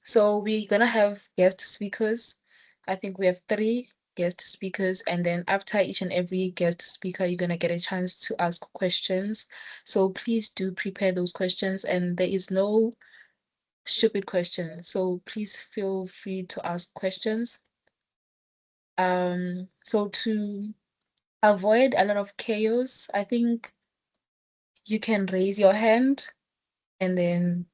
So we're gonna have guest speakers. I think we have 3 guest speakers, and then after each and every guest speaker, you're gonna get a chance to ask questions. So please do prepare those questions, and there is no stupid question. So please feel free to ask questions. So to avoid a lot of chaos, I think you can raise your hand and then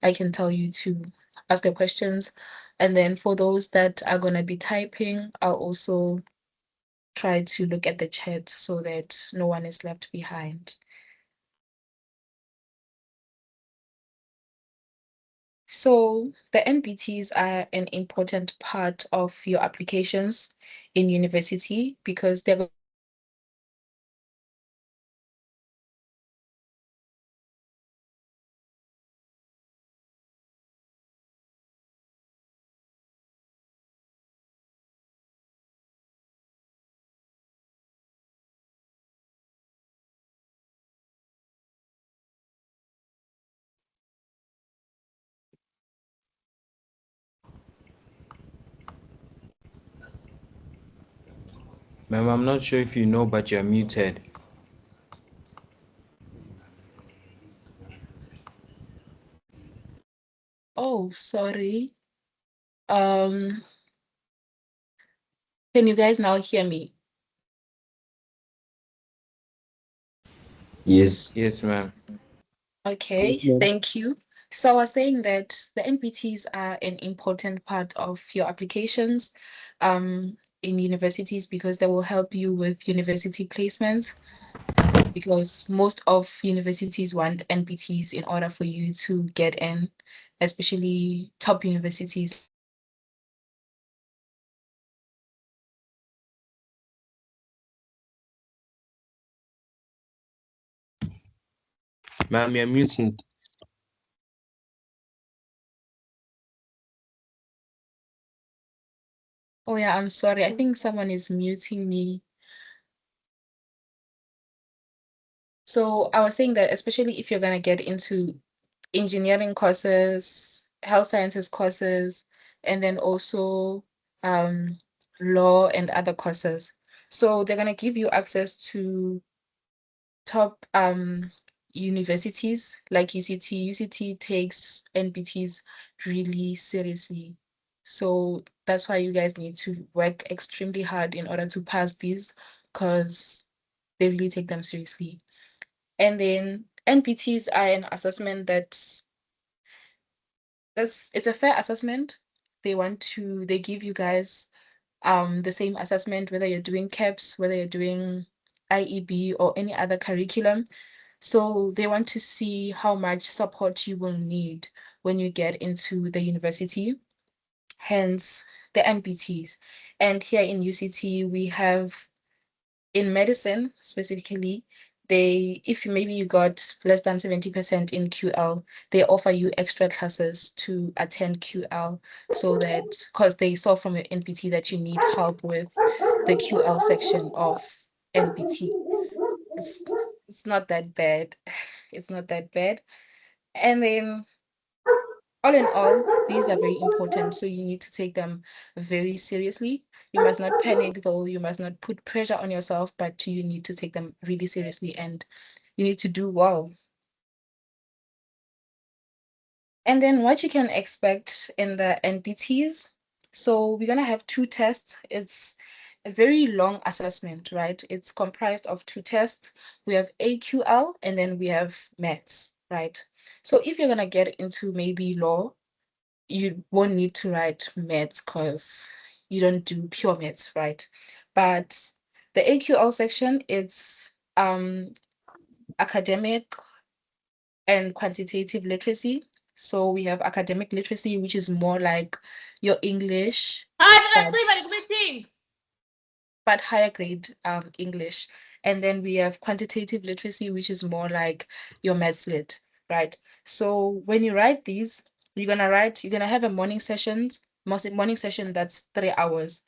I can tell you to ask the questions. And then for those that are going to be typing, I'll also try to look at the chat so that no one is left behind. So the NBTs are an important part of your applications in university because they're Ma'am, I'm not sure if you know, but you're muted. Oh, sorry. Um, can you guys now hear me? Yes. Yes, ma'am. Okay, thank you. So I was saying that the NPTs are an important part of your applications in universities because they will help you with university placements because most of universities want NPTs in order for you to get in, especially top universities. Ma'am, you're muted. Oh yeah, I'm sorry. I think someone is muting me. So I was saying that especially if you're gonna get into engineering courses, health sciences courses, and then also law and other courses. So they're gonna give you access to top universities like UCT. UCT takes NBTs really seriously. So that's why you guys need to work extremely hard in order to pass these because they really take them seriously. And then NPTs are an assessment that's it's a fair assessment. They give you guys the same assessment whether you're doing CAPS, whether you're doing IEB or any other curriculum. So they want to see how much support you will need when you get into the university, hence the NPTs. And here in UCT, we have in medicine specifically, they if maybe you got less than 70% in QL, they offer you extra classes to attend QL so that because they saw from your NPT that you need help with the QL section of NPT. It's it's not that bad. It's not that bad. And then all in all, these are very important. So you need to take them very seriously. You must not panic, though. You must not put pressure on yourself, but you need to take them really seriously and you need to do well. And then what you can expect in the NPTs. So we're going to have 2 tests. It's a very long assessment, right? It's comprised of 2 tests. We have AQL and then we have maths, right? So if you're going to get into maybe law, you won't need to write maths because you don't do pure maths, right? But the AQL section, it's academic and quantitative literacy. So we have academic literacy, which is more like your English, but higher grade English. And then we have quantitative literacy, which is more like your maths lit, right? So when you write these, you're gonna have a morning session that's 3 hours.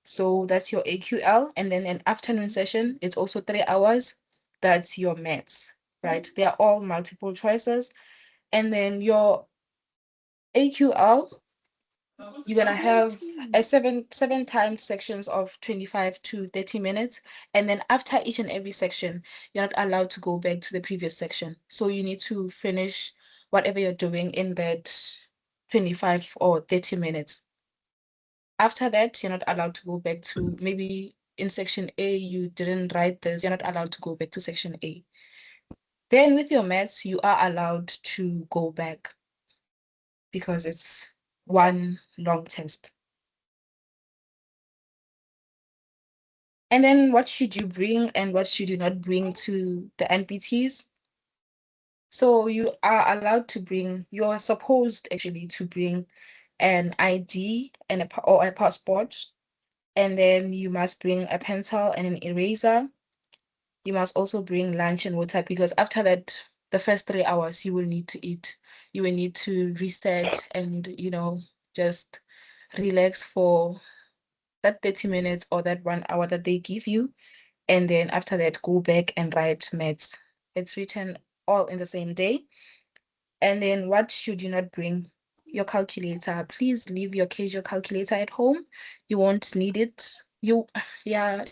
So that's your AQL, and then an afternoon session, it's also 3 hours. That's your maths, right? They are all multiple choices. And then your AQL You're gonna have a seven timed sections of 25 to 30 minutes. And then after each and every section, you're not allowed to go back to the previous section. So you need to finish whatever you're doing in that 25 or 30 minutes. After that, you're not allowed to go back to, maybe in section A, you didn't write this, you're not allowed to go back to section A. Then with your maths, you are allowed to go back because it's one long test. And then what should you bring and what should you not bring to the NPTs? So you are allowed to bring, you're supposed actually to bring an ID and or a passport. And then you must bring a pencil and an eraser. You must also bring lunch and water because after that, the first 3 hours, you will need to eat. You will need to reset and, just relax for that 30 minutes or that 1 hour that they give you. And then after that, go back and write maths. It's written all in the same day. And then what should you not bring? Your calculator. Please leave your casual calculator at home. You won't need it. Yeah,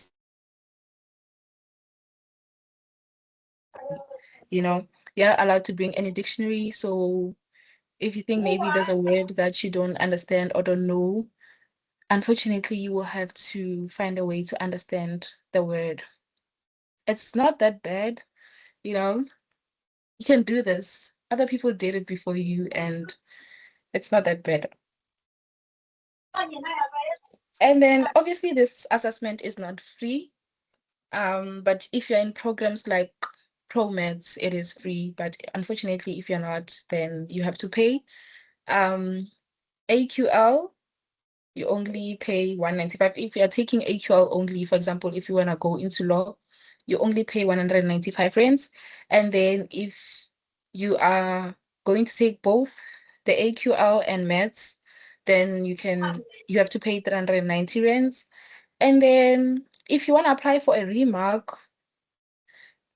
you know, you're not allowed to bring any dictionary. So if you think maybe there's a word that you don't understand or don't know, unfortunately, you will have to find a way to understand the word. It's not that bad, you know, you can do this. Other people did it before you, and it's not that bad. And then obviously this assessment is not free. But if you're in programs like ProMeds, it is free. But unfortunately, if you're not, then you have to pay. Um, AQL, you only pay 195. If you're taking AQL only, for example, if you want to go into law, you only pay 195 rands. And then if you are going to take both the AQL and maths, then you have to pay 390 rands. And then if you want to apply for a remark,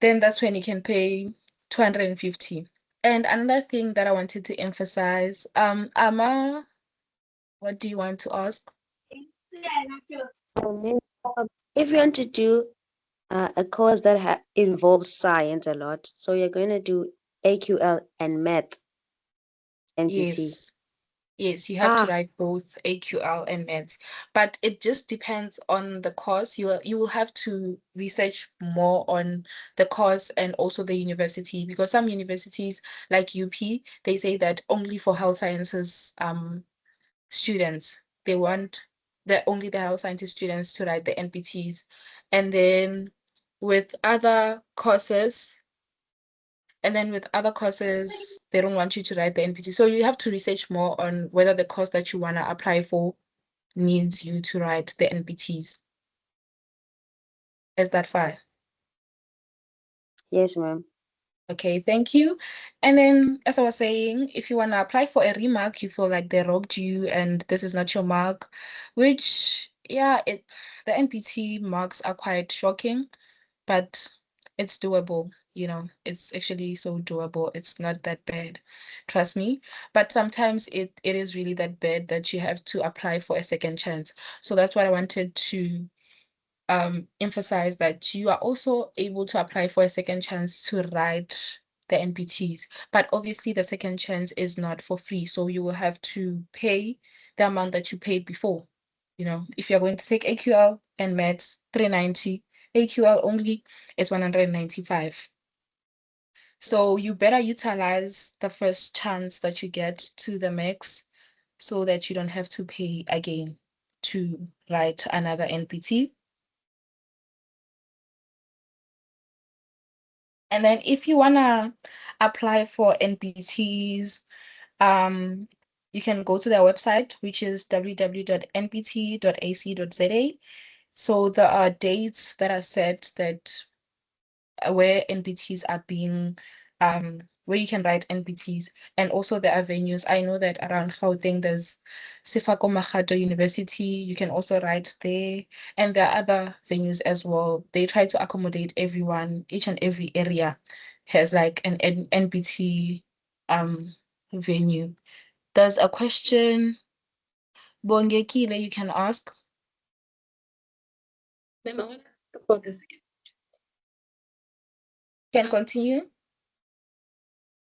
then that's when you can pay 250. And another thing that I wanted to emphasize, Ama, what do you want to ask? If you want to do a course that involves science a lot, so you're going to do AQL and Math NPT. Yes. Yes, you have to Ah, write both AQL and maths, but it just depends on the course. You will have to research more on the course and also the university because some universities like UP, they say that only for health sciences students, they want only the health sciences students to write the NPTs. And then with other courses, they don't want you to write the NPT. So you have to research more on whether the course that you want to apply for needs you to write the NPTs. Is that fine? yes, ma'am. Okay, thank you. And then, as I was saying, if you want to apply for a remark, you feel like they robbed you and this is not your mark, which, yeah, the NPT marks are quite shocking, but it's doable. It's actually so doable. It's not that bad, trust me. But sometimes it is really that bad that you have to apply for a second chance. So that's what I wanted to emphasize, that you are also able to apply for a second chance to write the NPTs. But obviously, the second chance is not for free. So you will have to pay the amount that you paid before. If you're going to take AQL and Maths, 390, AQL only is 195. So you better utilize the first chance that you get to the max so that you don't have to pay again to write another NPT. And then if you wanna apply for NPTs, um, you can go to their website, which is www.npt.ac.za. So there are dates that are set that where NPTs are being where you can write NPTs, and also there are venues. I know that around Gauteng there's Sefako Makgato University, you can also write there, and there are other venues as well. They try to accommodate everyone. Each and every area has like an NPT venue. There's a question Bongekile, you can ask. Ma'am, I want to ask about the second. Can continue.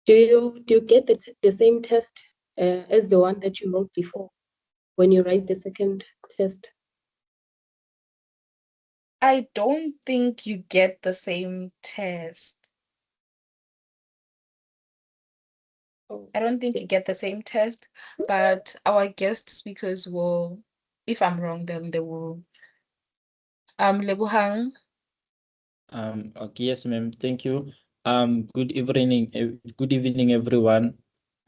Do you get the same test as the one that you wrote before when you write the second test? I don't think you get the same test. I don't think you get the same test, but our guest speakers will, if I'm wrong, then they will. Lebohang. Okay, yes, ma'am. Thank you. Good evening, good evening, everyone.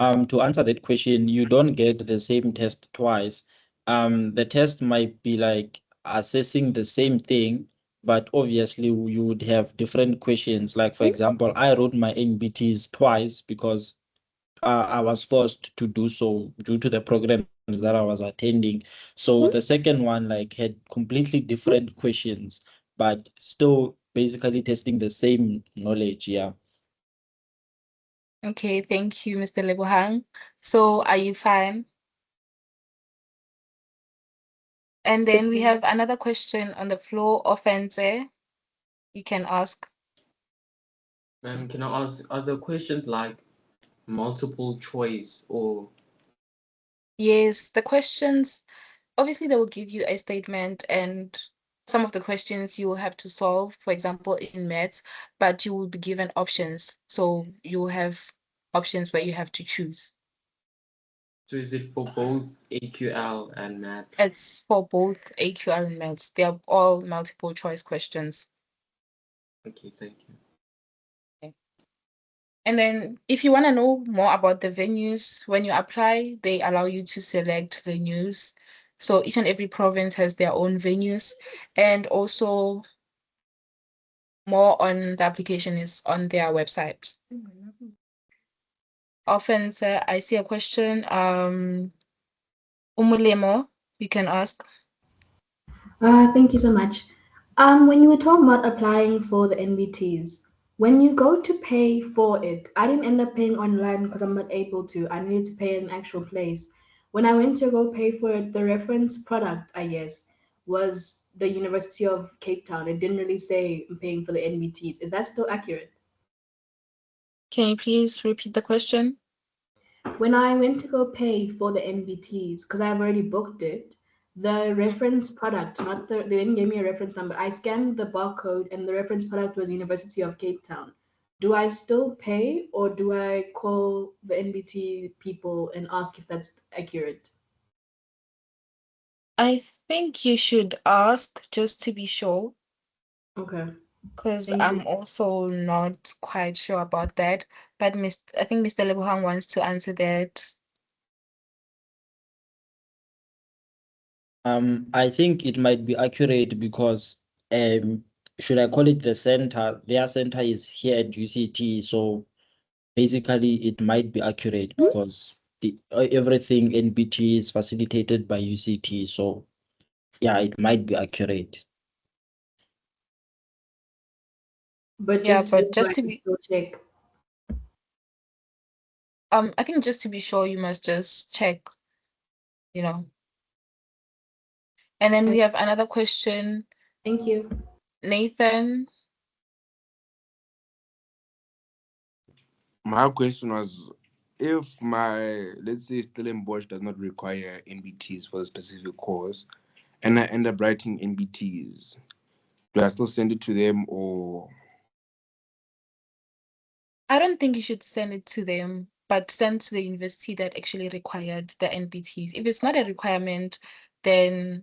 To answer that question, you don't get the same test twice. The test might be like assessing the same thing, but obviously you would have different questions. Like, for example, I wrote my NBTs twice because I was forced to do so due to the programs that I was attending. So the second one like had completely different questions, but still basically testing the same knowledge. Yeah. Okay, thank you, Mr. Lebohang. So are you fine? And then we have another question on the floor, Offense. You can ask. Ma'am, can I ask, are the questions like multiple choice or? Yes, the questions, obviously they will give you a statement and some of the questions you will have to solve, for example, in maths, but you will be given options. So you will have options where you have to choose. So is it for both AQL and math? It's for both AQL and maths. They are all multiple choice questions. Okay, thank you. And then if you want to know more about the venues, when you apply, they allow you to select venues. So each and every province has their own venues. And also more on the application is on their website. Often, sir, I see a question. Umulemo, you can ask. Thank you so much. When you were talking about applying for the NBTs, when you go to pay for it, I didn't end up paying online because I'm not able to. I needed to pay in an actual place. When I went to go pay for it, the reference product, I guess, was the University of Cape Town. It didn't really say I'm paying for the NBTs. Is that still accurate? Can you please repeat the question? When I went to go pay for the NBTs, because I've already booked it, the reference product, not the, they didn't give me a reference number. I scanned the barcode and the reference product was University of Cape Town. Do I still pay or do I call the NBT people and ask if that's accurate? I think you should ask just to be sure, Okay. because Thank you. I'm also not quite sure about that. But I think Mr. Lebohang wants to answer that. I think it might be accurate because should I call it the center? Their center is here at UCT, so basically it might be accurate because the everything NBT is facilitated by UCT. So yeah, it might be accurate. But Yeah, just to be but sure, just I to can be still check. I think just to be sure, you must just check, you know. And then we have another question, Thank you. Nathan. My question was, if my, let's say, Stellenbosch does not require NBTs for a specific course, and I end up writing NBTs, do I still send it to them or? I don't think you should send it to them, but send to the university that actually required the NBTs. If it's not a requirement, then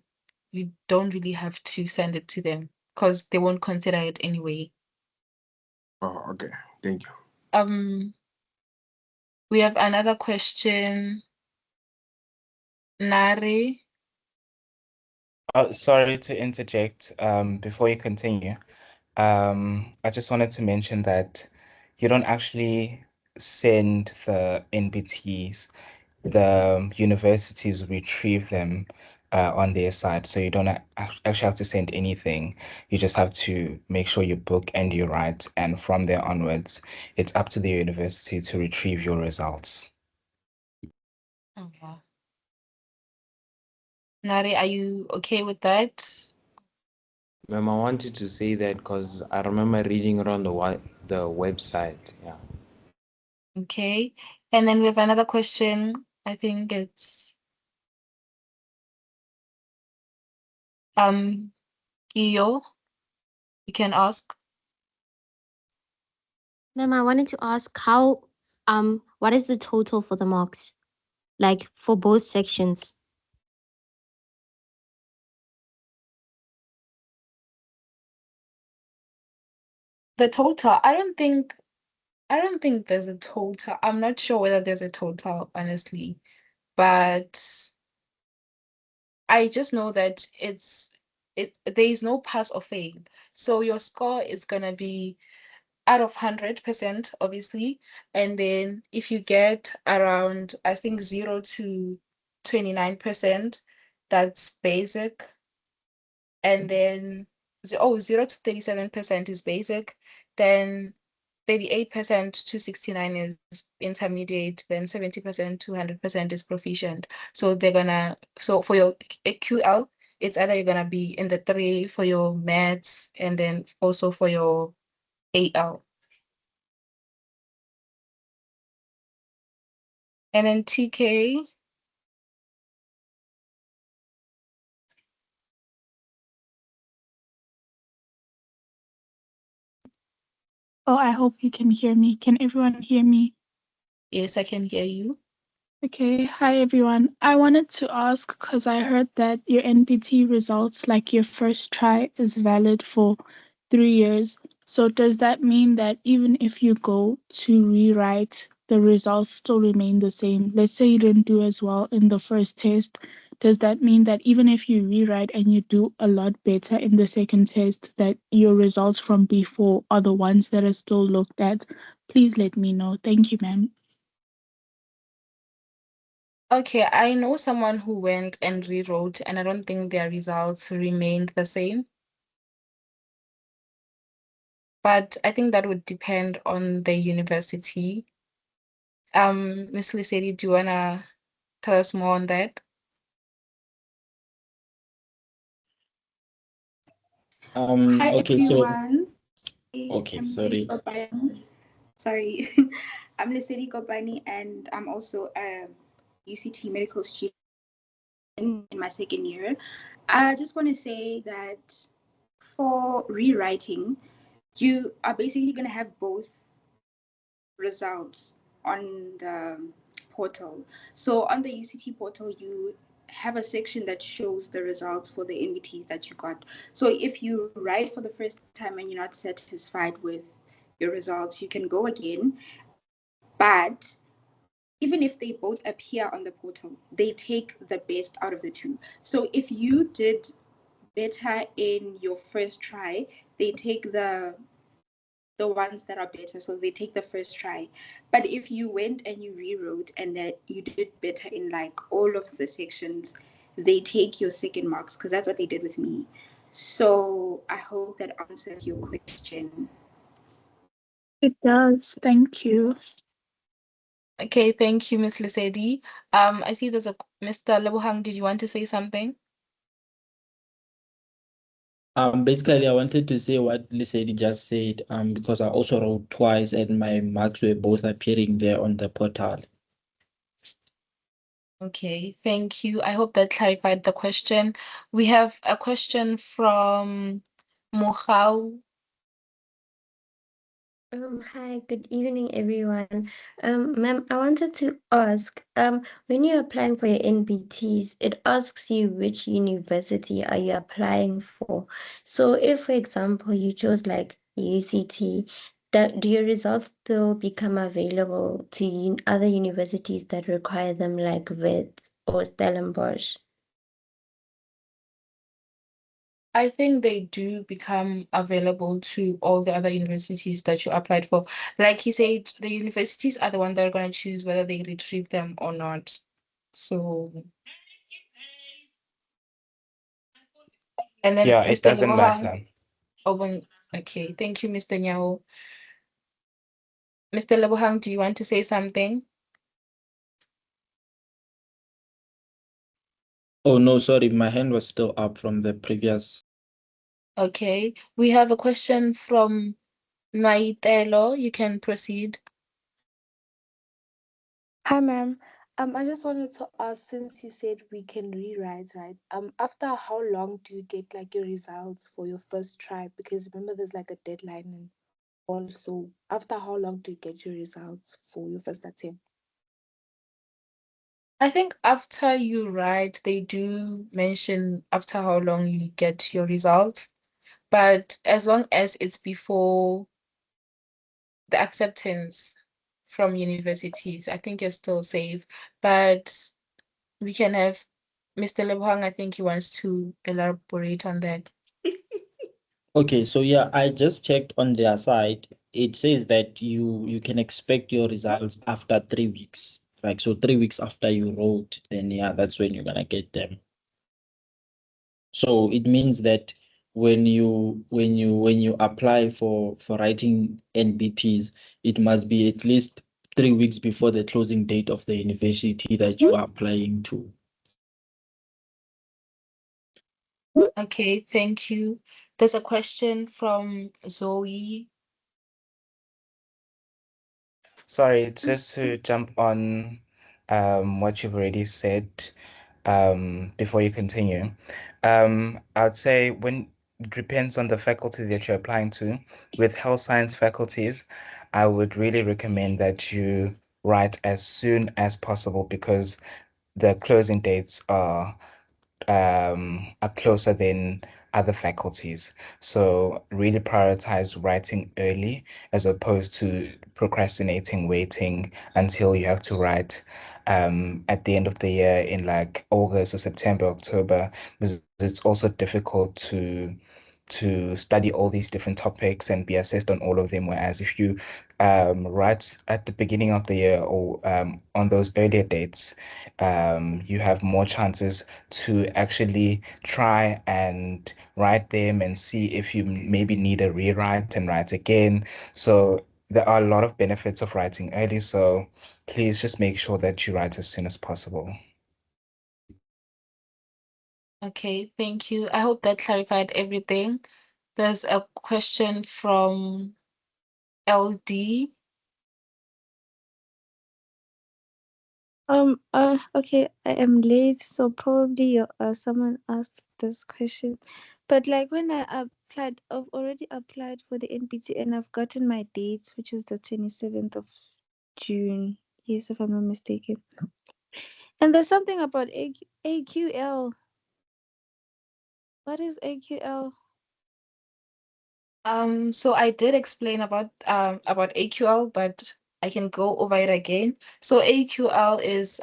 you don't really have to send it to them because they won't consider it anyway. Oh, okay. Thank you. We have another question. Nari. Sorry to interject before you continue. I just wanted to mention that you don't actually send the NBTs. The universities retrieve them on their side. So you don't actually have to send anything. You just have to make sure you book and you write. And from there onwards, it's up to the university to retrieve your results. Oh, yeah. Nari, are you okay with that? Ma'am, I wanted to say that because I remember reading it on the website. Yeah. Okay. And then we have another question. I think it's Iyo. You can ask. Ma'am, I wanted to ask what is the total for the marks? Like for both sections? The total, I don't think there's a total. I'm not sure whether there's a total, honestly, but I just know that there is no pass or fail. So your score is gonna be out of 100%, obviously. And then if you get around, I think 0 to 29%, that's basic. And then 0 to 37% is basic. Then 38% to 69 is intermediate, then 70% to 100% is proficient. So so for your QL, it's either you're gonna be in the 3 for your maths and then also for your AL. And then TK, Oh, I hope you can hear me. Can everyone hear me? yes, I can hear you. Okay, hi everyone. I wanted to ask because I heard that your NBT results, like your first try, is valid for 3 years. So does that mean that even if you go to rewrite, the results still remain the same? Let's say you didn't do as well in the first test. Does that mean that even if you rewrite and you do a lot better in the second test, that your results from before are the ones that are still looked at? Please let me know. Thank you, ma'am. Okay, I know someone who went and rewrote, and I don't think their results remained the same. But I think that would depend on the university. Miss Lisedi, do you wanna tell us more on that? Hi Okay, so everyone. okay, I'm Lesedi sorry. Kopani. Sorry. I'm Lesedi Kopani and I'm also a UCT medical student in my second year. I just want to say that for rewriting, you are basically going to have both results on the portal. So on the UCT portal, you have a section that shows the results for the NBTs that you got. So if you write for the first time and you're not satisfied with your results, you can go again. But even if they both appear on the portal, they take the best out of the two. So if you did better in your first try, they take the ones that are better, so they take the first try. But if you went and you rewrote and that you did better in like all of the sections, they take your second marks, because that's what they did with me. So I hope that answers your question. It does. Thank you. Okay, thank you, Miss Lisedi. I see there's a Mr. Lebohang, did you want to say something? Basically, I wanted to say what Lisedi just said, because I also wrote twice and my marks were both appearing there on the portal. Okay, thank you. I hope that clarified the question. We have a question from Mohau. Hi, good evening, everyone. Ma'am, I wanted to ask, when you're applying for your NBTs, it asks you which university are you applying for. So if, for example, you chose like UCT, do your results still become available to other universities that require them like Wits or Stellenbosch? I think they do become available to all the other universities that you applied for. Like he said, the universities are the ones that are going to choose whether they retrieve them or not. So, and then Yeah, it Mr. doesn't Lebohang, matter. okay, thank you, Mr. Nyao. Mr. Lebohang, do you want to say something? Oh, no, sorry, my hand was still up from the previous. Okay, we have a question from Naitelo. You can proceed. Hi, ma'am. I just wanted to ask, since you said we can rewrite, right? After how long do you get like your results for your first try? Because remember, there's like a deadline, and also after how long do you get your results for your first attempt? I think after you write, they do mention after how long you get your results, but as long as it's before the acceptance from universities, I think you're still safe. But we can have Mr. Lebohang, I think he wants to elaborate on that. Okay, so yeah, I just checked on their side. It says that you can expect your results after 3 weeks. Like, so 3 weeks after you wrote, then yeah, that's when you're gonna get them. So it means that when you apply for writing NBTs, it must be at least 3 weeks before the closing date of the university that you are applying to. Okay, thank you. There's a question from Zoe. Sorry, just to jump on what you've already said before you continue. I'd say when it depends on the faculty that you're applying to. With health science faculties, I would really recommend that you write as soon as possible because the closing dates are closer than other faculties. So really prioritize writing early as opposed to procrastinating, waiting until you have to write at the end of the year in like August or September, October, because it's also difficult to study all these different topics and be assessed on all of them. Whereas if you write at the beginning of the year or on those earlier dates, you have more chances to actually try and write them and see if you maybe need a rewrite and write again. So there are a lot of benefits of writing early. So please just make sure that you write as soon as possible. Okay, thank you. I hope that clarified everything. There's a question from LD. Okay, I am late, so probably someone asked this question. But like when I applied, I've already applied for the NBT and I've gotten my dates, which is the 27th of June. Yes, if I'm not mistaken. And there's something about AQL. What is AQL? So I did explain about AQL, but I can go over it again. So AQL is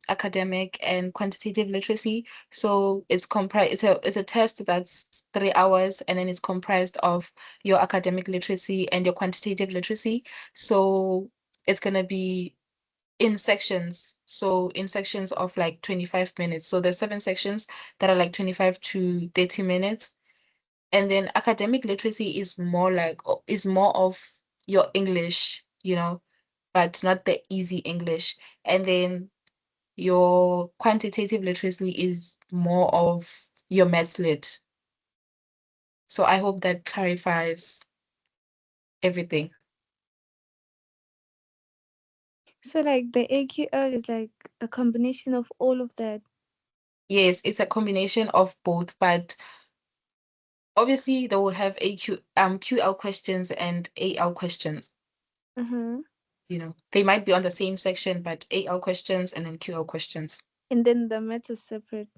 academic and quantitative literacy. So it's a test that's 3 hours, and then it's comprised of your academic literacy and your quantitative literacy. So it's gonna be in sections. So in sections of like 25 minutes. So there's 7 sections that are like 25 to 30 minutes. And then academic literacy is more of your English, but not the easy English. And then your quantitative literacy is more of your maths lit. So I hope that clarifies everything. So like the AQL is like a combination of all of that. Yes, it's a combination of both, but obviously they will have QL questions and AL questions. Uh-huh. They might be on the same section, but AL questions and then QL questions. And then the math is separate.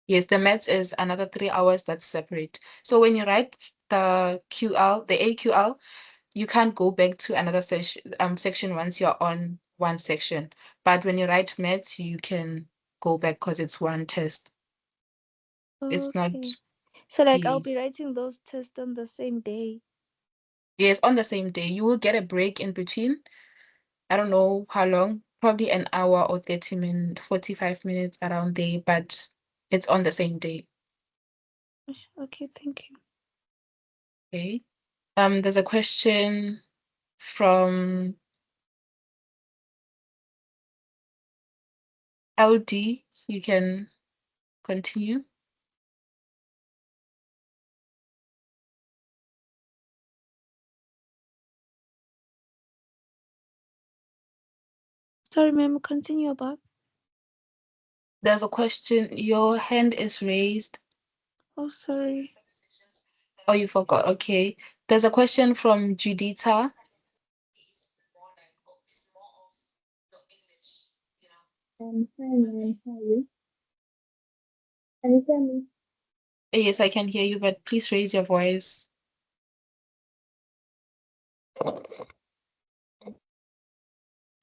Yes, the maths is another 3 hours that's separate. So when you write the AQL, you can't go back to another section once you're on one section. But when you write maths, you can go back because it's one test. It's not, Okay. So like I'll be yes. writing those tests on the same day. Yes, on the same day. You will get a break in between. I don't know how long, probably an hour or 30 minutes, 45 minutes around there, but it's on the same day. Okay, thank you. Okay. There's a question from LD. You can continue. Sorry, ma'am, continue about. There's a question. Your hand is raised. Oh, sorry. Oh, you forgot. Okay. There's a question from Judita. Hi, ma'am. How are you? Can you hear me? Yes, I can hear you, but please raise your voice.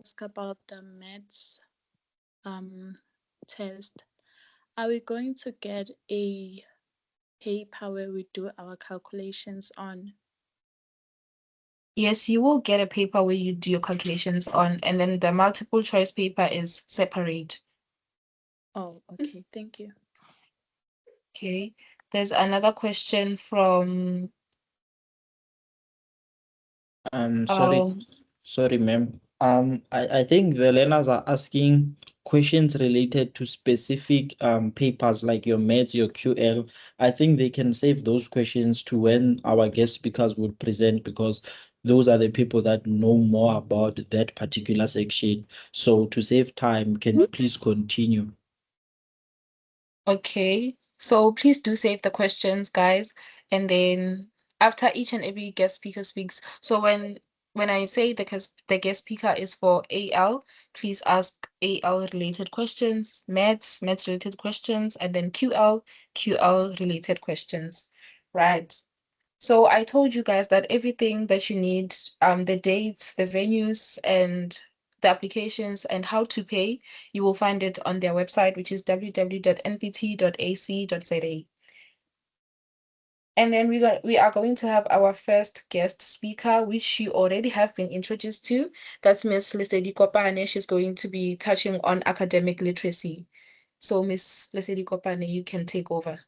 Ask about the maths test. Are we going to get a paper where we do our calculations on? Yes, you will get a paper where you do your calculations on, and then the multiple choice paper is separate. Oh, okay. Thank you. Okay. There's another question from Sorry, ma'am. I think the learners are asking questions related to specific papers like your maths, your QL. I think they can save those questions to when our guest speakers would present, because those are the people that know more about that particular section. So to save time, can you please continue? Okay, so please do save the questions, guys. And then after each and every guest speaker speaks, so when I say the guest speaker is for AL, please ask AL related questions, maths related questions, and then QL related questions. Right. So I told you guys that everything that you need, the dates, the venues, and the applications and how to pay, you will find it on their website, which is www.nbt.ac.za. And then we are going to have our first guest speaker, which you already have been introduced to. That's Miss Lesedi Kopane. She's going to be touching on academic literacy. So Miss Lesedi Kopane, you can take over.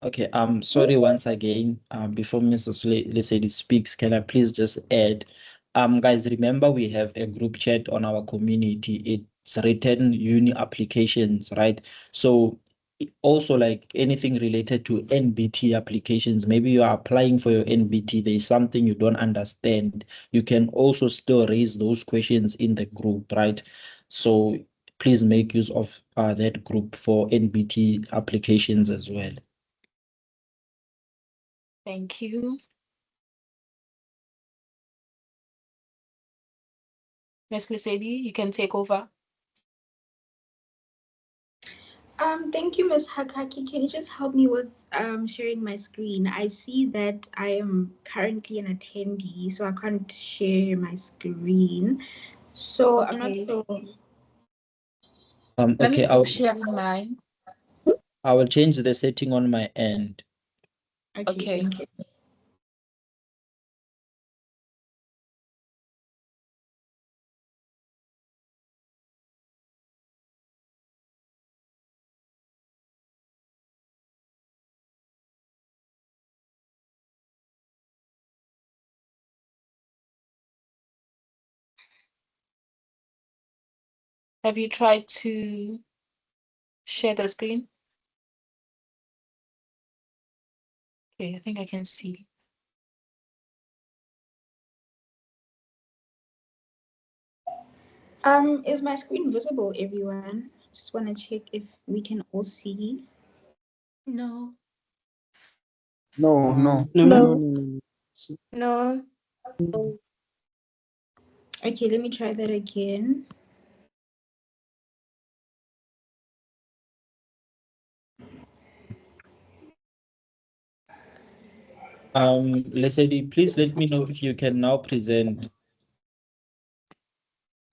Okay, sorry once again, before Mrs. Lesedi speaks, can I please just add, guys, remember we have a group chat on our community. It's written uni applications, right? So also like anything related to NBT applications, maybe you are applying for your NBT, there's something you don't understand, you can also still raise those questions in the group, right? So please make use of that group for NBT applications as well. Thank you. Miss Lesedi, you can take over. Thank you, Ms. Hakaki. Can you just help me with sharing my screen? I see that I am currently an attendee, so I can't share my screen. So I'm not Okay. sure. Let me Okay, stop sharing mine. I will change the setting on my end. Okay, thank you. Have you tried to share the screen? Okay, I think I can see. Is my screen visible, everyone? Just want to check if we can all see. No. No, no. No. No. Okay, let me try that again. Lesedi, please let me know if you can now present.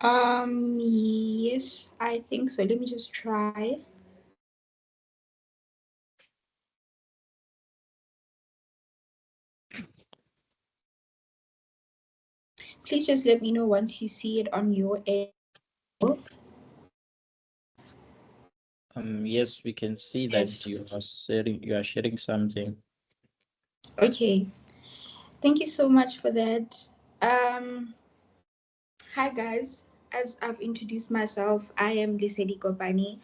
Yes, I think so. Let me just try. Please just let me know once you see it on your end. Yes, we can see that you are sharing something. Okay. Thank you so much for that. Hi guys. As I've introduced myself, I am Lisedi Kopani,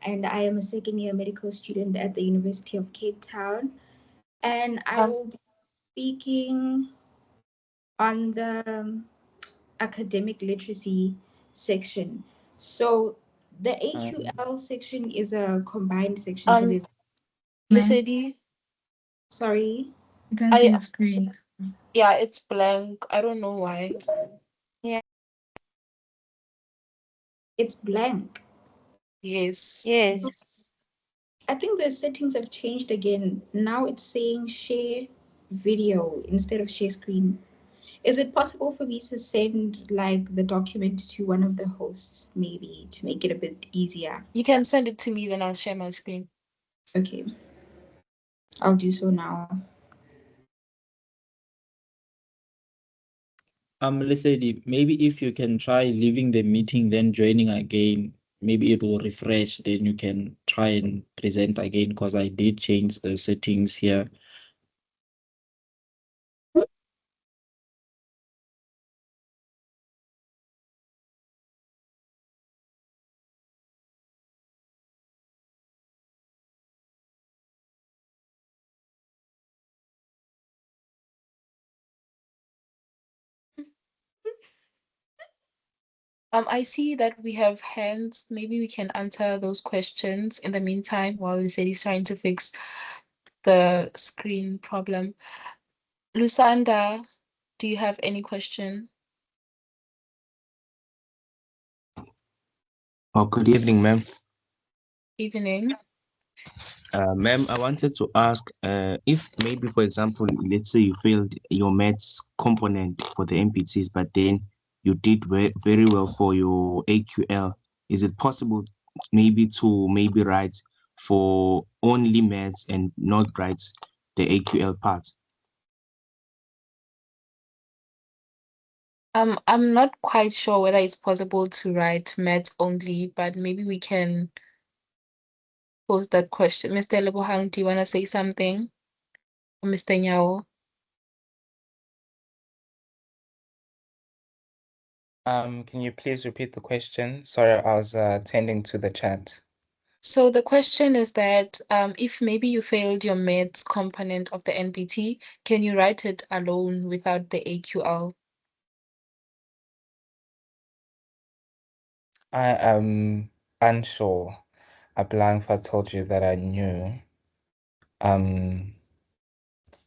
and I am a second year medical student at the University of Cape Town. And I will be speaking on the academic literacy section. So the AQL section is a combined section. So there's Lesedi, sorry. you can see your screen. Yeah, it's blank. I don't know why. Yeah. It's blank. Yes. Yes. I think the settings have changed again. Now it's saying share video instead of share screen. Is it possible for me to send like the document to one of the hosts maybe to make it a bit easier? You can send it to me, then I'll share my screen. Okay. I'll do so now. Lesedi, maybe if you can try leaving the meeting, then joining again, maybe it will refresh, then you can try and present again, because I did change the settings here. I see that we have hands. Maybe we can answer those questions in the meantime while Lesedi's trying to fix the screen problem. Lusanda, do you have any question? Oh, good evening, ma'am. Evening. Ma'am, I wanted to ask if maybe, for example, let's say you failed your maths component for the MPTs, but then you did very well for your AQL. Is it possible maybe to maybe write for only maths and not write the AQL part? I'm not quite sure whether it's possible to write maths only, but maybe we can pose that question. Mr. Lebohang, do you want to say something? Or Mr. Nyao? Can you please repeat the question? Sorry, I was attending to the chat. So the question is that if maybe you failed your maths component of the NBT, can you write it alone without the AQL? I am unsure. I blank if I told you that I knew.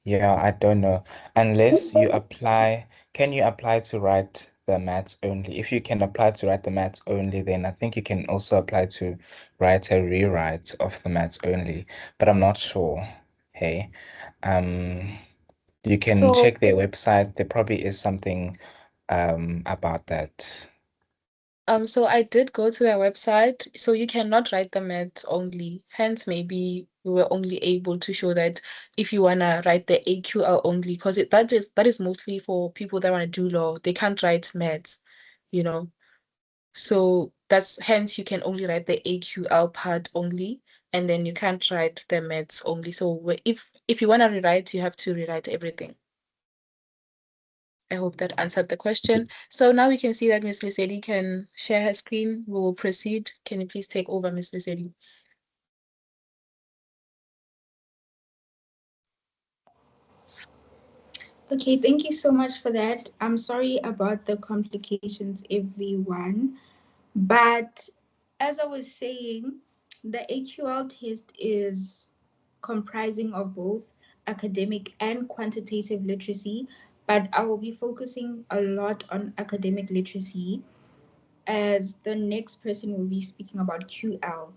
Yeah, I don't know. Unless you apply, can you apply to write the maths only? If you can apply to write the maths only, then I think you can also apply to write a rewrite of the maths only, but I'm not sure. Hey, um, you can So check their website. There probably is something about that. So I did go to their website, so you cannot write the maths only. Hence, maybe we were only able to show that if you wanna write the AQL only, because that is mostly for people that wanna do law. They can't write maths, you know. So that's hence you can only write the AQL part only, and then you can't write the maths only. So if you wanna rewrite, you have to rewrite everything. I hope that answered the question. So now we can see that Ms. Lisedi can share her screen. We will proceed. Can you please take over, Ms. Lisedi? Okay, thank you so much for that. I'm sorry about the complications, everyone. But as I was saying, the AQL test is comprising of both academic and quantitative literacy, but I will be focusing a lot on academic literacy as the next person will be speaking about QL.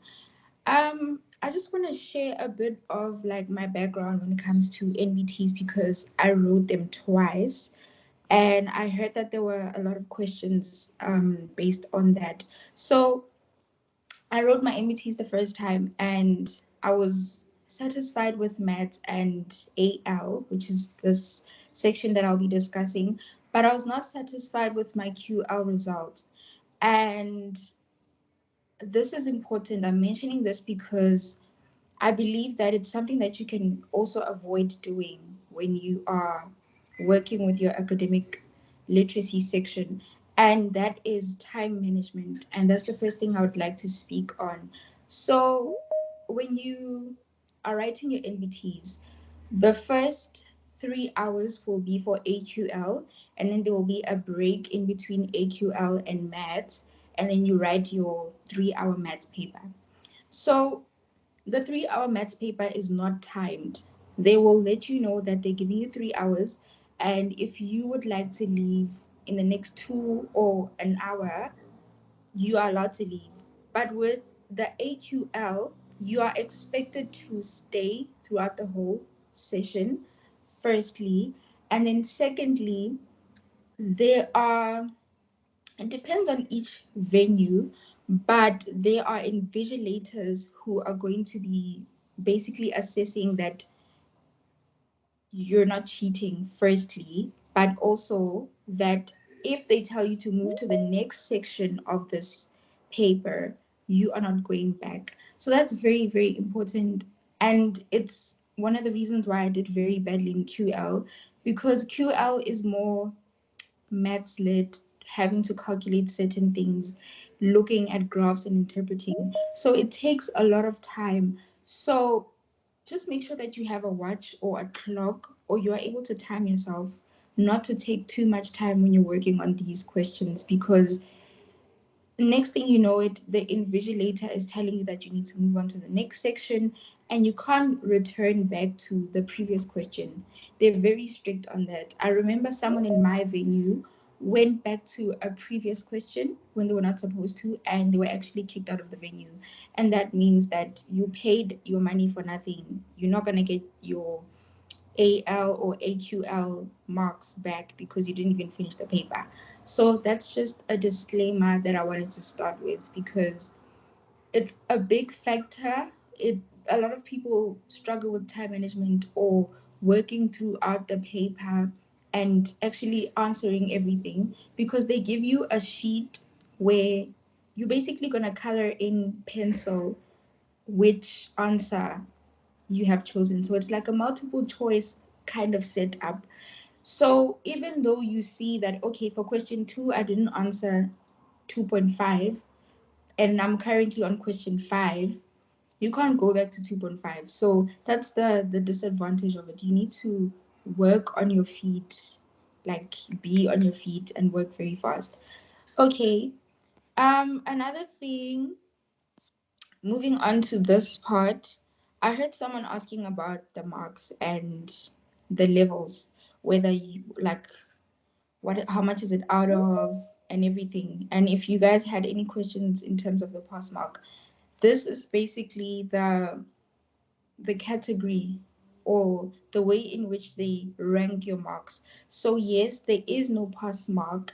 I just want to share a bit of like my background when it comes to NBTs because I wrote them twice. And I heard that there were a lot of questions based on that. So I wrote my NBTs the first time and I was satisfied with maths and AL, which is this section that I'll be discussing, but I was not satisfied with my QL results. And this is important. I'm mentioning this because I believe that it's something that you can also avoid doing when you are working with your academic literacy section, and that is time management. And that's the first thing I would like to speak on. So when you are writing your NBTs, the first 3 hours will be for AQL, and then there will be a break in between AQL and maths, and then you write your 3 hour maths paper. So the 3 hour maths paper is not timed. They will let you know that they're giving you 3 hours, and if you would like to leave in the next 2 or an hour, you are allowed to leave. But with the AQL, you are expected to stay throughout the whole session, firstly. And then, secondly, there are, it depends on each venue, but there are invigilators who are going to be basically assessing that you're not cheating, firstly, but also that if they tell you to move to the next section of this paper, you are not going back. So that's very, very important. And it's one of the reasons why I did very badly in QL, because QL is more maths lit, having to calculate certain things, looking at graphs and interpreting. So it takes a lot of time. So just make sure that you have a watch or a clock, or you are able to time yourself not to take too much time when you're working on these questions, because next thing you know it, the invigilator is telling you that you need to move on to the next section, and you can't return back to the previous question. They're very strict on that. I remember someone in my venue went back to a previous question when they were not supposed to, and they were actually kicked out of the venue. And that means that you paid your money for nothing. You're not going to get your AL or AQL marks back because you didn't even finish the paper. So that's just a disclaimer that I wanted to start with, because it's a big factor. It A lot of people struggle with time management or working throughout the paper and actually answering everything, because they give you a sheet where you're basically going to color in pencil which answer you have chosen. So it's like a multiple choice kind of setup. So even though you see that, okay, for question 2, I didn't answer 2.5, and I'm currently on question 5, you can't go back to 2.5. So that's the disadvantage of it. You need to work on your feet, like be on your feet and work very fast. Okay. Another thing, moving on to this part, I heard someone asking about the marks and the levels, whether you like how much is it out of and everything. And if you guys had any questions in terms of the pass mark, this is basically the category or the way in which they rank your marks. So yes, there is no pass mark,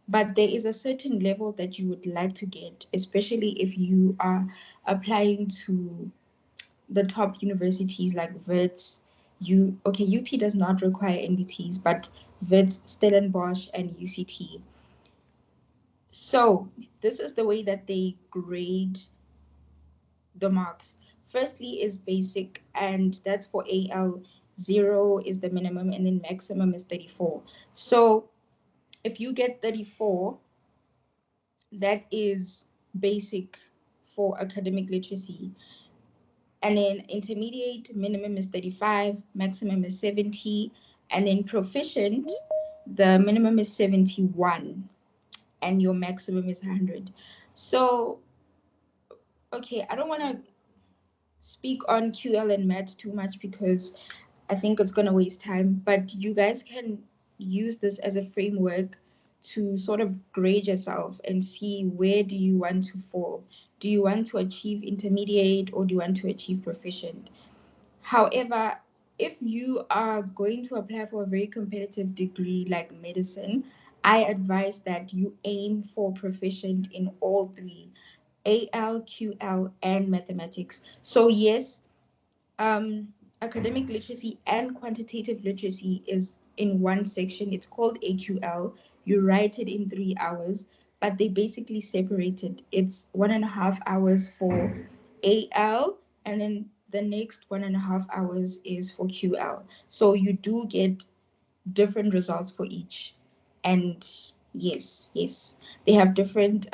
but there is a certain level that you would like to get, especially if you are applying to the top universities like Wits. UP does not require NBTs, but Wits, Stellenbosch, and UCT. So this is the way that they grade the marks. Firstly is basic, and that's for AL. 0 is the minimum, and then maximum is 34. So if you get 34, that is basic for academic literacy. And then intermediate, minimum is 35, maximum is 70. And then proficient, the minimum is 71, and your maximum is 100. So, okay, I don't want to speak on QL and maths too much because I think it's going to waste time, but you guys can use this as a framework to sort of grade yourself and see where do you want to fall. Do you want to achieve intermediate, or do you want to achieve proficient? However, if you are going to apply for a very competitive degree like medicine, I advise that you aim for proficient in all three: AL, QL, and mathematics. So yes, academic literacy and quantitative literacy is in one section. It's called AQL. You write it in 3 hours, but they basically separated. It's 1.5 hours for AL, and then the next 1.5 hours is for QL. So you do get different results for each. And yes, they have different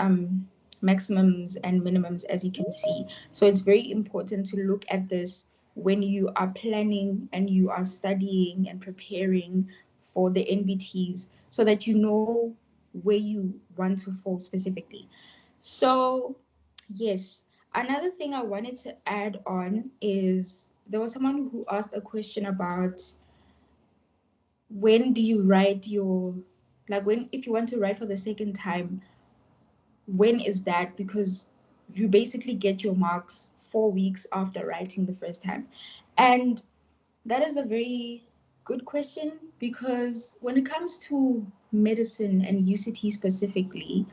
maximums and minimums, as you can see. So it's very important to look at this when you are planning and you are studying and preparing for the NBTs, so that you know where you want to fall specifically. So yes, another thing I wanted to add on is there was someone who asked a question about when do you write your, like, when, if you want to write for the second time, when is that? Because you basically get your marks 4 weeks after writing the first time. And that is a very good question, because when it comes to medicine and UCT specifically,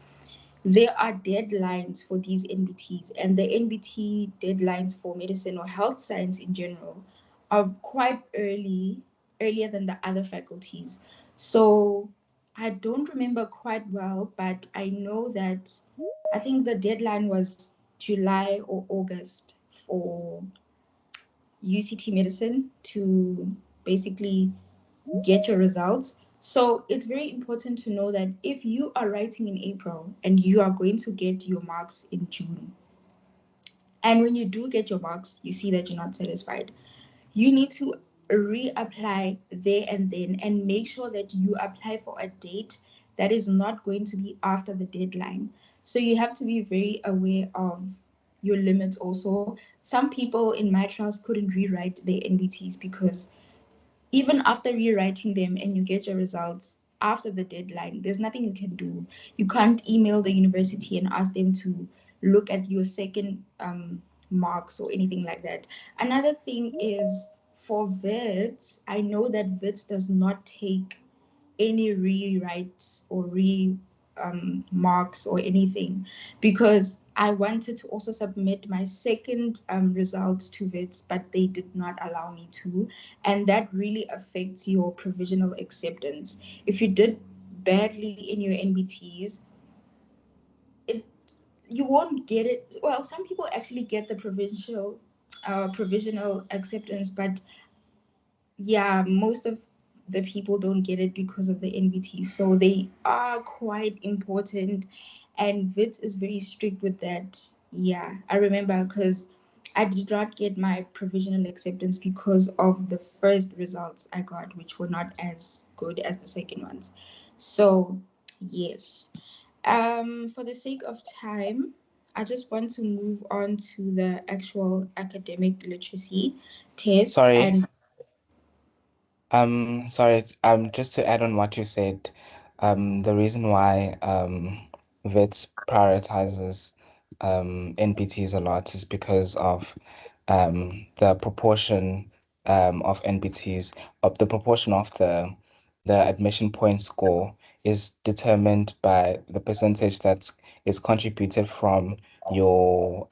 there are deadlines for these NBTs, and the NBT deadlines for medicine or health science in general are quite earlier than the other faculties. So I don't remember quite well, but I know that I think the deadline was July or August for UCT medicine to basically get your results. So it's very important to know that if you are writing in April and you are going to get your marks in June, and when you do get your marks, you see that you're not satisfied, you need to reapply there and then, and make sure that you apply for a date that is not going to be after the deadline. So you have to be very aware of your limits also. Some people in my class couldn't rewrite their NBTs because even after rewriting them and you get your results after the deadline, there's nothing you can do. You can't email the university and ask them to look at your second marks or anything like that. Another thing is for VITS, I know that VITS does not take any rewrites or marks or anything, because I wanted to also submit my second results to VITS, but they did not allow me to, and that really affects your provisional acceptance. If you did badly in your NBTs, it you won't get it. Well, some people actually get the provisional acceptance, but yeah, most of the people don't get it because of the NVT. So they are quite important, and VITS is very strict with that. Yeah, I remember because I did not get my provisional acceptance because of the first results I got, which were not as good as the second ones. So yes. For the sake of time, I just want to move on to the actual academic literacy test. Sorry. And Sorry, just to add on what you said, the reason why VETS prioritizes NBTs a lot is because of the proportion of NBTs, of the proportion of the admission point score is determined by the percentage that is contributed from your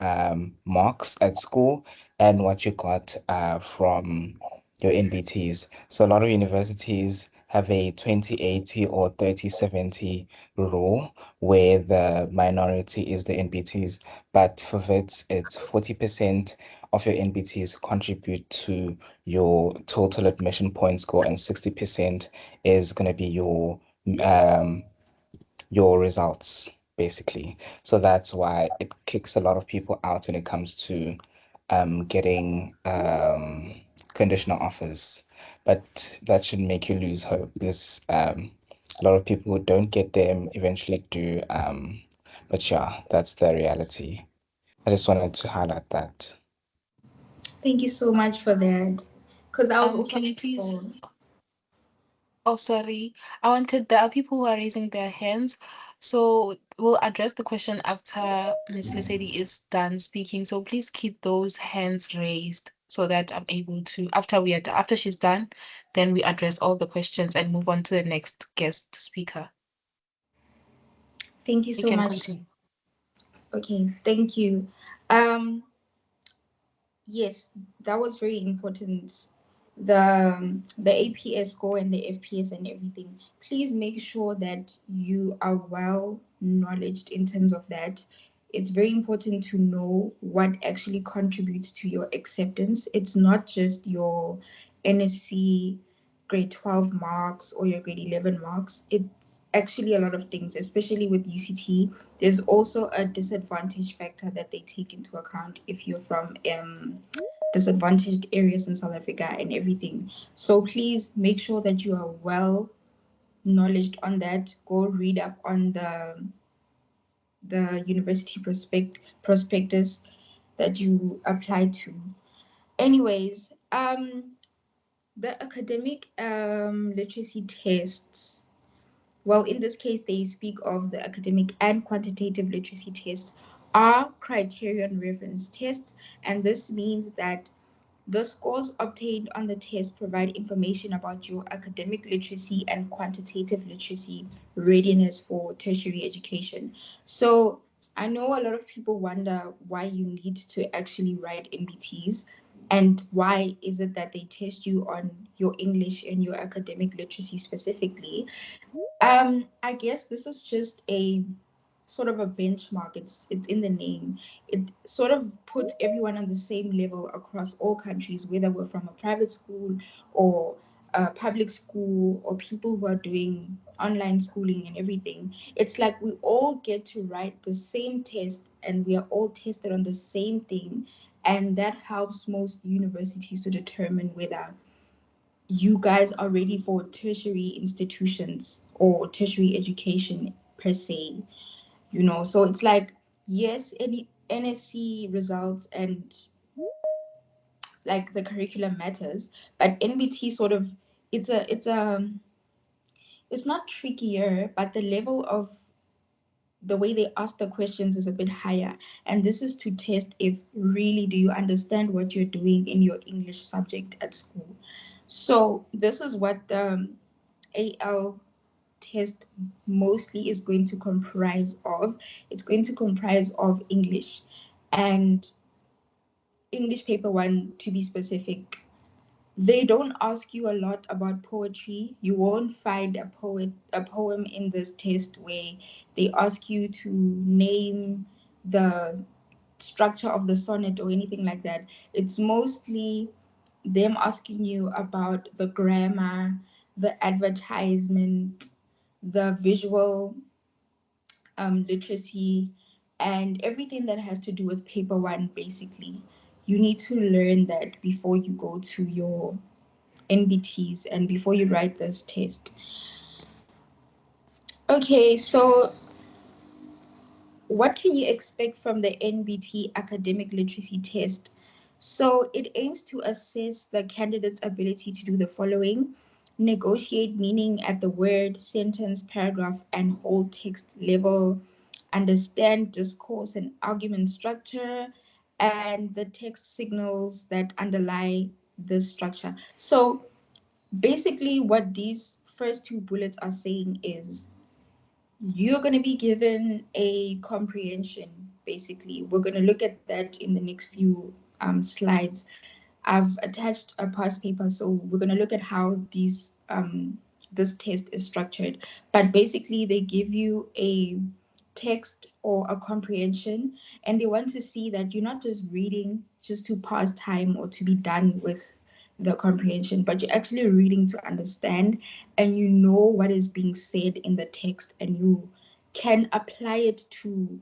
marks at school and what you got from your NBTs. So a lot of universities have a 20/80 or 30/70 rule where the minority is the NBTs, but for VETS, it's 40% of your NBTs contribute to your total admission point score, and 60% is going to be your results, basically. So that's why it kicks a lot of people out when it comes to getting conditional offers. But that shouldn't make you lose hope, because a lot of people who don't get them eventually do. But yeah, that's the reality. I just wanted to highlight that. thank you so much for that. Because I was also Can you please? told. Oh, sorry. I wanted, there are people who are raising their hands. So we'll address the question after Miss Lesedi is done speaking. So please keep those hands raised so that I'm able to, after she's done, then we address all the questions and move on to the next guest speaker. Thank you You so can much. continue. Okay, thank you. Um, yes, that was very important. The APS score and the FPS and everything. Please make sure that you are well knowledged in terms of that. It's very important to know what actually contributes to your acceptance. It's not just your NSC grade 12 marks or your grade 11 marks. actually a lot of things, especially with UCT. There's also a disadvantage factor that they take into account if you're from disadvantaged areas in South Africa and everything. So please make sure that you are well knowledge on that. Go read up on the university prospectus that you apply to. Anyways, the academic literacy tests. Well, in this case, they speak of the academic and quantitative literacy tests are criterion reference tests, and this means that the scores obtained on the test provide information about your academic literacy and quantitative literacy readiness for tertiary education. So I know a lot of people wonder why you need to actually write NBTs and why is it that they test you on your English and your academic literacy specifically. I guess this is just a sort of a benchmark. It's in the name. It sort of puts everyone on the same level across all countries, whether we're from a private school or a public school or people who are doing online schooling and everything. It's like we all get to write the same test and we are all tested on the same thing. And that helps most universities to determine whether you guys are ready for tertiary institutions or tertiary education per se. So it's like, yes, any NSC results and like the curriculum matters, but NBT sort of, it's not trickier, but the level of the way they ask the questions is a bit higher, and this is to test if really do you understand what you're doing in your English subject at school. So this is what the AL test mostly is going to comprise of. It's going to comprise of English and English paper 1 to be specific. They don't ask you a lot about poetry. You won't find a poem in this test where they ask you to name the structure of the sonnet or anything like that. It's mostly them asking you about the grammar, the advertisement, the visual literacy, and everything that has to do with paper 1. Basically, you need to learn that before you go to your NBTs and before you write this test. Okay, so what can you expect from the NBT academic literacy test? So it aims to assess the candidate's ability to do the following: negotiate meaning at the word, sentence, paragraph, and whole text level, understand discourse and argument structure, and the text signals that underlie this structure. So basically, what these first 2 bullets are saying is you're going to be given a comprehension. Basically, we're going to look at that in the next few slides. I've attached a past paper, so we're going to look at how this test is structured. But basically, they give you a text or a comprehension, and they want to see that you're not just reading just to pass time or to be done with the comprehension, but you're actually reading to understand, and you know what is being said in the text, and you can apply it to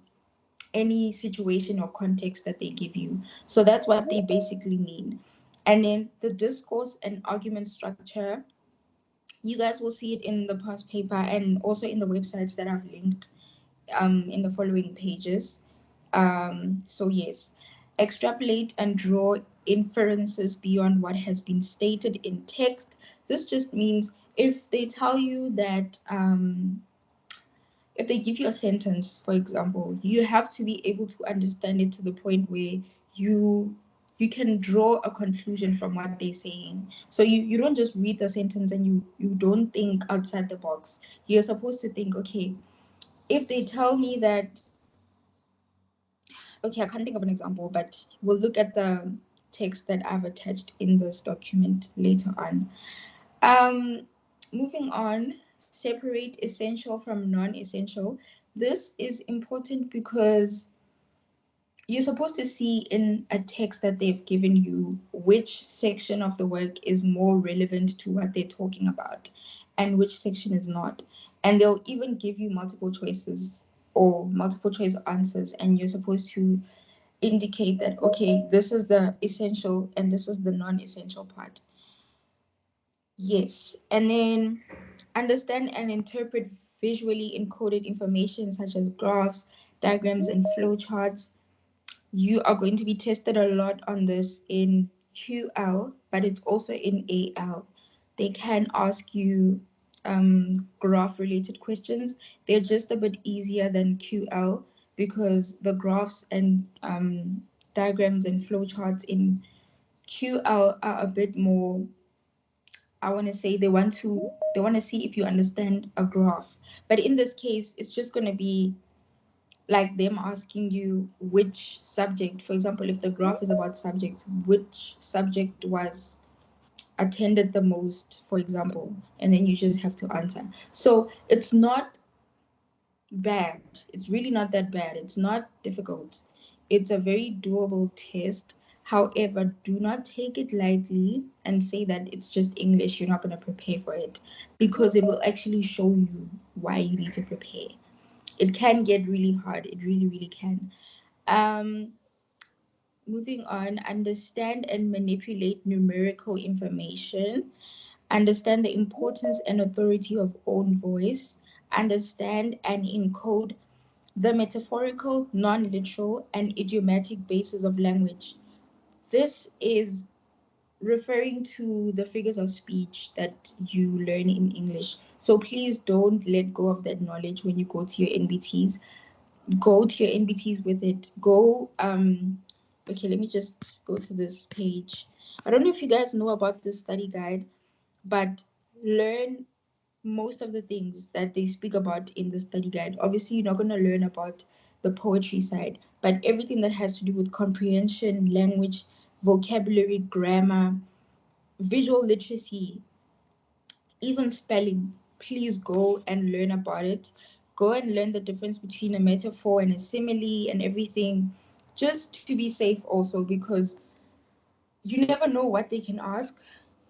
any situation or context that they give you. So that's what they basically mean. And then the discourse and argument structure, you guys will see it in the past paper and also in the websites that I've linked in the following pages. So yes, extrapolate and draw inferences beyond what has been stated in text. This just means if they tell you that if they give you a sentence, for example, you have to be able to understand it to the point where you can draw a conclusion from what they're saying. So you don't just read the sentence and you don't think outside the box. You're supposed to think, okay, if they tell me that, okay, I can't think of an example, but we'll look at the text that I've attached in this document later on. Moving on, separate essential from non-essential. This is important because you're supposed to see in a text that they've given you which section of the work is more relevant to what they're talking about and which section is not. And they'll even give you multiple choices or multiple choice answers, and you're supposed to indicate that, okay, this is the essential and this is the non-essential part. Yes. And then understand and interpret visually encoded information such as graphs, diagrams, and flowcharts. You are going to be tested a lot on this in QL, but it's also in AL. They can ask you graph related questions. They're just a bit easier than QL because the graphs and diagrams and flowcharts in QL are a bit more, I want to say they want to see if you understand a graph. But in this case, it's just going to be like them asking you which subject, for example, if the graph is about subjects, which subject was attended the most, for example, and then you just have to answer. So it's not bad. It's really not that bad. It's not difficult. It's a very doable test. However, do not take it lightly and say that it's just English. You're not going to prepare for it, because it will actually show you why you need to prepare. It can get really hard. It really, really can. Moving on, understand and manipulate numerical information. Understand the importance and authority of own voice. Understand and encode the metaphorical, non-literal, and idiomatic basis of language. This is referring to the figures of speech that you learn in English. So please don't let go of that knowledge when you go to your NBTs. Go to your NBTs with it. Okay, let me just go to this page. I don't know if you guys know about this study guide, but learn most of the things that they speak about in the study guide. Obviously, you're not going to learn about the poetry side, but everything that has to do with comprehension, language, vocabulary, grammar, visual literacy, even spelling, please go and learn about it. Go and learn the difference between a metaphor and a simile and everything, just to be safe also, because you never know what they can ask.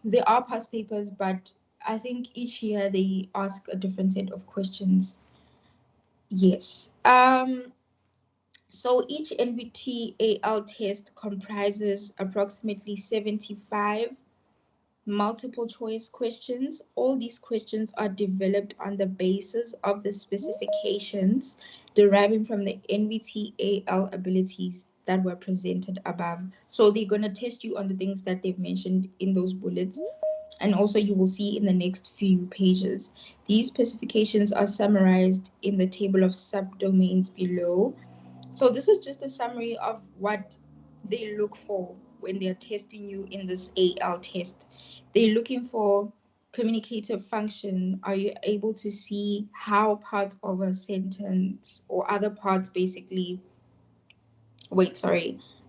There are past papers, but I think each year they ask a different set of questions. Yes. So each NBT AL test comprises approximately 75 multiple choice questions. All these questions are developed on the basis of the specifications deriving from the NBT AL abilities that were presented above. So they're going to test you on the things that they've mentioned in those bullets, and also you will see in the next few pages. These specifications are summarized in the table of subdomains below. So this is just a summary of what they look for when they're testing you in this AL test. They're looking for communicative function. Are you able to see how parts of a sentence or other parts basically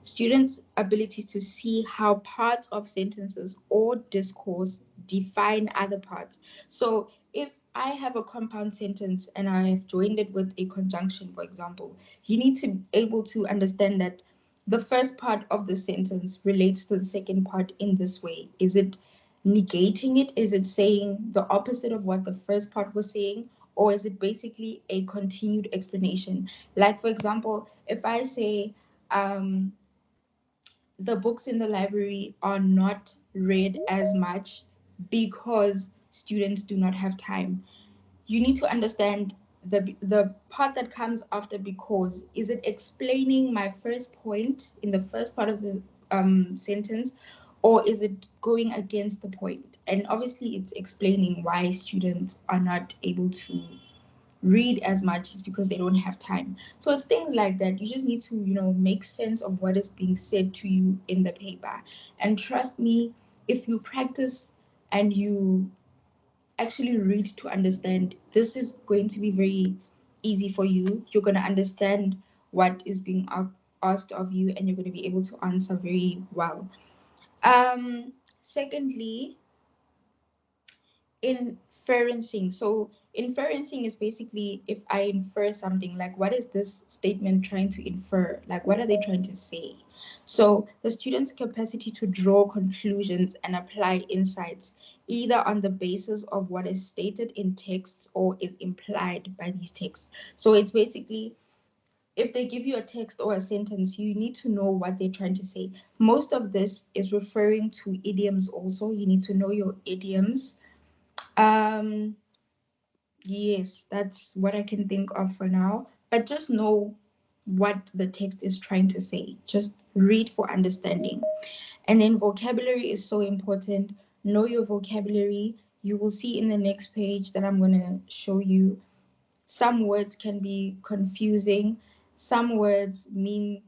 students' ability to see how parts of sentences or discourse define other parts. So if I have a compound sentence and I have joined it with a conjunction, for example, you need to be able to understand that the first part of the sentence relates to the second part in this way. Is it negating it? Is it saying the opposite of what the first part was saying? Or is it basically a continued explanation? Like, for example, if I say, the books in the library are not read as much because students do not have time. You need to understand the part that comes after because. Is it explaining my first point in the first part of the sentence, or is it going against the point? And obviously it's explaining why students are not able to read as much is because they don't have time. So it's things like that. You just need to, make sense of what is being said to you in the paper. And trust me, if you practice and you actually read to understand, this is going to be very easy for you. You're going to understand what is being asked of you, and you're going to be able to answer very well. Secondly, inferencing. So Inferencing is basically if I infer something, like what is this statement trying to infer? Like what are they trying to say? So the student's capacity to draw conclusions and apply insights either on the basis of what is stated in texts or is implied by these texts. So it's basically if they give you a text or a sentence, you need to know what they're trying to say. Most of this is referring to idioms also. You need to know your idioms. Yes, that's what I can think of for now. But just know what the text is trying to say. Just read for understanding. And then vocabulary is so important. Know your vocabulary. You will see in the next page that I'm going to show you. Some words can be confusing. Some words mean,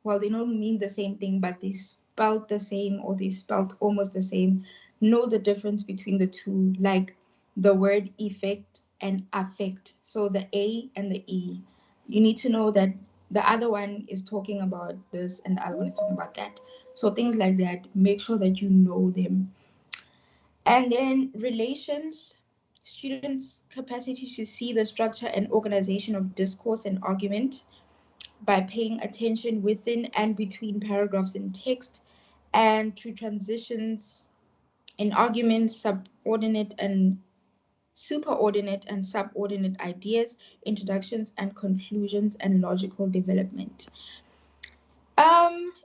well, they don't mean the same thing, but they spelt the same or they spelt almost the same. Know the difference between the two, like the word effect and affect. So the A and the E. You need to know that the other one is talking about this and the other one is talking about that. So things like that, make sure that you know them. And then relations, students' capacity to see the structure and organization of discourse and argument by paying attention within and between paragraphs in text and to transitions in arguments, subordinate and superordinate and subordinate ideas, introductions and conclusions, and logical development.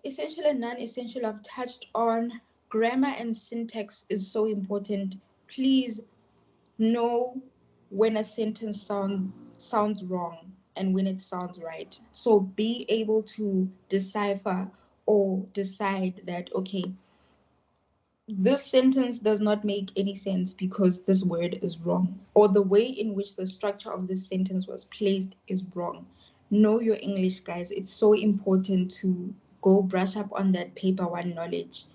Essential and non-essential I've touched on. Grammar and syntax is so important. Please know when a sentence sounds wrong and when it sounds right. So be able to decipher or decide that, okay, this sentence does not make any sense because this word is wrong, or the way in which the structure of this sentence was placed is wrong. Know your English, guys. It's so important to go brush up on that paper one knowledge.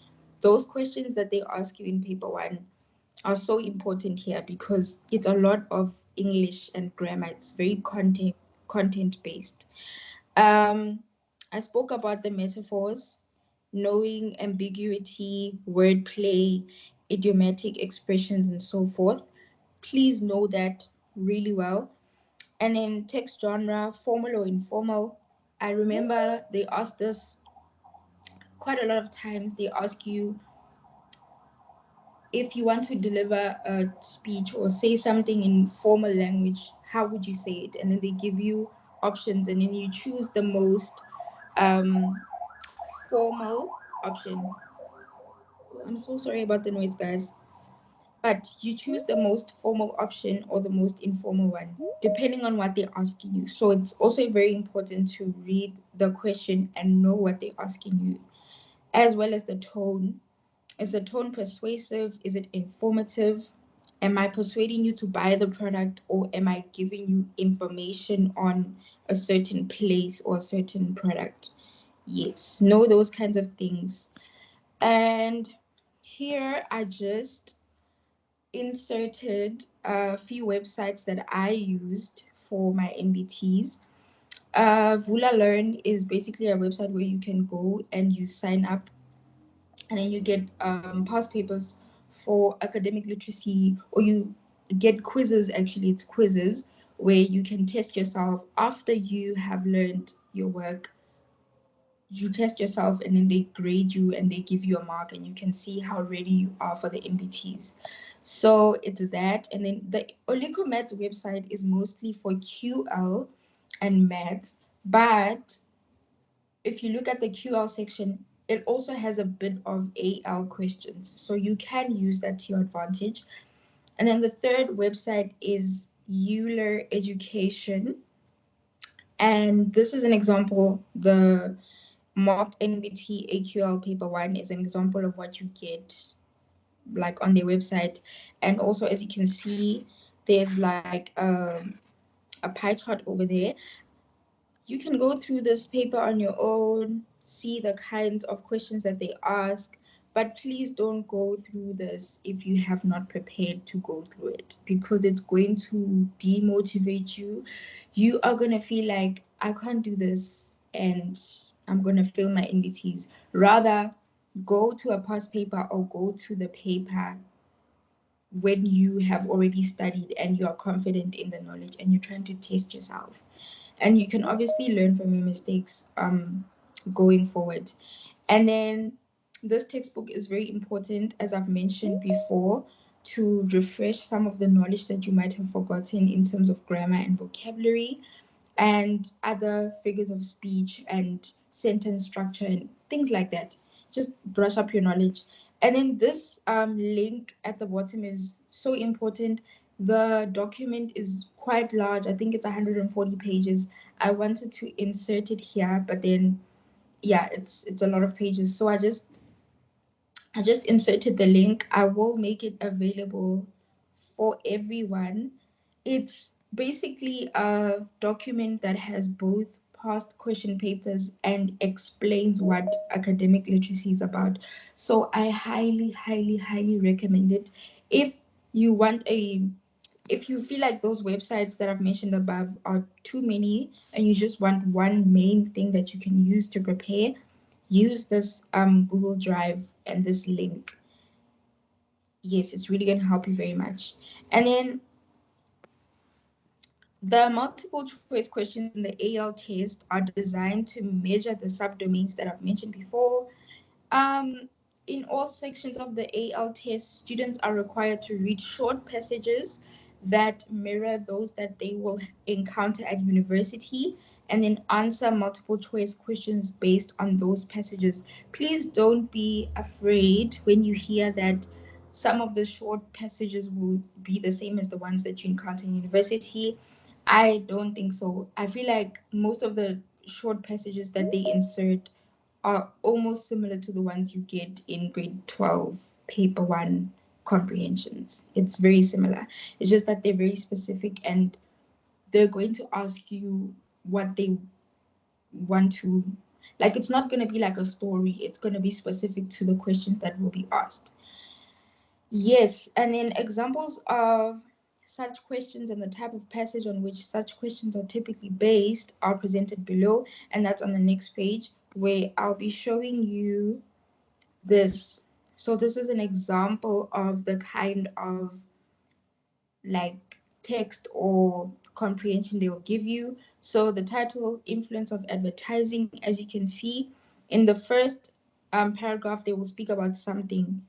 Those questions that they ask you in paper one are so important here because it's a lot of English and grammar. It's very content based. I spoke about the metaphors, knowing ambiguity, wordplay, idiomatic expressions, and so forth. Please know that really well. And then text genre, formal or informal. I remember they asked us quite a lot of times. They ask you if you want to deliver a speech or say something in formal language, how would you say it? And then they give you options, and then you choose the most formal option. I'm so sorry about the noise, guys. But you choose the most formal option or the most informal one, depending on what they're asking you. So it's also very important to read the question and know what they're asking you, as well as the tone. Is the tone persuasive? Is it informative? Am I persuading you to buy the product, or am I giving you information on a certain place or a certain product? Yes, know those kinds of things. And here I just inserted a few websites that I used for my NBTs. Vula Learn is basically a website where you can go and you sign up and then you get past papers for academic literacy, or you get quizzes. Actually, it's quizzes where you can test yourself after you have learned your work. You test yourself and then they grade you and they give you a mark, and you can see how ready you are for the NBTs. So it's that. And then the Olicomaths website is mostly for QL and maths, but if you look at the QL section, it also has a bit of AL questions. So you can use that to your advantage. And then the third website is Euler Education. And this is an example. The mock NBT AQL paper one is an example of what you get like on their website. And also, as you can see, there's like a pie chart over there. You can go through this paper on your own, see the kinds of questions that they ask, but please don't go through this if you have not prepared to go through it, because it's going to demotivate you. You are going to feel like, I can't do this and I'm going to fail my NBTs. Rather, go to a past paper or go to the paper when you have already studied and you are confident in the knowledge and you're trying to test yourself. And you can obviously learn from your mistakes going forward. And then this textbook is very important, as I've mentioned before, to refresh some of the knowledge that you might have forgotten in terms of grammar and vocabulary and other figures of speech and sentence structure and things like that. Just brush up your knowledge. And then this link at the bottom is so important. The document is quite large. I think it's 140 pages. I wanted to insert it here, but then yeah, it's a lot of pages. So I just inserted the link. I will make it available for everyone. It's basically a document that has both past question papers and explains what academic literacy is about. So I highly, highly, highly recommend it. If you want if you feel like those websites that I've mentioned above are too many and you just want one main thing that you can use to prepare, use this Google Drive and this link. Yes, it's really going to help you very much. And then the multiple choice questions in the AL test are designed to measure the subdomains that I've mentioned before. In all sections of the AL test, students are required to read short passages that mirror those that they will encounter at university and then answer multiple choice questions based on those passages. Please don't be afraid when you hear that some of the short passages will be the same as the ones that you encounter in university. I don't think so. I feel like most of the short passages that they insert are almost similar to the ones you get in grade 12, paper 1 comprehensions. It's very similar. It's just that they're very specific and they're going to ask you what they want to, like, it's not going to be like a story, it's going to be specific to the questions that will be asked. Yes, and then examples of such questions and the type of passage on which such questions are typically based are presented below, and that's on the next page where I'll be showing you this. So this is an example of the kind of like text or comprehension they'll give you. So the title, Influence of Advertising, as you can see in the first paragraph, they will speak about something.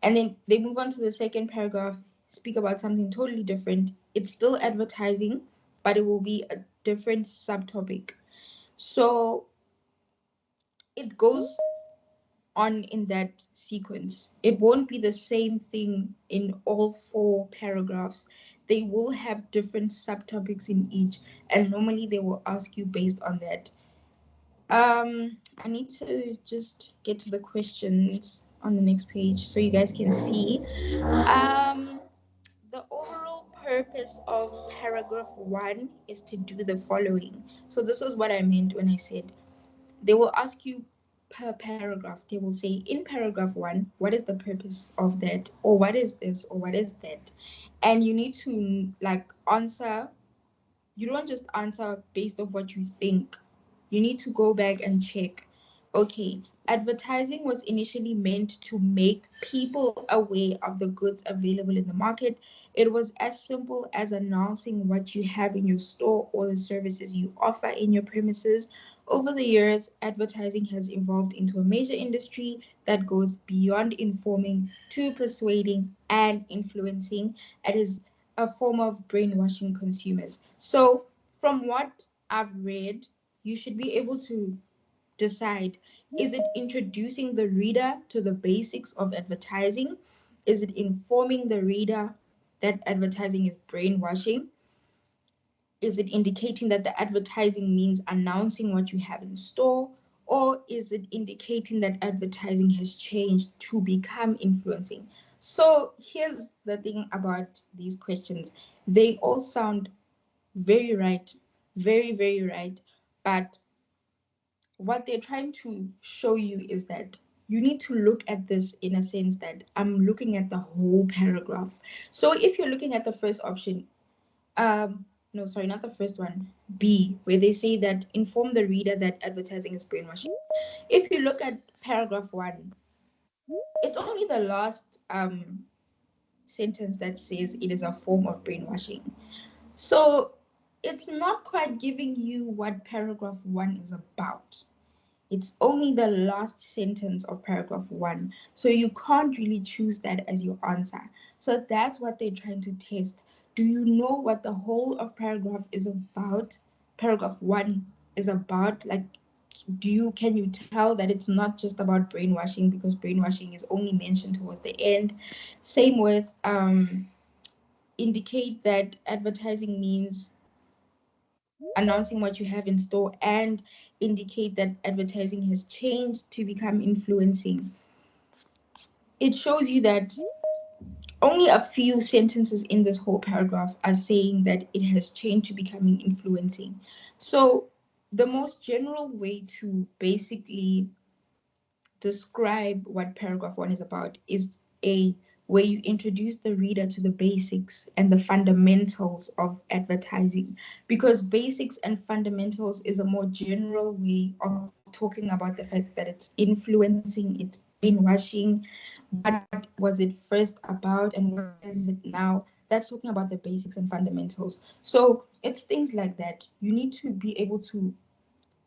And then they move on to the second paragraph, speak about something totally different. It's still advertising, but it will be a different subtopic. So it goes on in that sequence. It won't be the same thing in all 4 paragraphs. They will have different subtopics in each, and normally they will ask you based on that. I need to just get to the questions on the next page so you guys can see. The overall purpose of paragraph 1 is to do the following. So this is what I meant when I said they will ask you per paragraph. They will say in paragraph 1, what is the purpose of that, or what is this, or what is that, and you need to like answer. You don't just answer based on what you think. You need to go back and check. Okay, advertising was initially meant to make people aware of the goods available in the market. It was as simple as announcing what you have in your store or the services you offer in your premises. Over the years, advertising has evolved into a major industry that goes beyond informing to persuading and influencing. It is a form of brainwashing consumers. So, from what I've read, you should be able to decide, is it introducing the reader to the basics of advertising? Is it informing the reader that advertising is brainwashing? Is it indicating that the advertising means announcing what you have in store? Or is it indicating that advertising has changed to become influencing? So here's the thing about these questions. They all sound very right, very, very right. But what they're trying to show you is that you need to look at this in a sense that I'm looking at the whole paragraph. So if you're looking at the first option, no, sorry, not the first one, B, where they say that inform the reader that advertising is brainwashing. If you look at paragraph 1, it's only the last sentence that says it is a form of brainwashing. So it's not quite giving you what paragraph 1 is about. It's only the last sentence of paragraph 1. So you can't really choose that as your answer. So that's what they're trying to test. Do you know what the whole of paragraph is about? Paragraph 1 is about, like, can you tell that it's not just about brainwashing, because brainwashing is only mentioned towards the end. Same with indicate that advertising means announcing what you have in store, and indicate that advertising has changed to become influencing. It shows you that only a few sentences in this whole paragraph are saying that it has changed to becoming influencing. So the most general way to basically describe what paragraph 1 is about is a where you introduce the reader to the basics and the fundamentals of advertising, because basics and fundamentals is a more general way of talking about the fact that it's influencing, it's brainwashing, what was it first about and what is it now. That's talking about the basics and fundamentals. So it's things like that. You need to be able to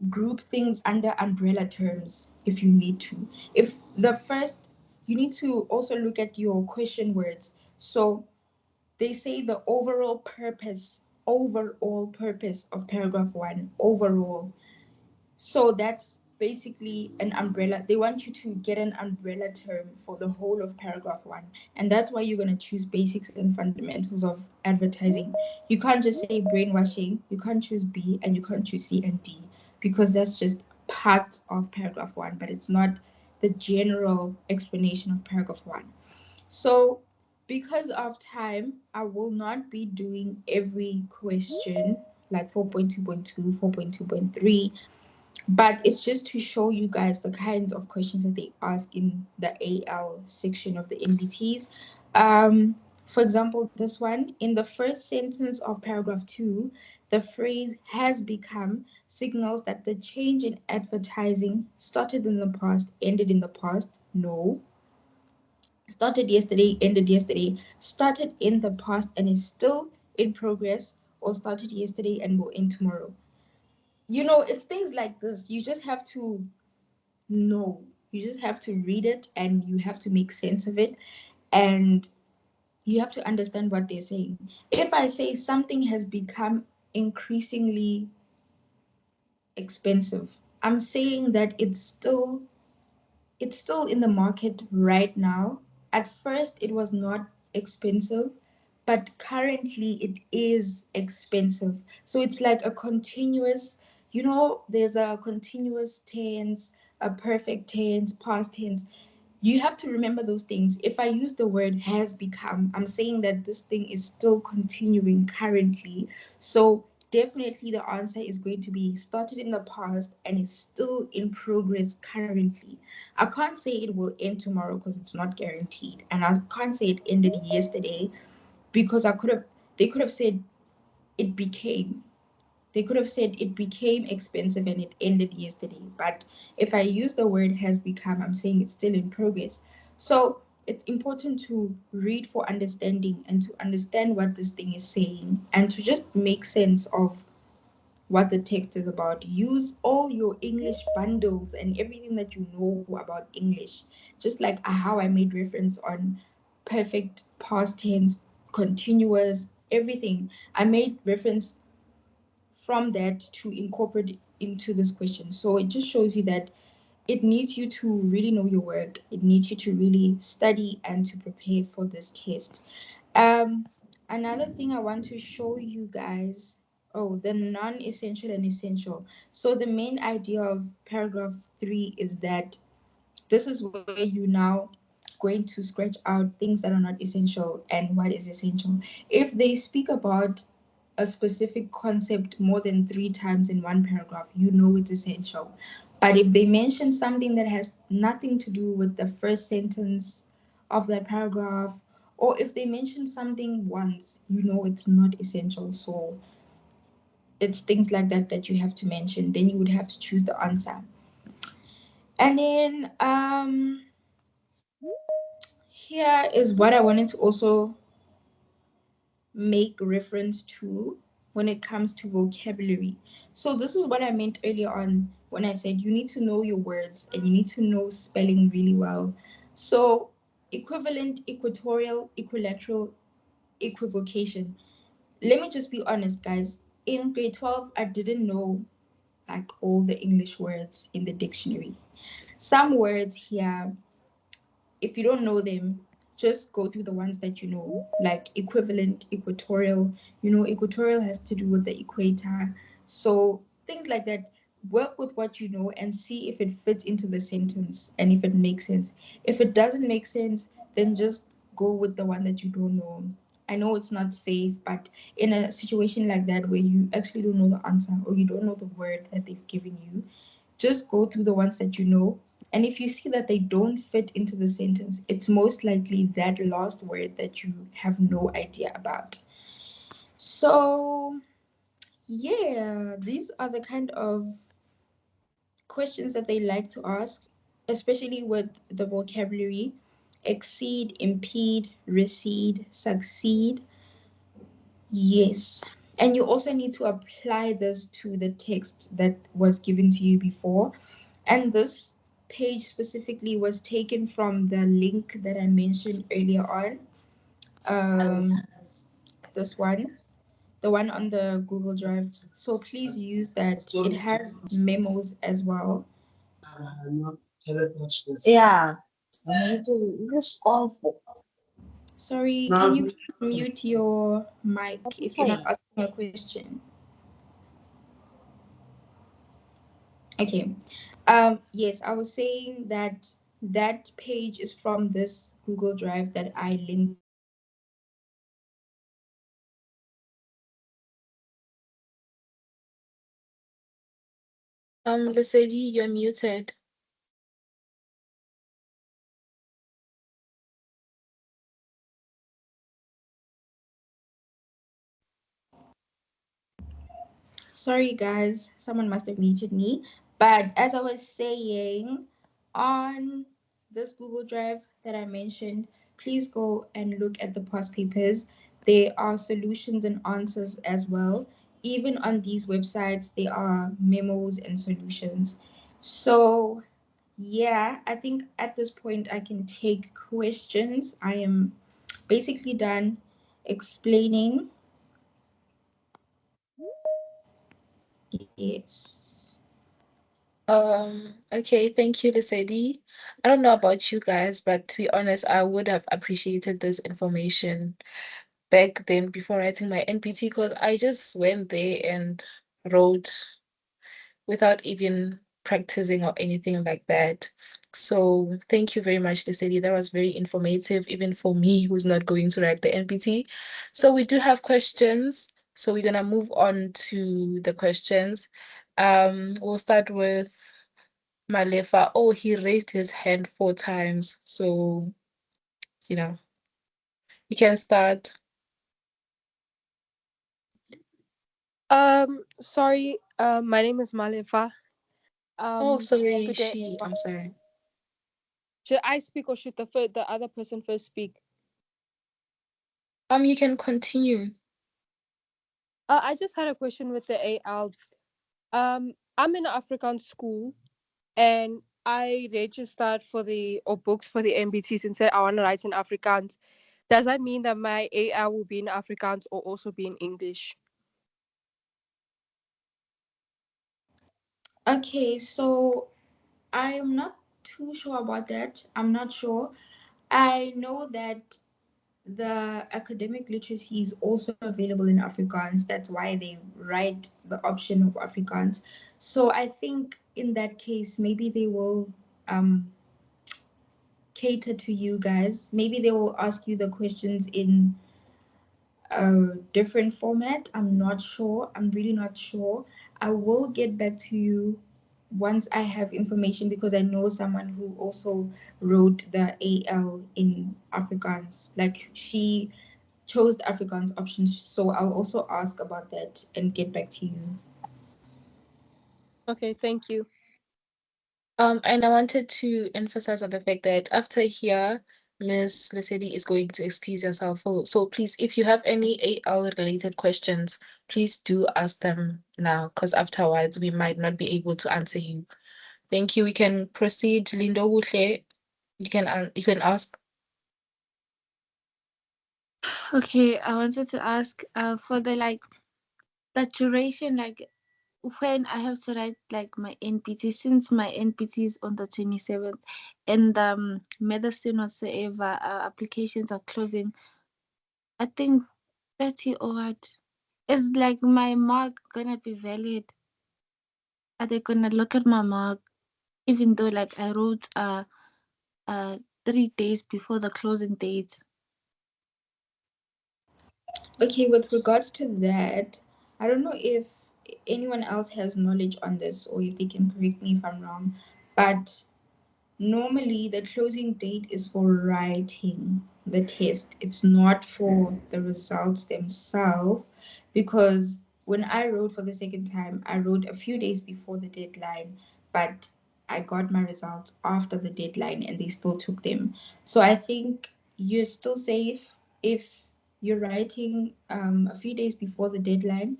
group things under umbrella terms if you need to. If the first, you need to also look at your question words. So they say the overall purpose of paragraph 1, overall. So that's basically an umbrella. They want you to get an umbrella term for the whole of paragraph 1. And that's why you're going to choose basics and fundamentals of advertising. You can't just say brainwashing, you can't choose B, and you can't choose C and D, because that's just part of paragraph 1, but it's not the general explanation of paragraph 1. So because of time, I will not be doing every question like 4.2.2, 4.2.3, but it's just to show you guys the kinds of questions that they ask in the AL section of the NBTs. For example, this one, in the first sentence of paragraph 2, the phrase has become signals that the change in advertising started in the past, ended in the past. No. Started yesterday, ended yesterday, started in the past and is still in progress, or started yesterday and will end tomorrow. It's things like this. You just have to know. You just have to read it and you have to make sense of it. And you have to understand what they're saying. If I say something has become increasingly expensive, I'm saying that it's still in the market right now. At first, it was not expensive, but currently it is expensive. So it's like a continuous, there's a continuous tense, a perfect tense, past tense. You have to remember those things. If I use the word has become, I'm saying that this thing is still continuing currently. So definitely the answer is going to be started in the past and is still in progress currently. I can't say it will end tomorrow because it's not guaranteed. And I can't say it ended yesterday because they could have said it became. They could have said it became expensive and it ended yesterday. But if I use the word has become, I'm saying it's still in progress. So it's important to read for understanding and to understand what this thing is saying and to just make sense of what the text is about. Use all your English bundles and everything that you know about English. Just like how I made reference on perfect, past tense, continuous, everything. I made reference from that to incorporate into this question. So it just shows you that it needs you to really know your work. It needs you to really study and to prepare for this test. Another thing I want to show you guys, the non-essential and essential. So the main idea of paragraph 3 is that this is where you now going to scratch out things that are not essential and what is essential. If they speak about a specific concept more than 3 times in one paragraph, you know it's essential. But if they mention something that has nothing to do with the first sentence of that paragraph, or if they mention something once, you know it's not essential. So it's things like that that you have to mention. Then you would have to choose the answer. And then here is what I wanted to also make reference to when it comes to vocabulary. So this is what I meant earlier on when I said you need to know your words and you need to know spelling really well. So equivalent, equatorial, equilateral, equivocation. Let me just be honest, guys. In grade 12, I didn't know like all the English words in the dictionary. Some words here, if you don't know them, just go through the ones that you know, like equivalent, equatorial. You know, equatorial has to do with the equator. So things like that. Work with what you know and see if it fits into the sentence and if it makes sense. If it doesn't make sense, then just go with the one that you don't know. I know it's not safe, but in a situation like that where you actually don't know the answer or you don't know the word that they've given you, just go through the ones that you know. And if you see that they don't fit into the sentence, it's most likely that last word that you have no idea about. So, yeah, these are the kind of questions that they like to ask, especially with the vocabulary: exceed, impede, recede, succeed. Yes. And you also need to apply this to the text that was given to you before. And this page specifically was taken from the link that I mentioned earlier on. This one, the one on the Google Drive. So please use that. It has memos as well. Yeah. Sorry, can you please mute your mic if you're not asking a question? Okay. Yes, I was saying that that page is from this Google Drive that I linked. Lesedi, you're muted. Sorry, guys, someone must have muted me. But as I was saying, on this Google Drive that I mentioned, please go and look at the past papers. There are solutions and answers as well. Even on these websites, there are memos and solutions. So, yeah, I think at this point I can take questions. I am basically done explaining. Yes. Okay, thank you, Lesedi. I don't know about you guys, but to be honest, I would have appreciated this information back then before writing my NPT because I just went there and wrote without even practicing or anything like that. So thank you very much, Lesedi. That was very informative, even for me who's not going to write the NPT. So we do have questions. So we're gonna move on to the questions. We'll start with Malefa. Oh, he raised his hand 4 times. So, you know, you can start. Sorry, my name is Malefa. Oh, sorry, Good day, she. everyone. I'm sorry. Should I speak or should the other person first speak? You can continue. I just had a question with the AL. I'm in an Afrikaans school and I registered for or booked for the MBTs and said I want to write in Afrikaans. Does that mean that my AL will be in Afrikaans or also be in English? Okay, so I'm not too sure about that. I'm not sure. I know that the academic literacy is also available in Afrikaans. That's why they write the option of Afrikaans. So I think in that case, maybe they will cater to you guys. Maybe they will ask you the questions in a different format. I'm not sure. I'm really not sure. I will get back to you once I have information because I know someone who also wrote the AL in Afrikaans. Like she chose the Afrikaans option. So I'll also ask about that and get back to you. Okay, thank you. And I wanted to emphasize on the fact that after here, Miss Lesedi is going to excuse herself. So please, if you have any AL related questions, please do ask them now, because afterwards we might not be able to answer you. Thank you. We can proceed. Lindo Wuhle, you can ask. Okay, I wanted to ask for the duration, like when I have to write like my NPT, since my NPT is on the 27th and medicine whatsoever applications are closing, I think 30 or what? Is like my mark gonna be valid? Are they gonna look at my mark even though like I wrote 3 days before the closing date? Okay, with regards to that, I don't know if anyone else has knowledge on this or if they can correct me if I'm wrong, but normally the closing date is for writing the test. It's not for the results themselves, because when I wrote for the second time, I wrote a few days before the deadline, but I got my results after the deadline and they still took them. So I think you're still safe if you're writing a few days before the deadline.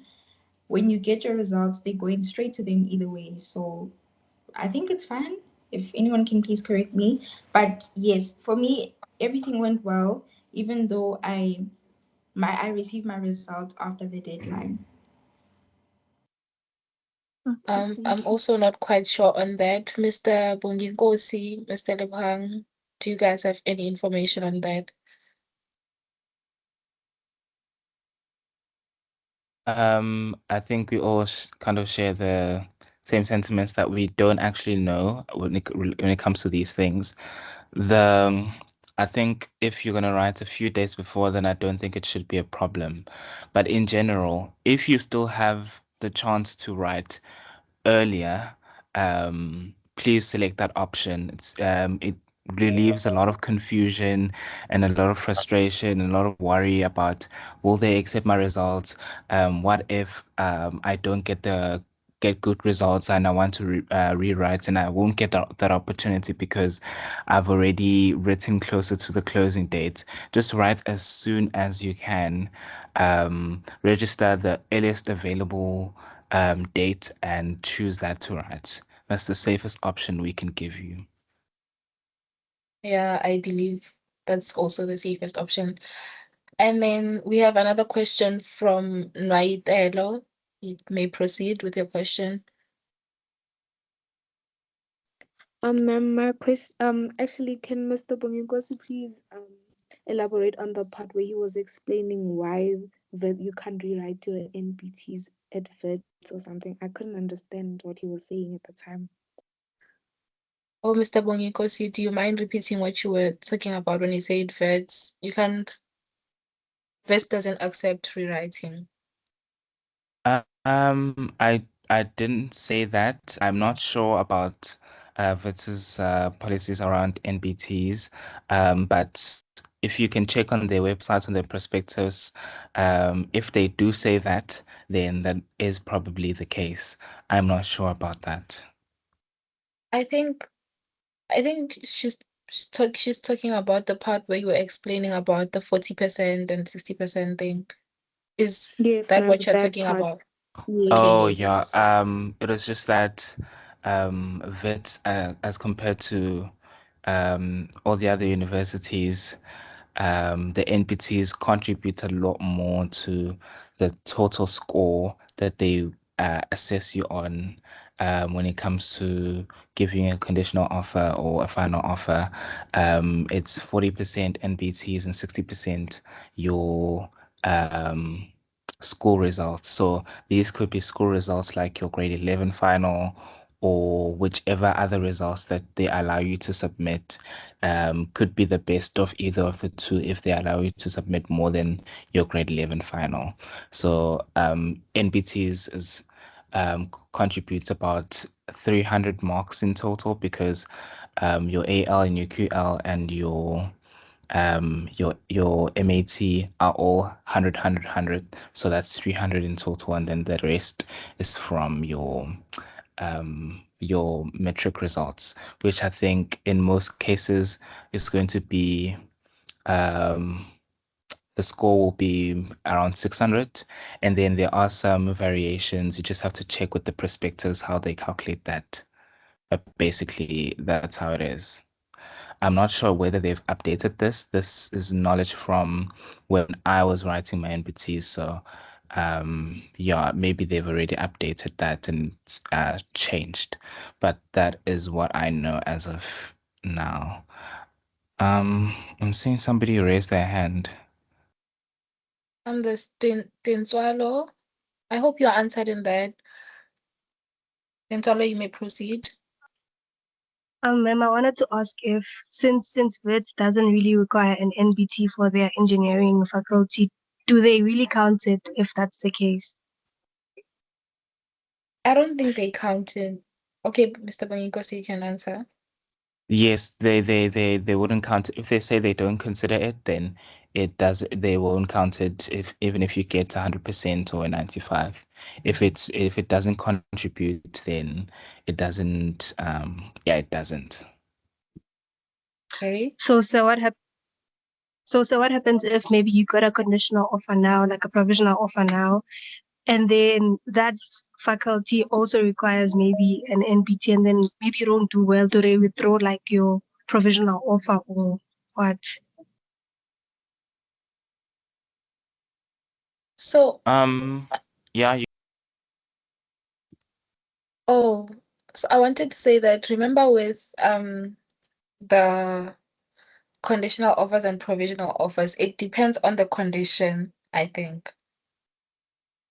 When you get your results, they're going straight to them either way. So I think it's fine. If anyone can please correct me. But yes, for me, everything went well, even though I received my results after the deadline. Okay, thank I'm you. also not quite sure on that. Mr. Bonginkosi, Mr. Lebhang, do you guys have any information on that? I think we all kind of share the same sentiments that we don't actually know when it comes to these things. I think if you're gonna write a few days before, then I don't think it should be a problem. But in general, if you still have the chance to write earlier, please select that option. It relieves a lot of confusion and a lot of frustration and a lot of worry about will they accept my results? What if I don't get good results and I want to rewrite and I won't get that opportunity because I've already written closer to the closing date. Just write as soon as you can. Register the earliest available date and choose that to write. That's the safest option we can give you. Yeah, I believe that's also the safest option. And then we have another question from Naitelo. You may proceed with your question. Ma'am, my question, actually, can Mr. Bonginkosi please elaborate on the part where he was explaining why that you can't rewrite your NBTs at VETs or something? I couldn't understand what he was saying at the time. Oh, Mr. Bonginkosi, do you mind repeating what you were talking about when you said VETS? You can't, VETS doesn't accept rewriting. I didn't say that. I'm not sure about VITS's policies around NBTs. But if you can check on their websites and their prospectus, if they do say that, then that is probably the case. I'm not sure about that. I think I think she's talking about the part where you were explaining about the 40% and 60% thing. Is Yes, that ma'am, what you're that talking part. about? Yes. Okay, Oh yeah. yes. It was just that VIT as compared to all the other universities, the NPTs contribute a lot more to the total score that they assess you on when it comes to giving a conditional offer or a final offer. It's 40% NBTs and 60% your school results. So these could be school results like your grade 11 final or whichever other results that they allow you to submit. Could be the best of either of the two if they allow you to submit more than your grade 11 final. So NBTs contributes about 300 marks in total because your AL and your QL and your MAT are all 100. So that's 300 in total, and then the rest is from your matric results, which I think in most cases is going to be the score will be around 600. And then there are some variations. You just have to check with the prospectors how they calculate that. But basically, that's how it is. I'm not sure whether they've updated this. This is knowledge from when I was writing my NBTs. So, yeah, maybe they've already updated that and changed. But that is what I know as of now. I'm seeing somebody raise their hand. This Tinswalo. I hope you answered in that. Tinswalo, you may proceed. Ma'am, I wanted to ask if since WITS doesn't really require an NBT for their engineering faculty, do they really count it if that's the case? I don't think they counted. Okay, Mr. Bangikosi, you can answer. Yes, they wouldn't count it. If they say they don't consider it, then they won't count it if even if you get 100% or 95. If it doesn't contribute, then it doesn't it doesn't. Okay. So what happens if maybe you got a conditional offer now, like a provisional offer now, and then that faculty also requires maybe an NBT, and then maybe you don't do well, do they withdraw like your provisional offer or what? So Yeah, oh, so I wanted to say that remember with the conditional offers and provisional offers, it depends on the condition, I think.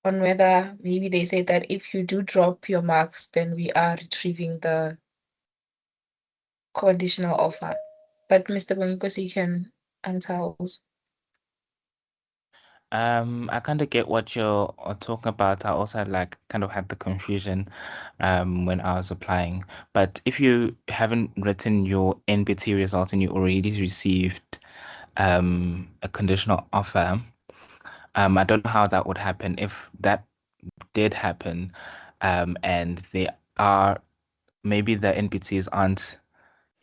On whether maybe they say that if you do drop your marks, then we are retrieving the conditional offer. But Mr. Bangikosi, you can answer also. I kind of get what you're talking about. I also kind of had the confusion when I was applying. But if you haven't written your NBT results and you already received a conditional offer, I don't know how that would happen. If that did happen, and they are maybe the NBTs aren't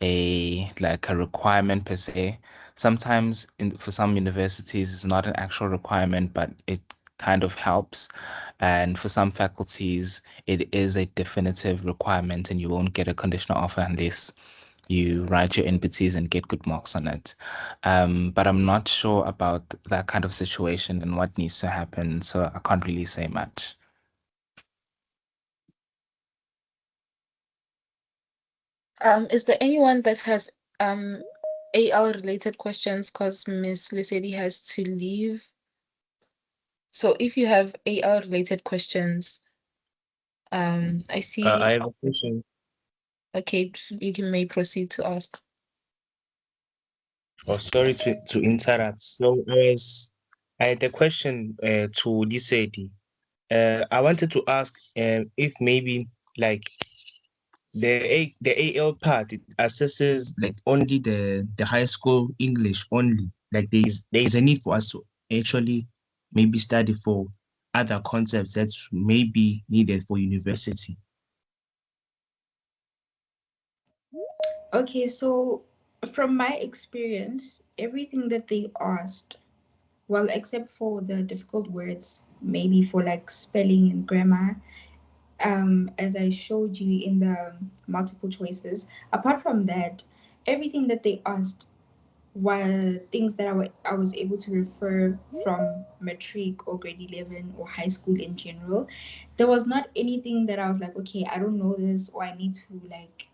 a requirement per se. Sometimes for some universities it's not an actual requirement, but it kind of helps. And for some faculties it is a definitive requirement and you won't get a conditional offer unless you write your NBTs and get good marks on it. But I'm not sure about that kind of situation and what needs to happen, so I can't really say much. Is there anyone that has AL related questions because Miss Lesedi has to leave? So if you have AL related questions, I see. I have a question. Okay, you may proceed to ask. Oh, sorry to interrupt. So I had a question to Lisedi. I wanted to ask if maybe like the AL part, it assesses like only the high school English only. Like there is a need for us to actually maybe study for other concepts that's maybe needed for university. Okay, so from my experience, everything that they asked, well, except for the difficult words, maybe for like spelling and grammar, as I showed you in the multiple choices, apart from that, everything that they asked were things that I was able to refer from matric or grade 11 or high school in general. There was not anything that I was like, okay, I don't know this, or I need to like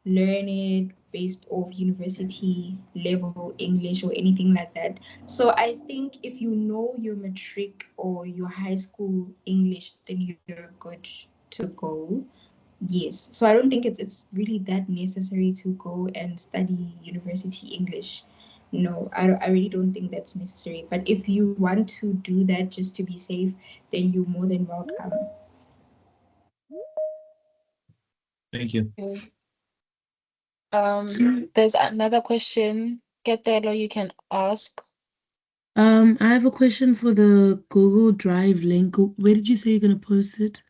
learn it based off university level English or anything like that. So I think if you know your matric or your high school English, then you're good to go. Yes. So I don't think it's really that necessary to go and study university English. No, I really don't think that's necessary. But if you want to do that just to be safe, then you're more than welcome. Thank you. Okay. There's another question. Ketelo, you can ask. I have a question for the Google Drive link. Where did you say you're gonna post it?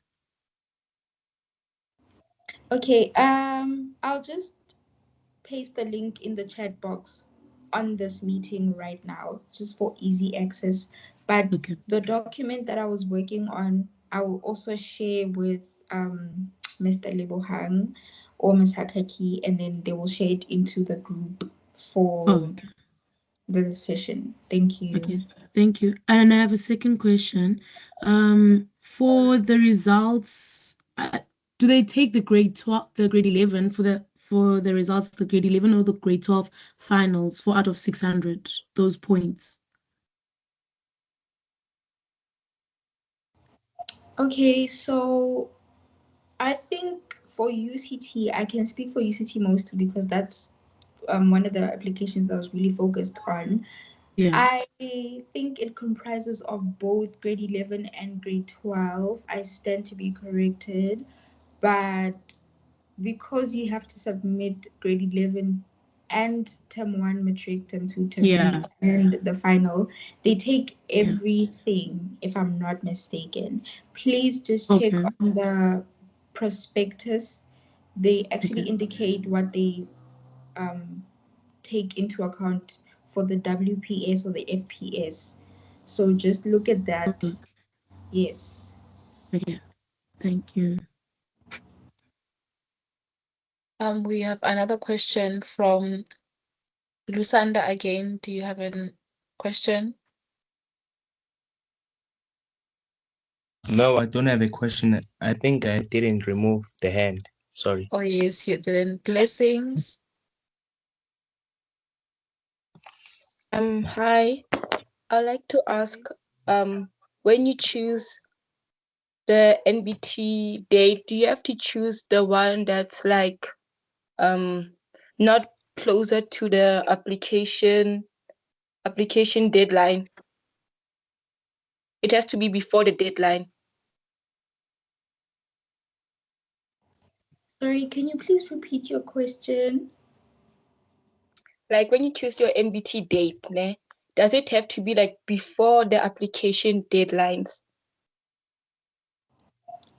Okay, I'll just paste the link in the chat box on this meeting right now, just for easy access. But Okay. the document that I was working on, I will also share with Mr. Lebohang or Ms. Hakaki, and then they will share it into the group Oh, for okay. the session. Thank you. Okay. Thank you. And I have a second question. For the results, do they take the grade 12, the grade 11 for the results of the grade 11 or the grade 12 finals, 4 out of 600, those points? Okay, so I think for UCT, I can speak for UCT mostly because that's one of the applications I was really focused on. Yeah. I think it comprises of both grade 11 and grade 12. I stand to be corrected, but because you have to submit grade 11 and term 1 matric, term 2, term 3, Yeah. and the final, they take Yeah. everything, if I'm not mistaken. Please just check Okay. on the prospectus. They actually Okay. indicate what they take into account for the WPS or the FPS. So just look at that. Yes. Okay. Thank you. We have another question from Lusanda again. Do you have a question? No, I don't have a question. I think I didn't remove the hand. Sorry. Oh, yes, you didn't. Blessings. Hi. I'd like to ask, when you choose the NBT date, do you have to choose the one that's like not closer to the application deadline? It has to be before the deadline. Sorry, can you please repeat your question? Like when you choose your NBT date, does it have to be like before the application deadlines?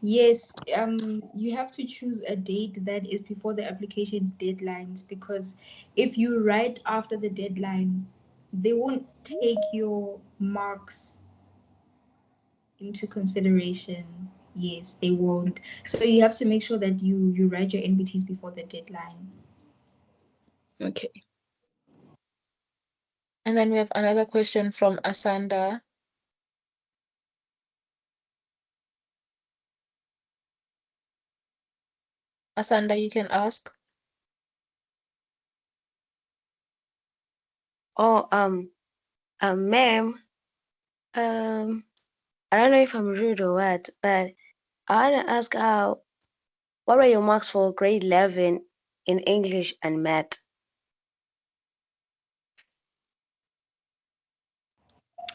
Yes, you have to choose a date that is before the application deadlines, because if you write after the deadline, they won't take your marks into consideration. Yes, they won't. So you have to make sure that you write your NBTs before the deadline. Okay. And then we have another question from Asanda. Asanda, you can ask. Oh, ma'am, I don't know if I'm rude or what, but I want to ask what were your marks for grade 11 in English and math?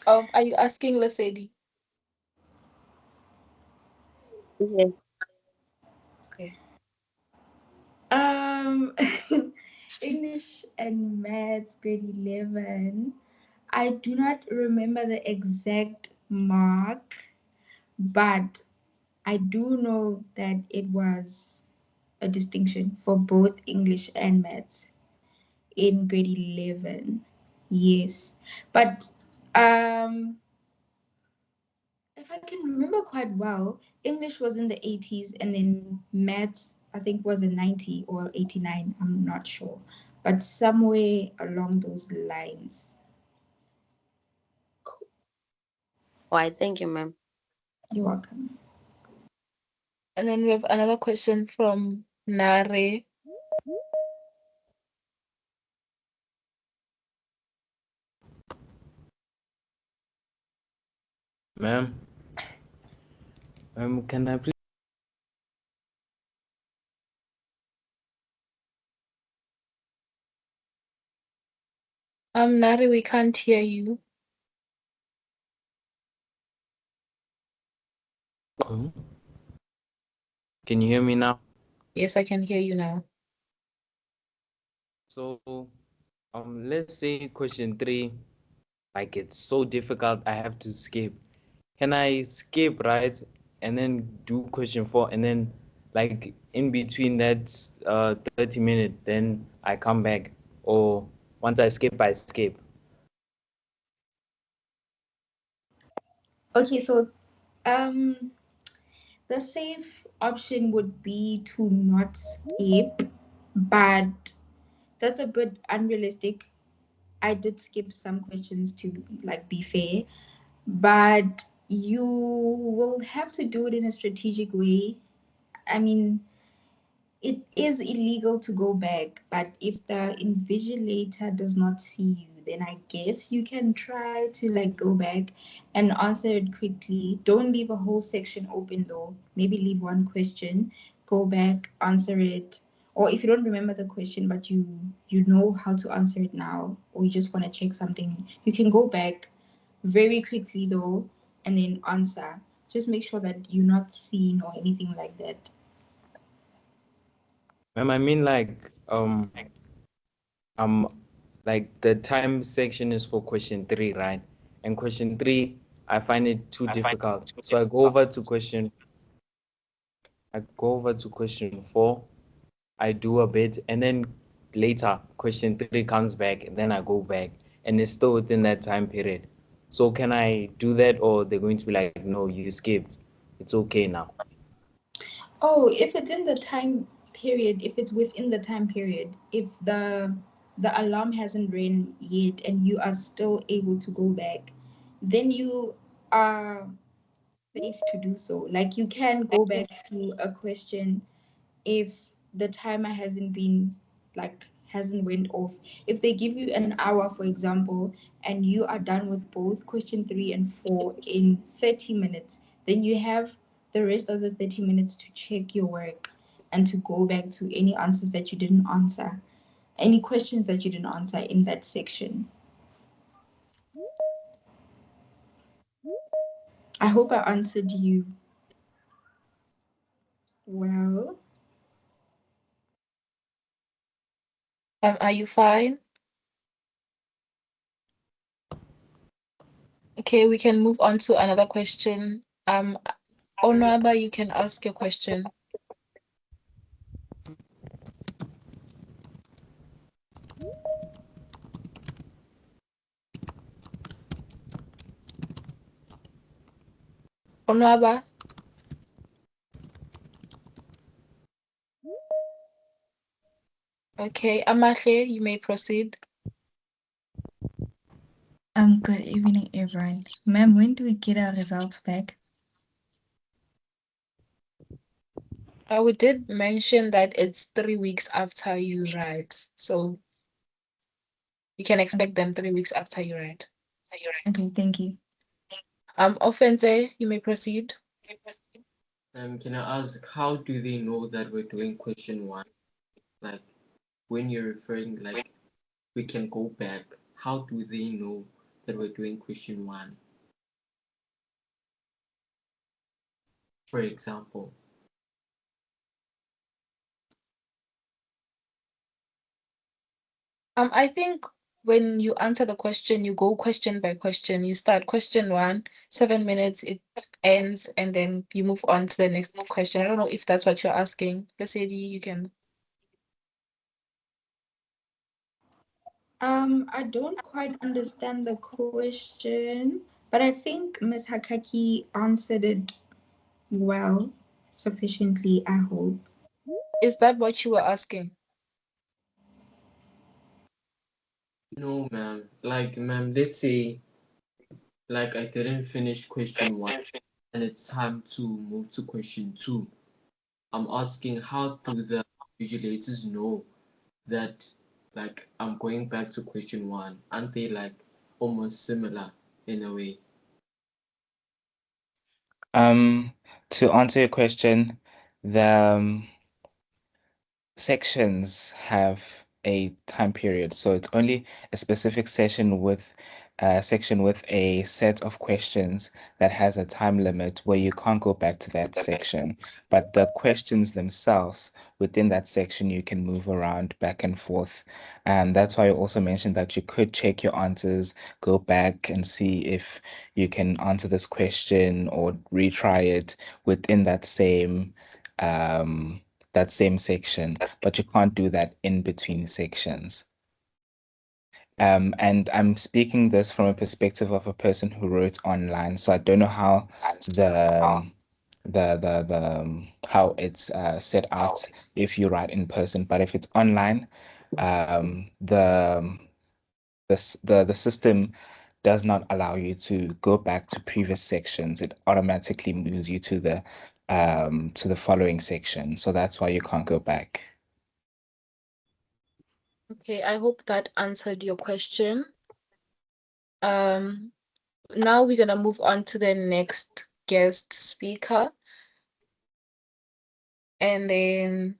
Are you asking Lesedi? Yes. Okay. English and math grade 11. I do not remember the exact mark, but I do know that it was a distinction for both English and maths in grade 11. Yes. But if I can remember quite well, English was in the 80s, and then maths I think was a 90 or 89, I'm not sure. But somewhere along those lines. Why, thank you, ma'am. You're welcome. And then we have another question from Nare. Ma'am, can I please? Nare, we can't hear you. Oh. Can you hear me now? Yes, I can hear you now. So, let's say question 3, like it's so difficult, I have to skip. Can I skip, right? And then do question 4 and then like in between that 30 minutes, then I come back, or once I skip. Okay, so um the safe option would be to not skip, but that's a bit unrealistic. I did skip some questions to like be fair, but you will have to do it in a strategic way. I mean, it is illegal to go back, but if the invigilator does not see you, then I guess you can try to like go back and answer it quickly. Don't leave a whole section open though. Maybe leave one question, go back, answer it. Or if you don't remember the question but you know how to answer it now, or you just want to check something, you can go back very quickly though and then answer. Just make sure that you're not seen or anything like that. Ma'am, I mean um like the time section is for question 3, right? And question 3, I find it too difficult. So I go over to question 4, I do a bit, and then later question 3 comes back, and then I go back, and it's still within that time period. So can I do that, or they're going to be like, no, you skipped. It's okay now. Oh, if it's in the time period, if it's within the time period, if the alarm hasn't rang yet and you are still able to go back, then you are safe to do so. Like you can go back to a question if the timer hasn't been like hasn't went off. If they give you an hour, for example, and you are done with both question 3 and 4 in 30 minutes, then you have the rest of the 30 minutes to check your work and to go back to any answers that you didn't answer, any questions that you didn't answer in that section. I hope I answered you well. Are you fine? Okay, we can move on to another question. Onwaba, you can ask your question. Onwaba. Okay, Amahle, you may proceed. Good evening, everyone. Ma'am, when do we get our results back? We did mention that it's 3 weeks after you write. So you can expect them 3 weeks after you write. Okay, thank you. Ofense, you may proceed. Can I ask, how do they know that we're doing question 1? Like, when you're referring, like, we can go back, how do they know that we're doing question 1? For example. I think when you answer the question, you go question by question. You start question 1, 7 minutes, it ends, and then you move on to the next question. I don't know if that's what you're asking. Lesedi, you can. I don't quite understand the question, but I think Ms. Hakaki answered it well, sufficiently, I hope. Is that what you were asking? No, ma'am. Like, ma'am, let's say, like, I didn't finish question 1 and it's time to move to question 2. I'm asking, how do the vigilators know that, like, I'm going back to question 1? Aren't they, like, almost similar in a way? To answer your question, the sections have a time period, so it's only a specific section with a set of questions that has a time limit where you can't go back to that section. But the questions themselves within that section, you can move around back and forth. And that's why I also mentioned that you could check your answers, go back and see if you can answer this question or retry it within that same that same section, but you can't do that in between sections. And I'm speaking this from a perspective of a person who wrote online, so I don't know how how it's set out if you write in person, but if it's online, the system does not allow you to go back to previous sections. It automatically moves you to the following section. So that's why you can't go back. Okay, I hope that answered your question. Now we're gonna move on to the next guest speaker, and then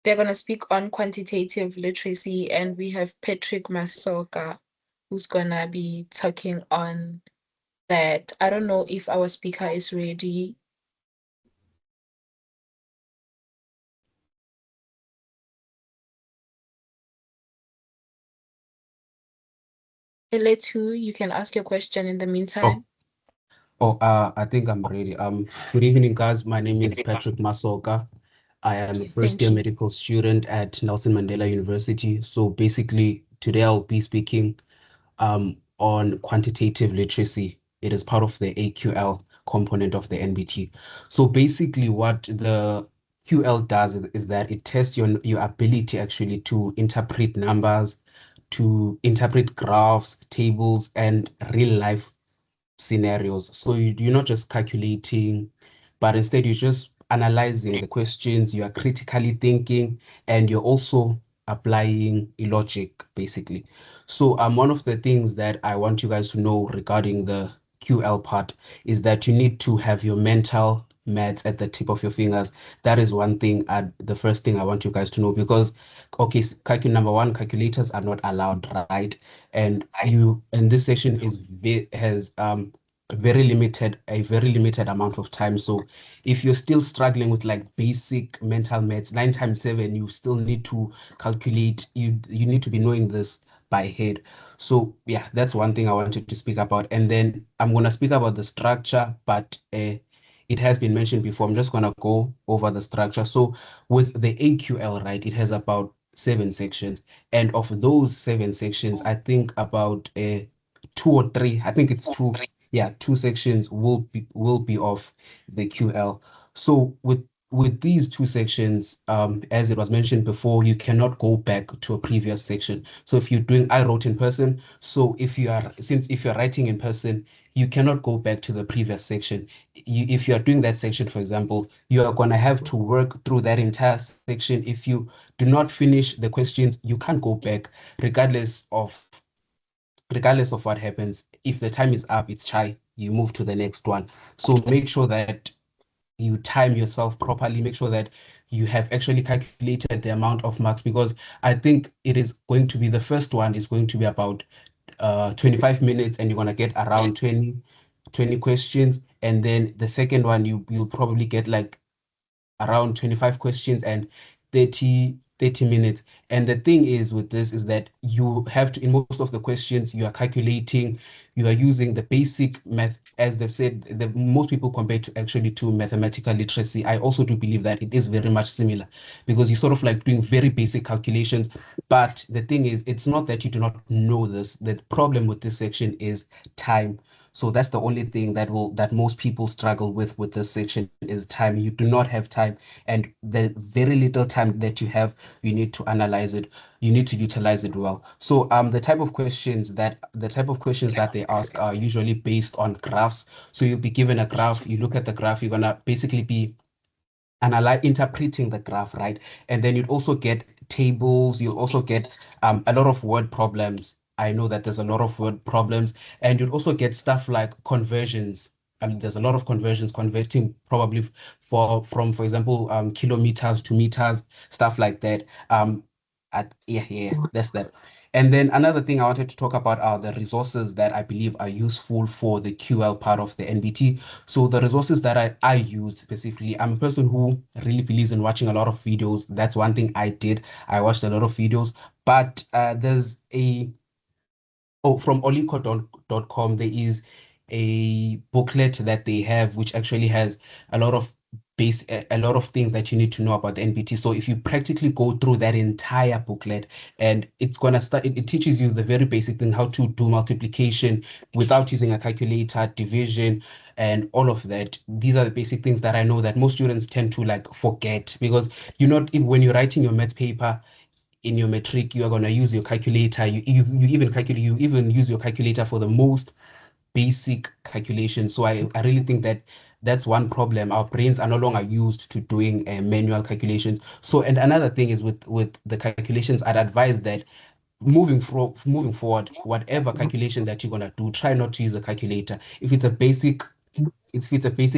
they're gonna speak on quantitative literacy, and we have Patrick Masoka, who's gonna be talking on that. I don't know if our speaker is ready. Letu, you can ask your question in the meantime. I think I'm ready. Good evening, guys. My name is Patrick Masoka. I am a first-year medical student at Nelson Mandela University. So basically, today I'll be speaking on quantitative literacy. It is part of the AQL component of the NBT. So basically, what the QL does is that it tests your ability actually to interpret numbers, to interpret graphs, tables, and real life scenarios. So you're not just calculating, but instead you're just analyzing the questions, you are critically thinking, and you're also applying a logic, basically. So one of the things that I want you guys to know regarding the QL part is that you need to have your mental maths at the tip of your fingers. That is one thing, the first thing I want you guys to know, because okay, number one, calculators are not allowed, right? And this section has a very limited amount of time. So if you're still struggling with like basic mental maths, 9 times 7, you still need to calculate. You need to be knowing this by head. So yeah, that's one thing I wanted to speak about. And then I'm gonna speak about the structure, but it has been mentioned before. I'm just gonna go over the structure. So with the AQL, right, it has about 7 sections. And of those 7 sections, I think about 2 or 3, I think it's 2. Yeah, 2 sections will be of the QL. So with these 2 sections, as it was mentioned before, you cannot go back to a previous section. So if you're doing I wrote in person, so if you're writing in person, you cannot go back to the previous section. If you are doing that section, for example, you are gonna have to work through that entire section. If you do not finish the questions, you can't go back, regardless of what happens. If the time is up, it's chai, you move to the next one. So make sure that you time yourself properly, make sure that you have actually calculated the amount of marks, because I think it is going to be, the first one is going to be about 25 minutes, and you're going to get around 20 questions. And then the second one, you'll probably get like around 25 questions and 30 minutes. And the thing is with this is that you have to, in most of the questions, you are calculating, you are using the basic math, as they've said, most people compare to actually to mathematical literacy. I also do believe that it is very much similar, because you're sort of like doing very basic calculations. But the thing is, it's not that you do not know this. The problem with this section is time. So that's the only thing that most people struggle with this section is time. You do not have time, and the very little time that you have, you need to analyze it. You need to utilize it well. So the type of questions that they ask are usually based on graphs. So you'll be given a graph, you look at the graph, you're gonna basically be interpreting the graph, right? And then you'd also get tables, you'll also get a lot of word problems. I know that there's a lot of word problems, and you'd also get stuff like conversions. There's a lot of conversions, converting probably for example, kilometers to meters, stuff like that. That's that. And then another thing I wanted to talk about are the resources that I believe are useful for the QL part of the NBT. So the resources that I use specifically, I'm a person who really believes in watching a lot of videos. That's one thing I did. I watched a lot of videos, but there's from oliko.com, there is a booklet that they have, which actually has a lot of a lot of things that you need to know about the NBT. So if you practically go through that entire booklet, and it's gonna start, it teaches you the very basic thing, how to do multiplication without using a calculator, division, and all of that. These are the basic things that I know that most students tend to like forget, because when you're writing your maths paper in your matric, you are gonna use your calculator. You even use your calculator for the most basic calculations. So I really think that that's one problem. Our brains are no longer used to doing manual calculations. So, and another thing is with the calculations, I'd advise that moving forward, whatever calculation that you're gonna do, try not to use a calculator. If it's a basic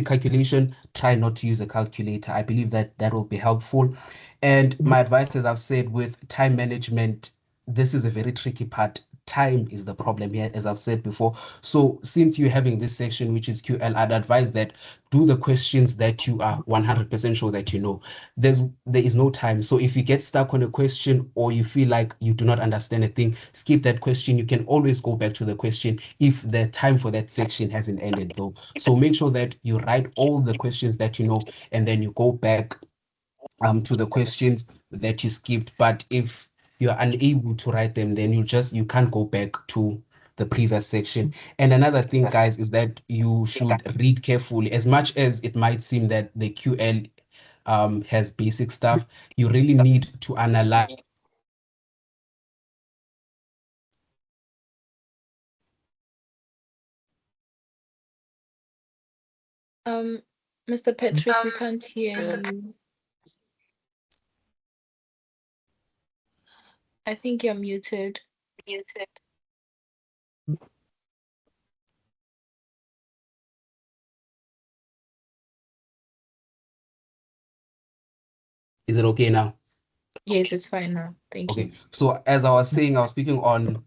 calculation, try not to use a calculator. I believe that that will be helpful. And my advice, as I've said, with time management, this is a very tricky part. Time is the problem here, as I've said before. So since you're having this section, which is QL, I'd advise that do the questions that you are 100% sure that you know. There is no time. So if you get stuck on a question, or you feel like you do not understand a thing, skip that question. You can always go back to the question if the time for that section hasn't ended though. So make sure that you write all the questions that you know, and then you go back to the questions that you skipped. But if you're unable to write them, then you can't go back to the previous section. And another thing, guys, is that you should read carefully. As much as it might seem that the QL has basic stuff, you really need to analyze. Mr. Patrick, we can't hear you. I think you're muted. Is it okay now? Yes, it's fine now. Thank you. Okay. So as I was saying, I was speaking on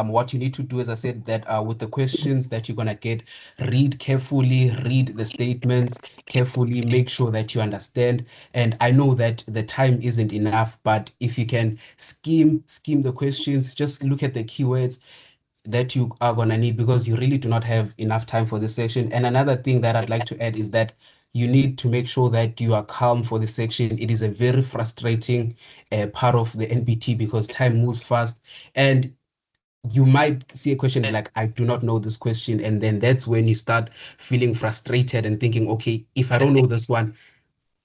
what you need to do, as I said, that with the questions that you're gonna get, read carefully, read the statements carefully, make sure that you understand. And I know that the time isn't enough, but if you can skim the questions, just look at the keywords that you are gonna need, because you really do not have enough time for this section. And another thing that I'd like to add is that you need to make sure that you are calm for this section. It is a very frustrating part of the NBT, because time moves fast, and you might see a question like, I do not know this question. And then that's when you start feeling frustrated and thinking, okay, if I don't know this one,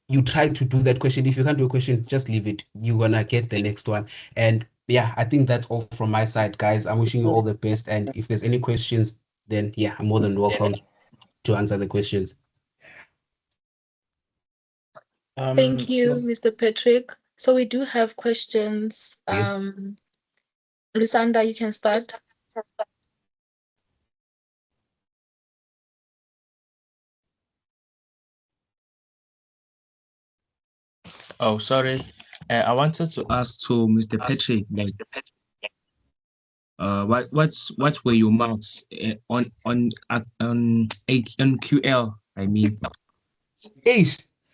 you try to do that question. If you can't do a question, just leave it. You're gonna get the next one. And yeah, I think that's all from my side, guys. I'm wishing you all the best. And if there's any questions, then yeah, I'm more than welcome to answer the questions. Thank you, Mr. Patrick. So we do have questions. Yes. Lysanda, you can start. Oh, sorry. I wanted to ask to Mr. Patrick, like, what were your marks on QL? I mean,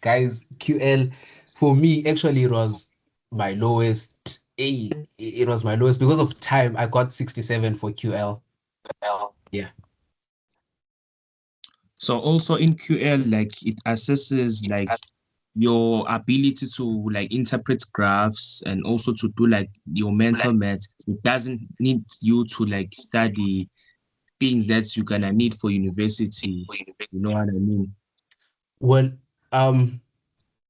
Guys, QL for me, actually, it was my lowest. It was my lowest because of time. I got 67 for QL. Yeah. so also in QL, like it assesses like your ability to like interpret graphs and also to do like your mental math. It doesn't need you to like study things that you're gonna need for university. You know what I mean? Well,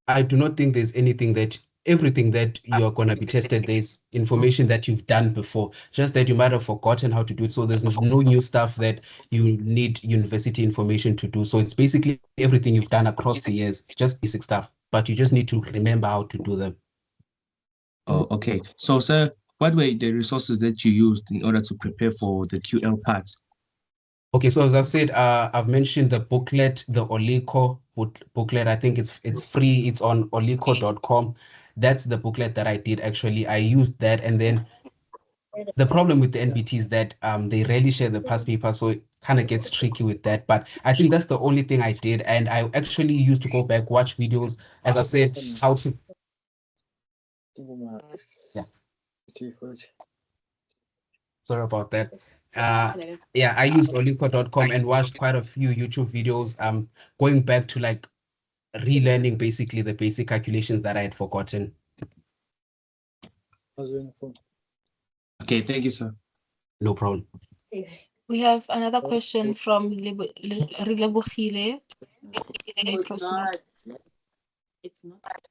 I do not think there's everything that you're going to be tested, there's information that you've done before, just that you might have forgotten how to do it. So there's no new stuff that you need university information to do. So it's basically everything you've done across the years, just basic stuff, but you just need to remember how to do them. Oh, okay. So, sir, what were the resources that you used in order to prepare for the QL part? Okay, so as I've said, I've mentioned the booklet, the Oliko booklet. I think it's free. It's on oliko.com. That's the booklet that I did actually. I used that, and then the problem with the NBT is that they rarely share the past paper, so it kind of gets tricky with that. But I think that's the only thing I did, and I actually used to go back, watch videos, as I said, how to. Yeah. Sorry about that. Yeah, I used oliko.com and watched quite a few YouTube videos going back to like relearning basically the basic calculations that I had forgotten. Okay, thank you, sir. No problem. We have another question from Rilebogile. May proceed. It's not.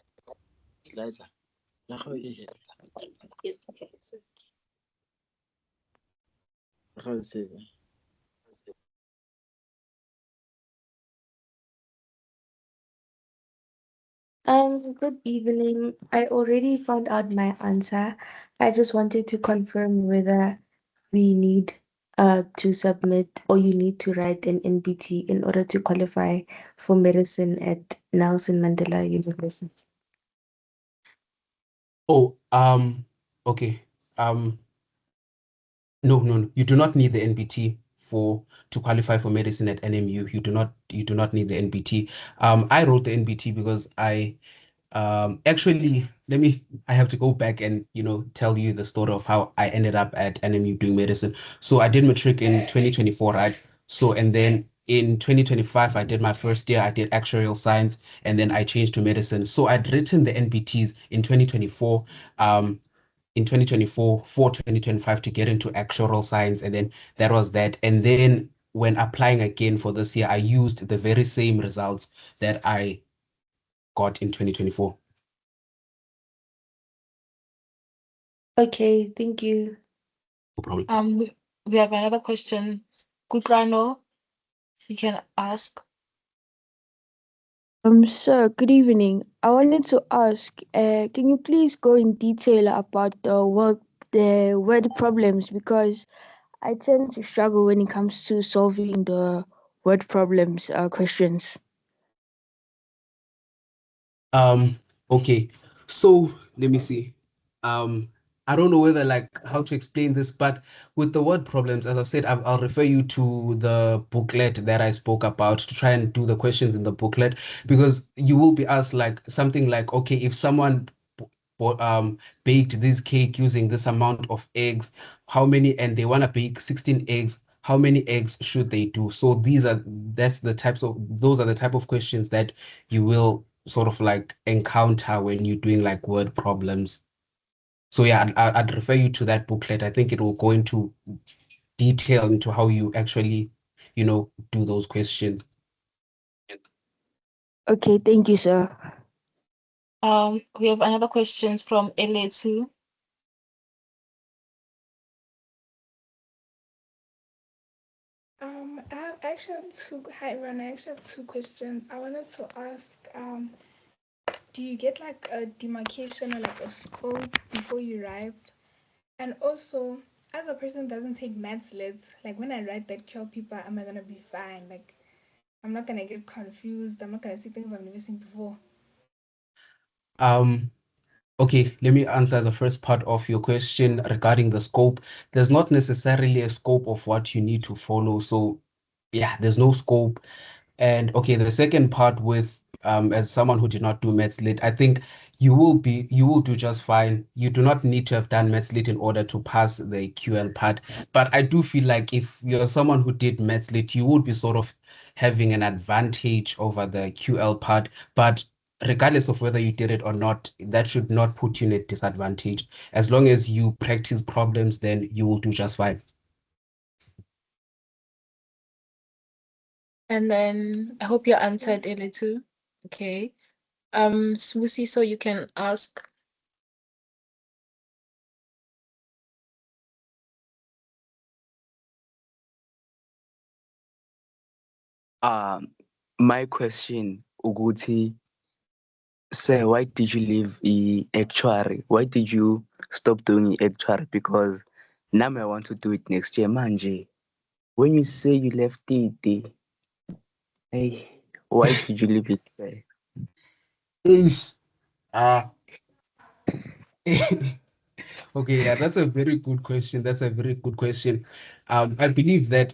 Slicer. Good evening. I already found out my answer. I just wanted to confirm whether we need to submit or you need to write an NBT in order to qualify for medicine at Nelson Mandela University. Oh, okay. No. You do not need the NBT to qualify for medicine at NMU. You do not need the NBT. I wrote the NBT because actually I have to go back and tell you the story of how I ended up at NMU doing medicine. So I did matric in 2024, right? So and then in 2025 I did my first year, I did actuarial science, and then I changed to medicine. So I'd written the NBTs in 2024. In 2024 for 2025 to get into actuarial science, and then that was that. And then when applying again for this year, I used the very same results that I got in 2024. Okay, thank you. No problem. We have another question. Kutlano, you can ask. Sir, good evening. I wanted to ask, can you please go in detail about the word problems, because I tend to struggle when it comes to solving the word problems questions. Okay. So let me see. I don't know whether how to explain this, but with the word problems, as I've said, I'll refer you to the booklet that I spoke about to try and do the questions in the booklet, because you will be asked something like, okay, if someone baked this cake using this amount of eggs, how many, and they want to bake 16 eggs, how many eggs should they do? So those are the type of questions that you will sort of encounter when you're doing word problems. So yeah, I'd refer you to that booklet. I think it will go into detail into how you actually, do those questions. Okay, thank you, sir. We have another questions from Eletu. I actually have hi everyone, I actually have two questions. I wanted to ask, do you get a demarcation or a scope before you write? And also, as a person who doesn't take maths lit, when I write that cure paper, am I gonna be fine? I'm not gonna get confused, I'm not gonna see things I've never seen before. Okay, let me answer the first part of your question regarding the scope. There's not necessarily a scope of what you need to follow. So yeah, there's no scope. And okay, the second part with as someone who did not do Maths Lit, I think you will do just fine. You do not need to have done Maths Lit in order to pass the QL part. But I do feel like if you're someone who did Maths Lit, you would be sort of having an advantage over the QL part. But regardless of whether you did it or not, that should not put you in a disadvantage. As long as you practice problems, then you will do just fine. And then I hope you answered Eletu. Okay. Smoothie, so you can ask. My question, Uguti, sir, why did you leave actuary? Why did you stop doing actuary? Because now I want to do it next year, manje. When you say you left it, hey, why did you leave it there? Okay, yeah, that's a very good question. That's a very good question. I believe that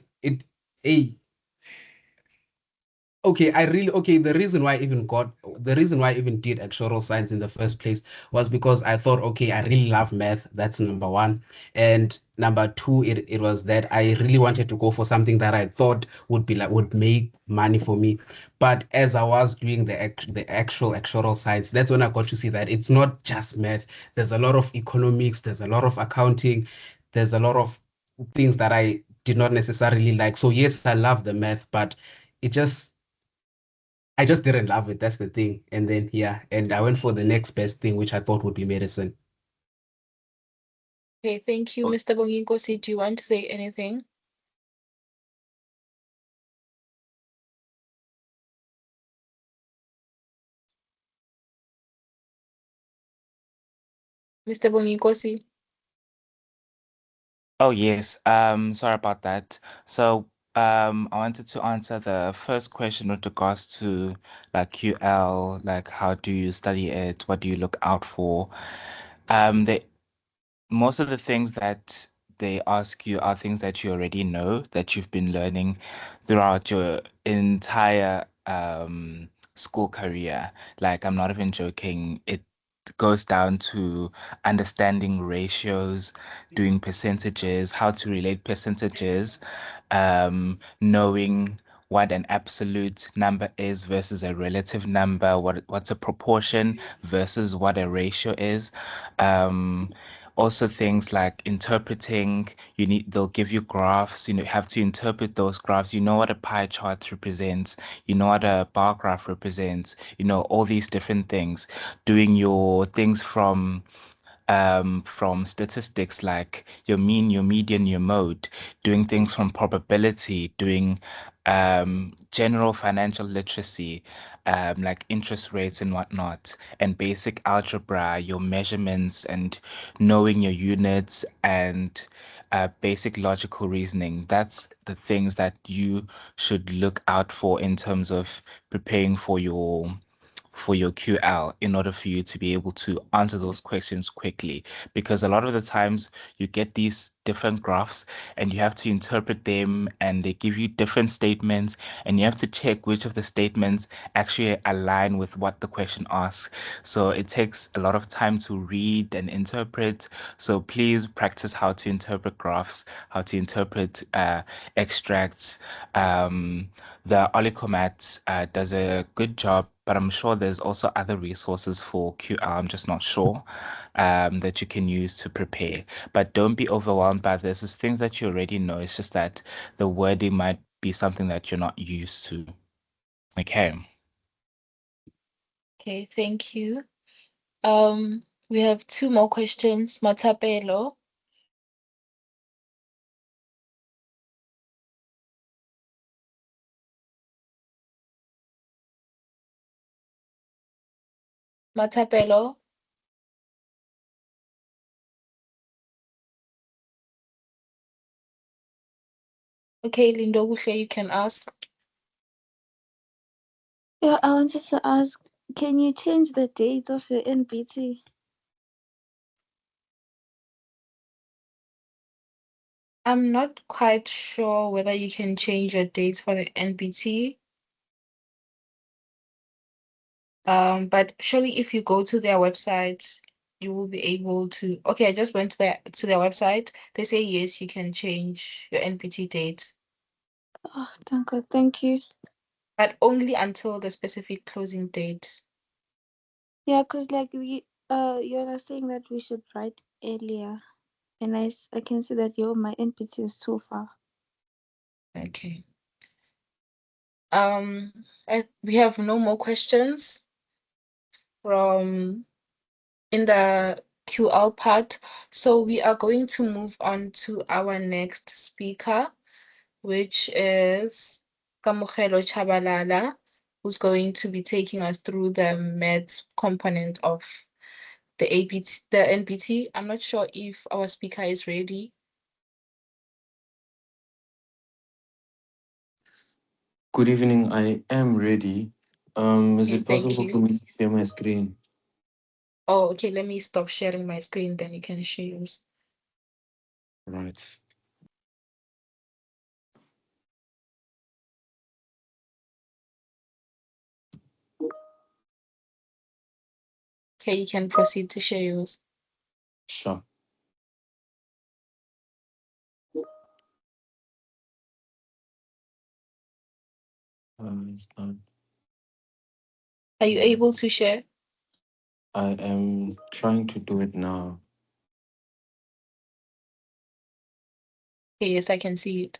Okay, the reason why I even did actuarial science in the first place was because I thought, okay, I really love math. That's number one. And number two, it was that I really wanted to go for something that I thought would make money for me. But as I was doing the actual actuarial science, that's when I got to see that it's not just math. There's a lot of economics, there's a lot of accounting, there's a lot of things that I did not necessarily like. So yes, I love the math, but it just I just didn't love it. That's the thing. And then, yeah, and I went for the next best thing, which I thought would be medicine. Okay, thank you, Mr. Bonginkosi. Do you want to say anything? Mr. Bonginkosi? Oh, yes. Sorry about that. So, I wanted to answer the first question with regards to like QL, like how do you study it? What do you look out for? The most of the things that they ask you are things that you already know, that you've been learning throughout your entire school career. Like, I'm not even joking. It goes down to understanding ratios, doing percentages, how to relate percentages, knowing what an absolute number is versus a relative number, what's a proportion versus what a ratio is. Um, Also things like interpreting, they'll give you graphs, you have to interpret those graphs. You know what a pie chart represents, you know what a bar graph represents, all these different things. Doing your things from statistics like your mean, your median, your mode, doing things from probability, doing general financial literacy, like interest rates and whatnot, and basic algebra, your measurements, and knowing your units and basic logical reasoning. That's the things that you should look out for in terms of preparing for your QL in order for you to be able to answer those questions quickly. Because a lot of the times you get these different graphs and you have to interpret them and they give you different statements and you have to check which of the statements actually align with what the question asks. So it takes a lot of time to read and interpret. So please practice how to interpret graphs, how to interpret extracts. The Olicomat does a good job, but I'm sure there's also other resources for QL. I'm just not sure that you can use to prepare. But don't be overwhelmed by this. It's things that you already know. It's just that the wording might be something that you're not used to. Okay. Okay, thank you. We have two more questions. Matapelo. Matapelo. Okay, Lindo Bushe, you can ask. Yeah, I wanted to ask, can you change the date of your NBT? I'm not quite sure whether you can change your dates for the NBT. But surely if you go to their website, you will be able to. Okay, I just went to their website. They say yes, you can change your NBT date, Oh, thank God, thank you. but only until the specific closing date. Yeah, because like you were saying that we should write earlier, and I can see that my NPT is too far. Okay. We have no more questions from in the QL part. So we are going to move on to our next speaker, which is Kamogelo Chabalala, who's going to be taking us through the maths component of the NBT. I'm not sure if our speaker is ready. Good evening. I am ready. Is Okay, it thank possible for you. me to share my screen? Oh, okay, let me stop sharing my screen, then you can share yours. Right. Okay, you can proceed to share yours. Sure. It's not. Are you able to share? I am trying to do it now. Okay, yes, I can see it.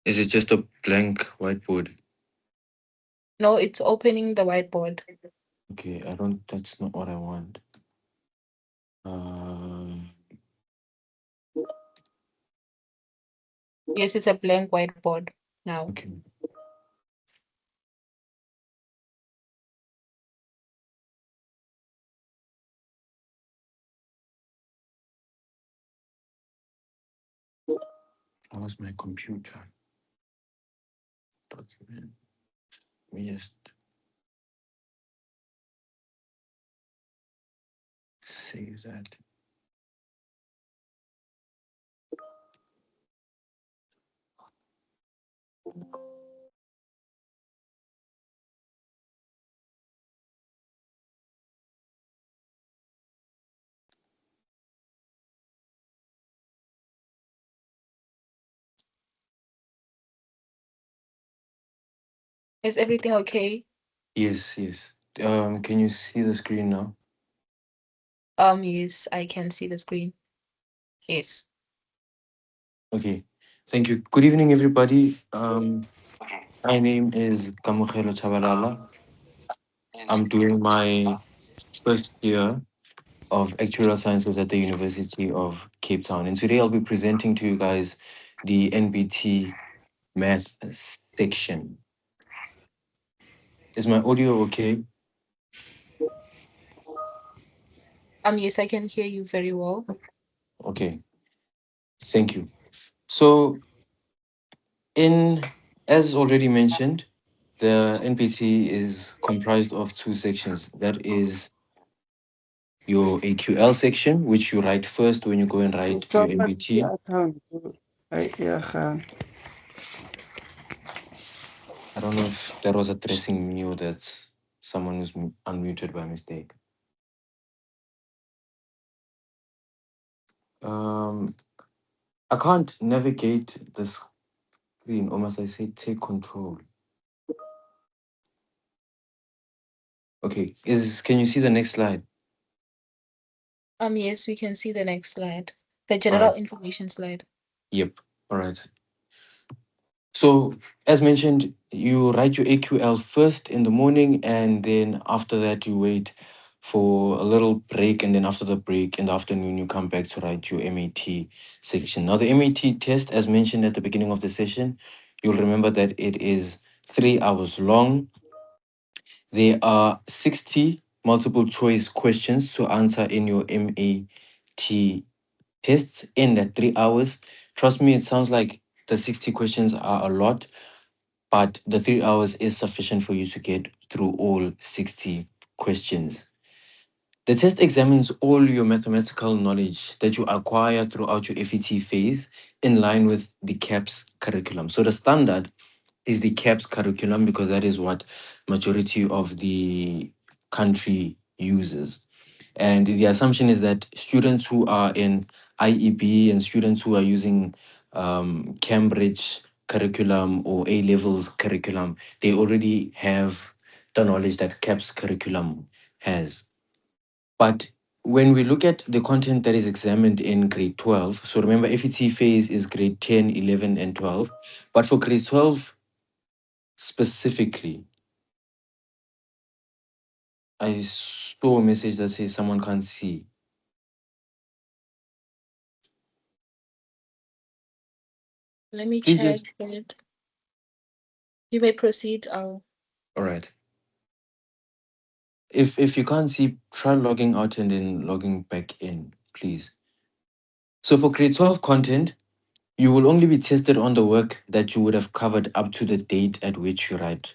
Is it just a blank whiteboard? No, it's opening the whiteboard. Okay, I don't. That's not what I want. Um. Yes, it's a blank whiteboard now. Okay. How's my computer? Document. Let me just save that. Is everything okay? Yes, yes. Can you see the screen now? Yes, I can see the screen. Yes. Okay. Thank you. Good evening, everybody. My name is Kamukelo Chabalala. I'm doing my first year of actuarial sciences at the University of Cape Town, and today I'll be presenting to you guys the NBT math section. Is my audio okay? Yes, I can hear you very well. Okay. Thank you. So, in as already mentioned, the NPT is comprised of two sections. That is your AQL section, which you write first when you go and write your NBT. I don't know if that was addressing me or that's someone who's unmuted by mistake. I can't navigate the screen, or must I say take control? Okay, can you see the next slide? Yes, we can see the next slide. The All general right. information slide. Yep. All right. So, as mentioned, you write your AQL first in the morning, and then after that, you wait for a little break. And then after the break in the afternoon, you come back to write your MAT section. Now, the MAT test, as mentioned at the beginning of the session, you'll remember that it is 3 hours long. There are 60 multiple choice questions to answer in your MAT tests in that 3 hours. Trust me, it sounds like the 60 questions are a lot, but the 3 hours is sufficient for you to get through all 60 questions. The test examines all your mathematical knowledge that you acquire throughout your FET phase in line with the CAPS curriculum. So the standard is the CAPS curriculum because that is what majority of the country uses. And the assumption is that students who are in IEB and students who are using Cambridge curriculum or A levels curriculum, they already have the knowledge that CAPS curriculum has. But when we look at the content that is examined in grade 12, so remember FET phase is grade 10, 11, and 12. But for grade 12 specifically, I saw a message that says someone can't see. Let me Please check just, it. You may proceed. all right. If you can't see, try logging out and then logging back in, please. So for grade 12 content, you will only be tested on the work that you would have covered up to the date at which you write.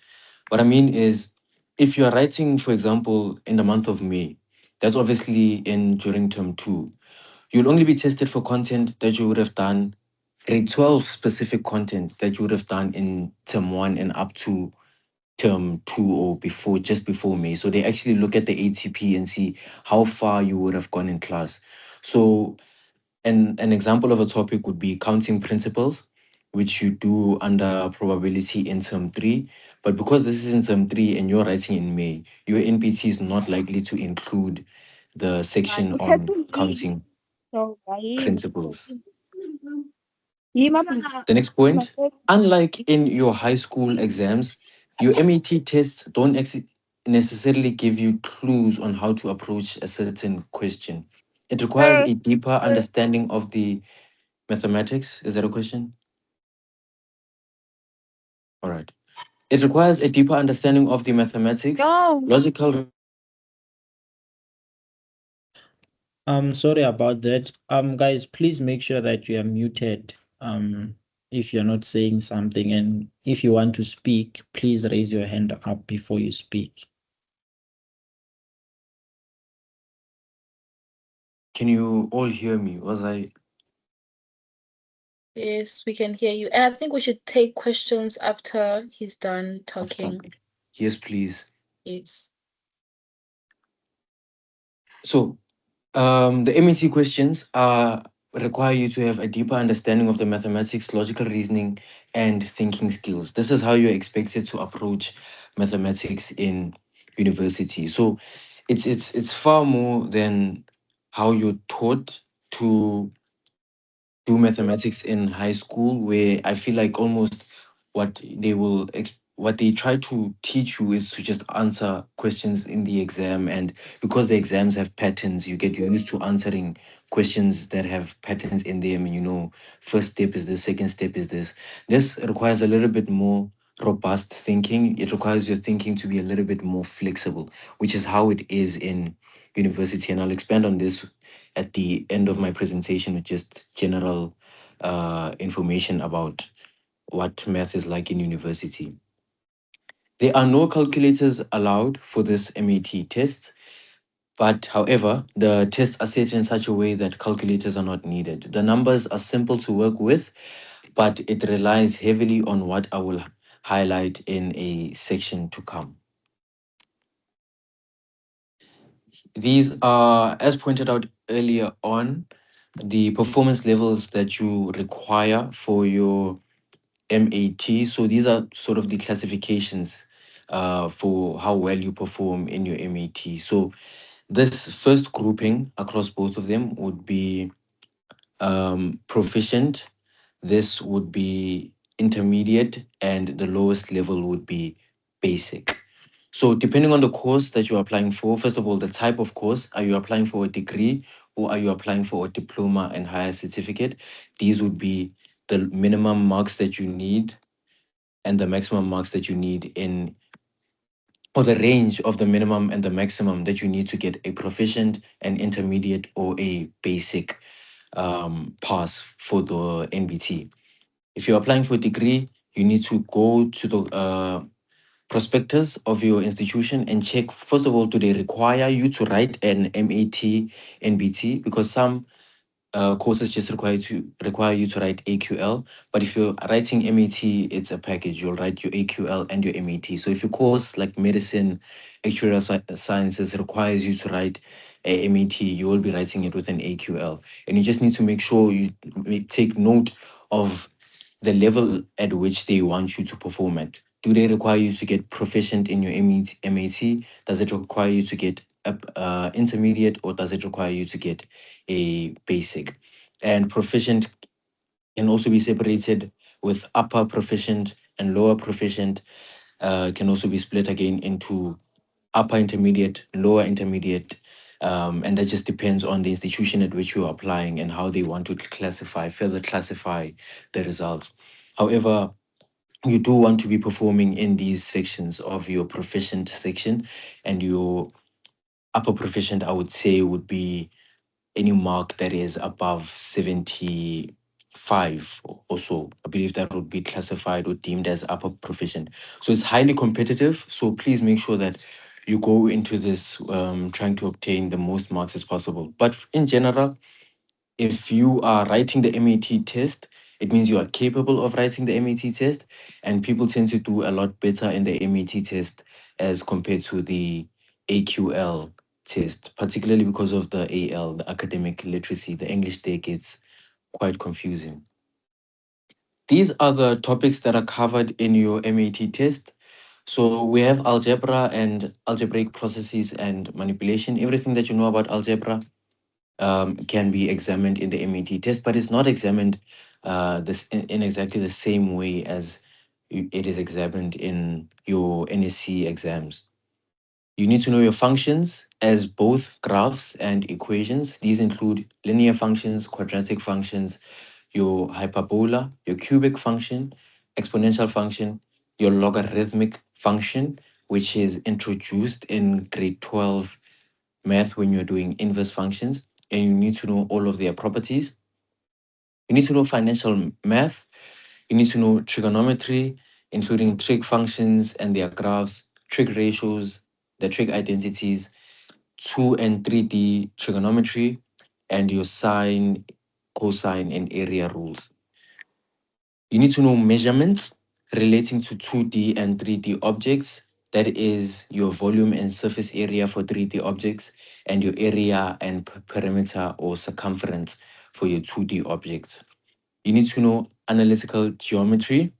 What I mean is, if you are writing, for example, in the month of May, that's obviously in during term 2. You'll only be tested for content that you would have done, grade 12 specific content that you would have done in term 1 and up to term 2 or before, just before May. So they actually look at the ATP and see how far you would have gone in class. So an example of a topic would be counting principles, which you do under probability in term 3. But because this is in term 3 and you're writing in May, your NPT is not likely to include the section on counting principles. The next point, unlike in your high school exams, your MET tests don't necessarily give you clues on how to approach a certain question. It requires a deeper understanding of the mathematics. Is that a question? All right. It requires a deeper understanding of the mathematics, logical. Sorry about that. Guys, please make sure that you are muted. If you're not saying something, and if you want to speak, please raise your hand up before you speak. Can you all hear me? Was I? Yes, we can hear you. And I think we should take questions after he's done talking. Yes, please. Yes. So, the MET questions require you to have a deeper understanding of the mathematics, logical reasoning, and thinking skills. This is how you're expected to approach mathematics in university. So, it's far more than how you're taught to do mathematics in high school, where I feel like almost what they try to teach you is to just answer questions in the exam, and because the exams have patterns, you get used to answering questions that have patterns in them, and first step is this, second step is this. This requires a little bit more robust thinking. It requires your thinking to be a little bit more flexible, which is how it is in university, and I'll expand on this at the end of my presentation with just general information about what math is like in university. There are no calculators allowed for this MAT test, but however, the tests are set in such a way that calculators are not needed. The numbers are simple to work with, but it relies heavily on what I will highlight in a section to come. These are, as pointed out earlier on, the performance levels that you require for your MAT. So these are sort of the classifications for how well you perform in your MAT. So this first grouping across both of them would be proficient. This would be intermediate, and the lowest level would be basic. So depending on the course that you're applying for, first of all, the type of course, are you applying for a degree or are you applying for a diploma and higher certificate? These would be the minimum marks that you need and the maximum marks that you need in, or the range of the minimum and the maximum that you need to get a proficient, an intermediate, or a basic pass for the NBT. If you're applying for a degree, you need to go to the prospectus of your institution and check, first of all, do they require you to write an MAT NBT? Because some courses just require you to write AQL. But if you're writing MAT, it's a package. You'll write your AQL and your MAT. So if your course like medicine, actuarial sciences requires you to write a MAT, you will be writing it with an AQL. And you just need to make sure you take note of the level at which they want you to perform at. Do they require you to get proficient in your MAT? Does it require you to get intermediate, or does it require you to get a basic? And proficient can also be separated with upper proficient and lower proficient, can also be split again into upper intermediate, lower intermediate, and that just depends on the institution at which you're applying and how they want to further classify the results. However, you do want to be performing in these sections of your proficient section, and your upper proficient, I would say, would be any mark that is above 75 or so. I believe that would be classified or deemed as upper proficient. So it's highly competitive. So please make sure that you go into this trying to obtain the most marks as possible. But in general, if you are writing the MAT test It means you are capable of writing the MET test, and people tend to do a lot better in the MET test as compared to the AQL test, particularly because of the AL, the academic literacy. The English there gets quite confusing. These are the topics that are covered in your MET test. So we have algebra and algebraic processes and manipulation. Everything that you know about algebra can be examined in the MET test, but it's not examined in exactly the same way as it is examined in your NSC exams. You need to know your functions as both graphs and equations. These include linear functions, quadratic functions, your hyperbola, your cubic function, exponential function, your logarithmic function, which is introduced in grade 12 math when you're doing inverse functions, and you need to know all of their properties. You need to know financial math. You need to know trigonometry, including trig functions and their graphs, trig ratios, the trig identities, 2 and 3D trigonometry, and your sine, cosine, and area rules. You need to know measurements relating to 2D and 3D objects. That is your volume and surface area for 3D objects, and your area and perimeter or circumference for your 2D objects. You need to know analytical geometry.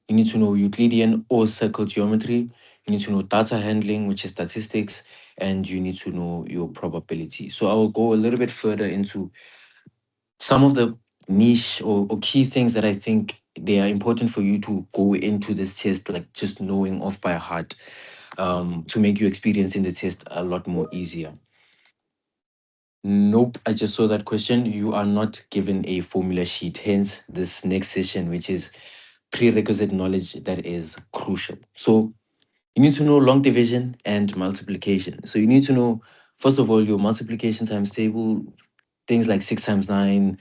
You need to know Euclidean or circle geometry. You need to know data handling, which is statistics, and you need to know your probability. So I will go a little bit further into some of the niche or key things that I think they are important for you to go into this test, like just knowing off by heart, to make you experiencing the test a lot more easier. Nope, I just saw that question. You are not given a formula sheet, hence this next session, which is prerequisite knowledge that is crucial. So you need to know long division and multiplication. So you need to know, first of all, your multiplication times table, things like 6 times 9,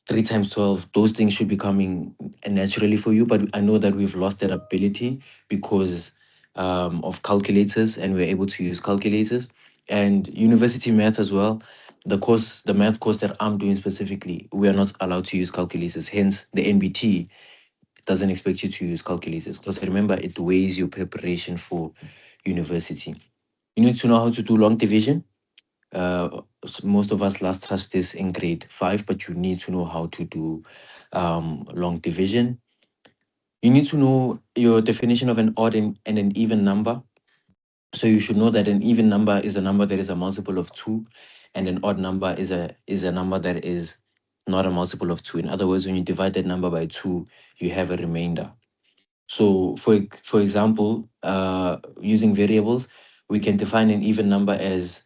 3 times 12, those things should be coming naturally for you. But I know that we've lost that ability because of calculators, and we're able to use calculators. And university math as well. The math course that I'm doing specifically, we are not allowed to use calculators. Hence, the NBT doesn't expect you to use calculators because remember, it weighs your preparation for university. You need to know how to do long division. Most of us last touched this in grade 5, but you need to know how to do long division. You need to know your definition of an odd and an even number. So you should know that an even number is a number that is a multiple of 2, and an odd number is a number that is not a multiple of 2. In other words, when you divide that number by 2, you have a remainder. So for example, using variables, we can define an even number as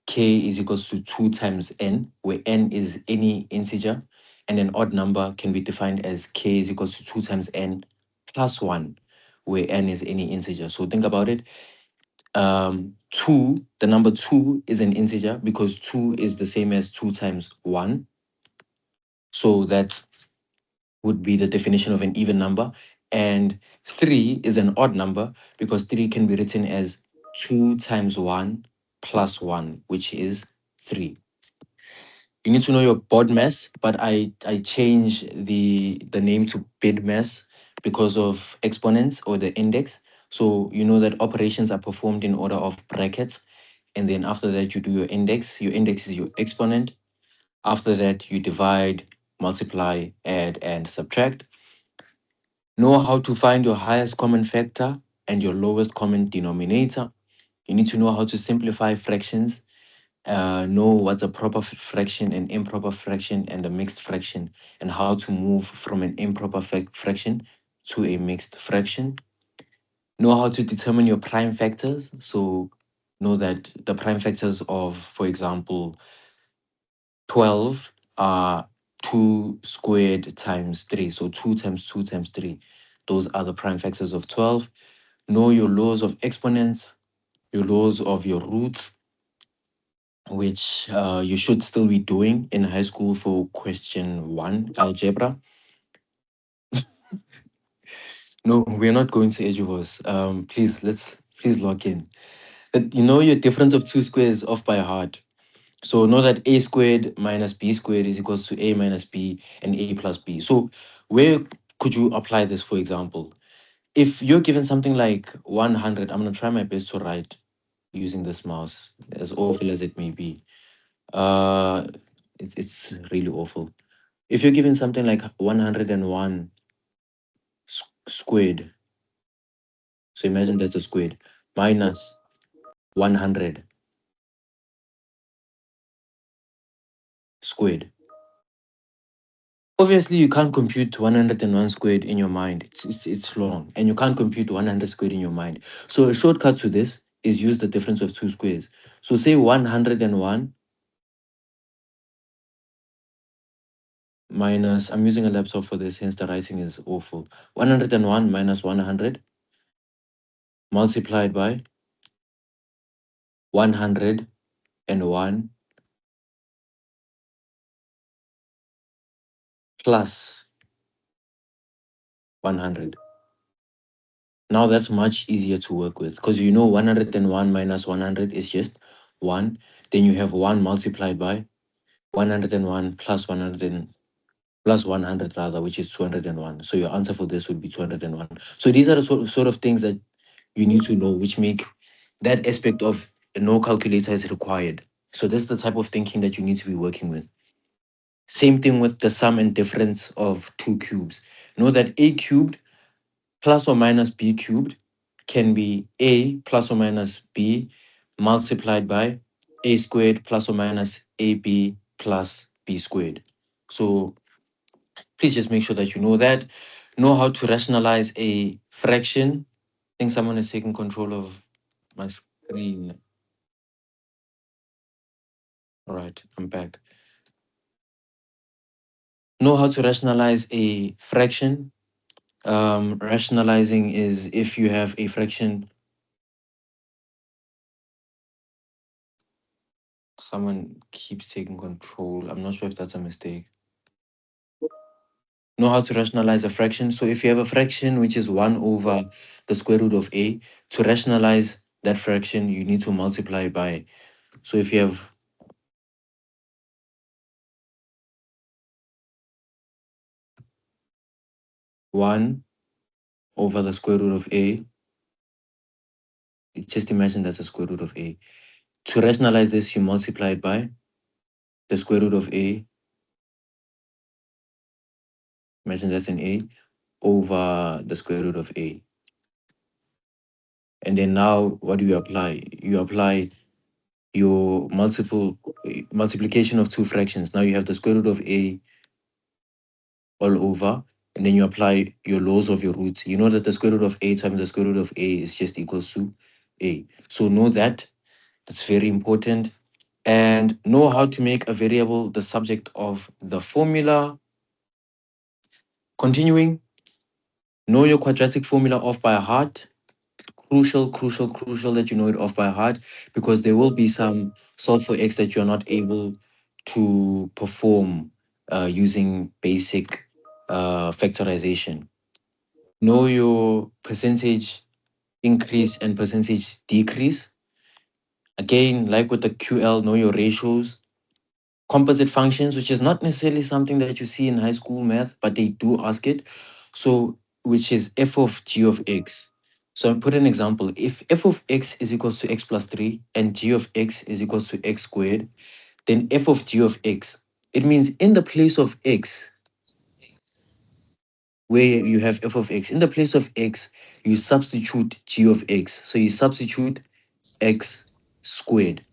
k is equals to 2 times n, where n is any integer, and an odd number can be defined as k is equals to 2 times n plus 1, where n is any integer. So think about it. 2, the number 2 is an integer because 2 is the same as 2 times 1. So that would be the definition of an even number. And 3 is an odd number because 3 can be written as 2 times 1 plus 1, which is 3. You need to know your bod mass, but I change the name to bid mass because of exponents or the index. So you know that operations are performed in order of brackets, and then after that you do your index. Your index is your exponent. After that you divide, multiply, add, and subtract. Know how to find your highest common factor and your lowest common denominator. You need to know how to simplify fractions, know what's a proper fraction, an improper fraction, and a mixed fraction, and how to move from an improper fraction to a mixed fraction. Know how to determine your prime factors. So know that the prime factors of, for example, 12 are 2 squared times 3. So 2 times 2 times 3. Those are the prime factors of 12. Know your laws of exponents, your laws of your roots, which you should still be doing in high school for question 1, algebra. No, we're not going to Eduvos. Please lock in. You know your difference of 2 squares off by heart. So know that a squared minus b squared is equals to a minus b and a plus b. So where could you apply this, for example? If you're given something like 100, I'm going to try my best to write using this mouse, as awful as it may be. Uh, it's really awful. If you're given something like 101 squared, so imagine that's a squared, minus 100 squared. Obviously, you can't compute 101 squared in your mind. It's long. And you can't compute 100 squared in your mind. So a shortcut to this is use the difference of two squares. So say 101 minus, I'm using a laptop for this, hence the writing is awful. 101 minus 100 multiplied by 101 plus 100. Now that's much easier to work with because you know 101 minus 100 is just 1. Then you have 1 multiplied by 101 plus 100 plus 100 rather, which is 201. So your answer for this would be 201. So these are the sort of things that you need to know, which make that aspect of no calculator is required. So this is the type of thinking that you need to be working with. Same thing with the sum and difference of two cubes. Know that a cubed plus or minus b cubed can be a plus or minus b multiplied by a squared plus or minus ab plus b squared. So please just make sure that you know that. Know how to rationalize a fraction. I think someone is taking control of my screen. All right, I'm back. Know how to rationalize a fraction. Rationalizing is if you have a fraction. Someone keeps taking control. I'm not sure if that's a mistake. Know how to rationalize a fraction. So if you have a fraction which is 1 over the square root of a, to rationalize that fraction, you need to multiply by. So if you have 1 over the square root of a, just imagine that's the square root of a. To rationalize this, you multiply it by the square root of a, imagine that's an a, over the square root of a. And then now, what do you apply? You apply your multiplication of two fractions. Now you have the square root of a all over, and then you apply your laws of your roots. You know that the square root of a times the square root of a is just equals to a. So know that. That's very important. And know how to make a variable the subject of the formula. Continuing, know your quadratic formula off by heart. Crucial, crucial, crucial that you know it off by heart, because there will be some solve for x that you're not able to perform using basic factorization. Know your percentage increase and percentage decrease. Again, like with the QL, know your ratios. Composite functions, which is not necessarily something that you see in high school math, but they do ask it. So, which is f of g of x. So I put an example. If f of x is equals to x plus 3 and g of x is equals to x squared, then f of g of x, it means in the place of x, where you have f of x, in the place of x, you substitute g of x. So you substitute x squared.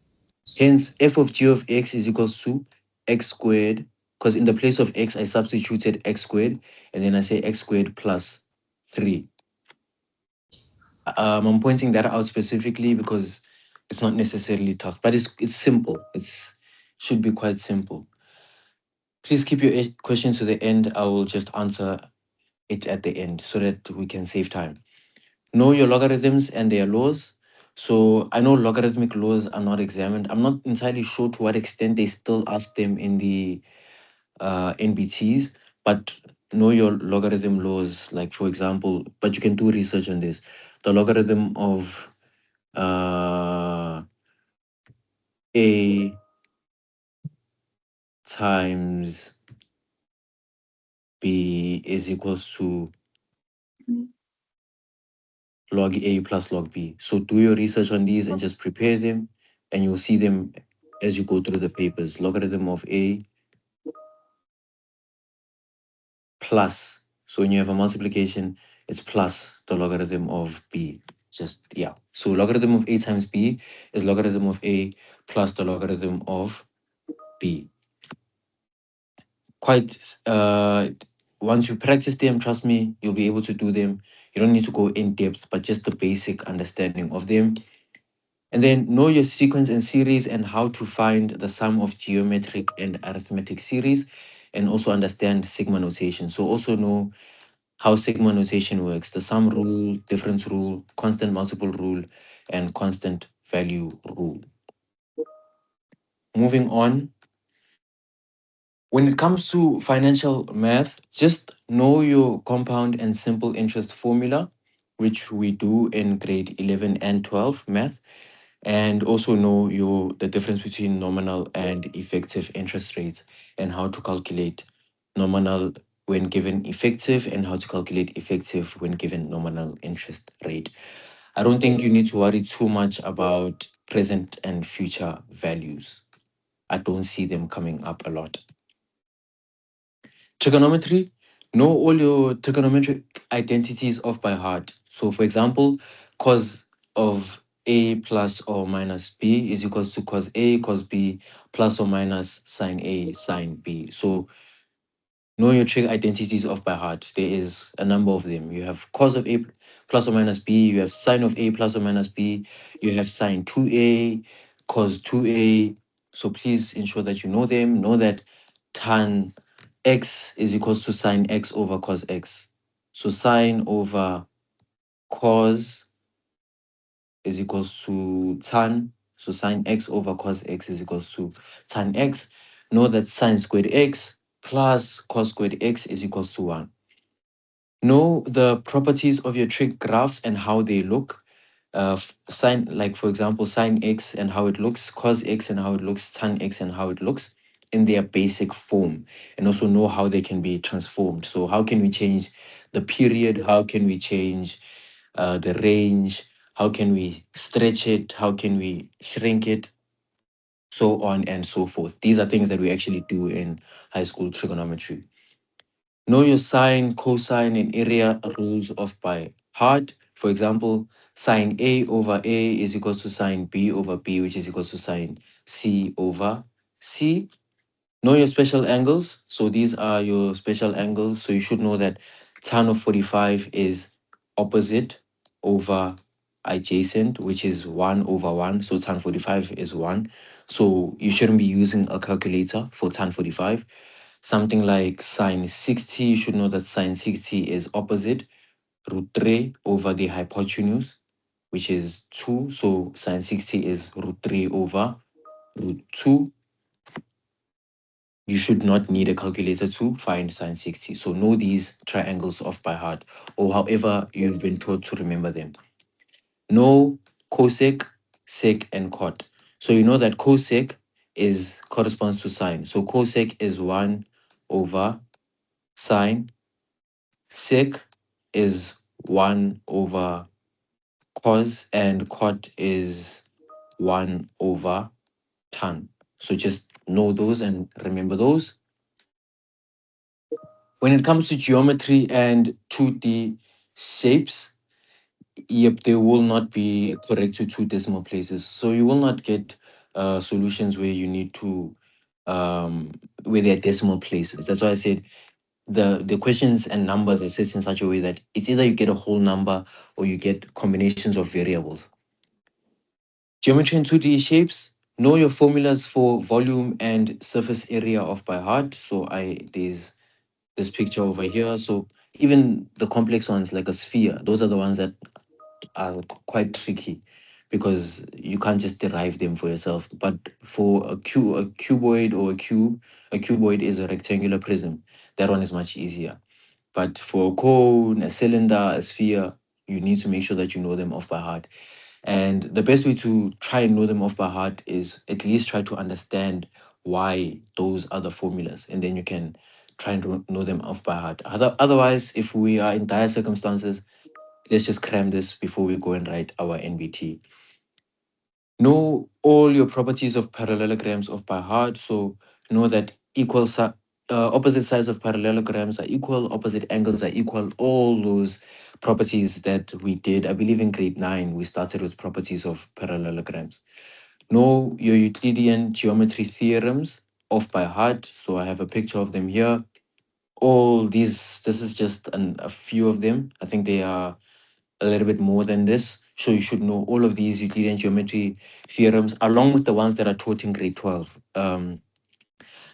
Hence, f of g of x is equals to x squared, because in the place of x, I substituted x squared, and then I say x squared plus 3. I'm pointing that out specifically because it's not necessarily tough, but it's simple. It's should be quite simple. Please keep your questions to the end. I will just answer it at the end so that we can save time. Know your logarithms and their laws. So I know logarithmic laws are not examined. I'm not entirely sure to what extent they still ask them in the NBTs, but know your logarithm laws. Like for example, but you can do research on this. The logarithm of a times B is equals to log A plus log B. So do your research on these and just prepare them, and you'll see them as you go through the papers. Logarithm of A plus. So when you have a multiplication, it's plus the logarithm of B. Just, yeah. So logarithm of A times B is logarithm of A plus the logarithm of B. Quite, once you practice them, trust me, you'll be able to do them. You don't need to go in depth, but just the basic understanding of them. And then know your sequence and series and how to find the sum of geometric and arithmetic series, and also understand sigma notation. So also know how sigma notation works, the sum rule, difference rule, constant multiple rule, and constant value rule. Moving on, when it comes to financial math, just know your compound and simple interest formula, which we do in grade 11 and 12 math, and also know the difference between nominal and effective interest rates, and how to calculate nominal when given effective and how to calculate effective when given nominal interest rate. I don't think you need to worry too much about present and future values. I don't see them coming up a lot. Trigonometry, know all your trigonometric identities off by heart. So for example, cos of A plus or minus B is equals to cos A cos B plus or minus sine A sine B. So know your trig identities off by heart. There is a number of them. You have cos of A plus or minus B, you have sine of A plus or minus B, you have sine 2A, cos 2A. So please ensure that you know them. Know that tan x is equals to sine x over cos x. So sine over cos is equals to tan. So sine x over cos x is equals to tan x. Know that sine squared x plus cos squared x is equals to 1. Know the properties of your trig graphs and how they look. Sine, like for example, sine x and how it looks, cos x and how it looks, tan x and how it looks in their basic form, and also know how they can be transformed. So how can we change the period? How can we change the range? How can we stretch it? How can we shrink it? So on and so forth. These are things that we actually do in high school trigonometry. Know your sine, cosine, and area rules off by heart. For example, sine A over A is equals to sine B over B, which is equals to sine C over C. Know your special angles. So these are your special angles. So you should know that tan of 45 is opposite over adjacent, which is 1 over 1. So tan 45 is 1. So you shouldn't be using a calculator for tan 45. Something like sine 60, you should know that sine 60 is opposite root 3 over the hypotenuse, which is 2. So sine 60 is root 3 over root 2. You should not need a calculator to find sine 60. So know these triangles off by heart, or however you've been taught to remember them. Know cosec, sec, and cot. So you know that cosec corresponds to sine. So cosec is 1 over sine. Sec is 1 over cos, and cot is 1 over tan. So just know those and remember those. When it comes to geometry and 2D shapes, yep, they will not be correct to two decimal places. So you will not get solutions where you need to, where they're decimal places. That's why I said the questions and numbers are set in such a way that it's either you get a whole number or you get combinations of variables. Geometry and 2D shapes, know your formulas for volume and surface area off by heart. So there's this picture over here. So even the complex ones like a sphere, those are the ones that are quite tricky because you can't just derive them for yourself. But for a cuboid or a cuboid is a rectangular prism. That one is much easier. But for a cone, a cylinder, a sphere, you need to make sure that you know them off by heart. And the best way to try and know them off by heart is at least try to understand why those other formulas, and then you can try and know them off by heart. Otherwise, if we are in dire circumstances, let's just cram this before we go and write our NBT. Know all your properties of parallelograms off by heart. So know that opposite sides of parallelograms are equal, opposite angles are equal, all those properties that we did. I believe in grade 9, we started with properties of parallelograms. Know your Euclidean geometry theorems off by heart. So I have a picture of them here. All these, this is just a few of them. I think they are a little bit more than this. So you should know all of these Euclidean geometry theorems along with the ones that are taught in grade 12.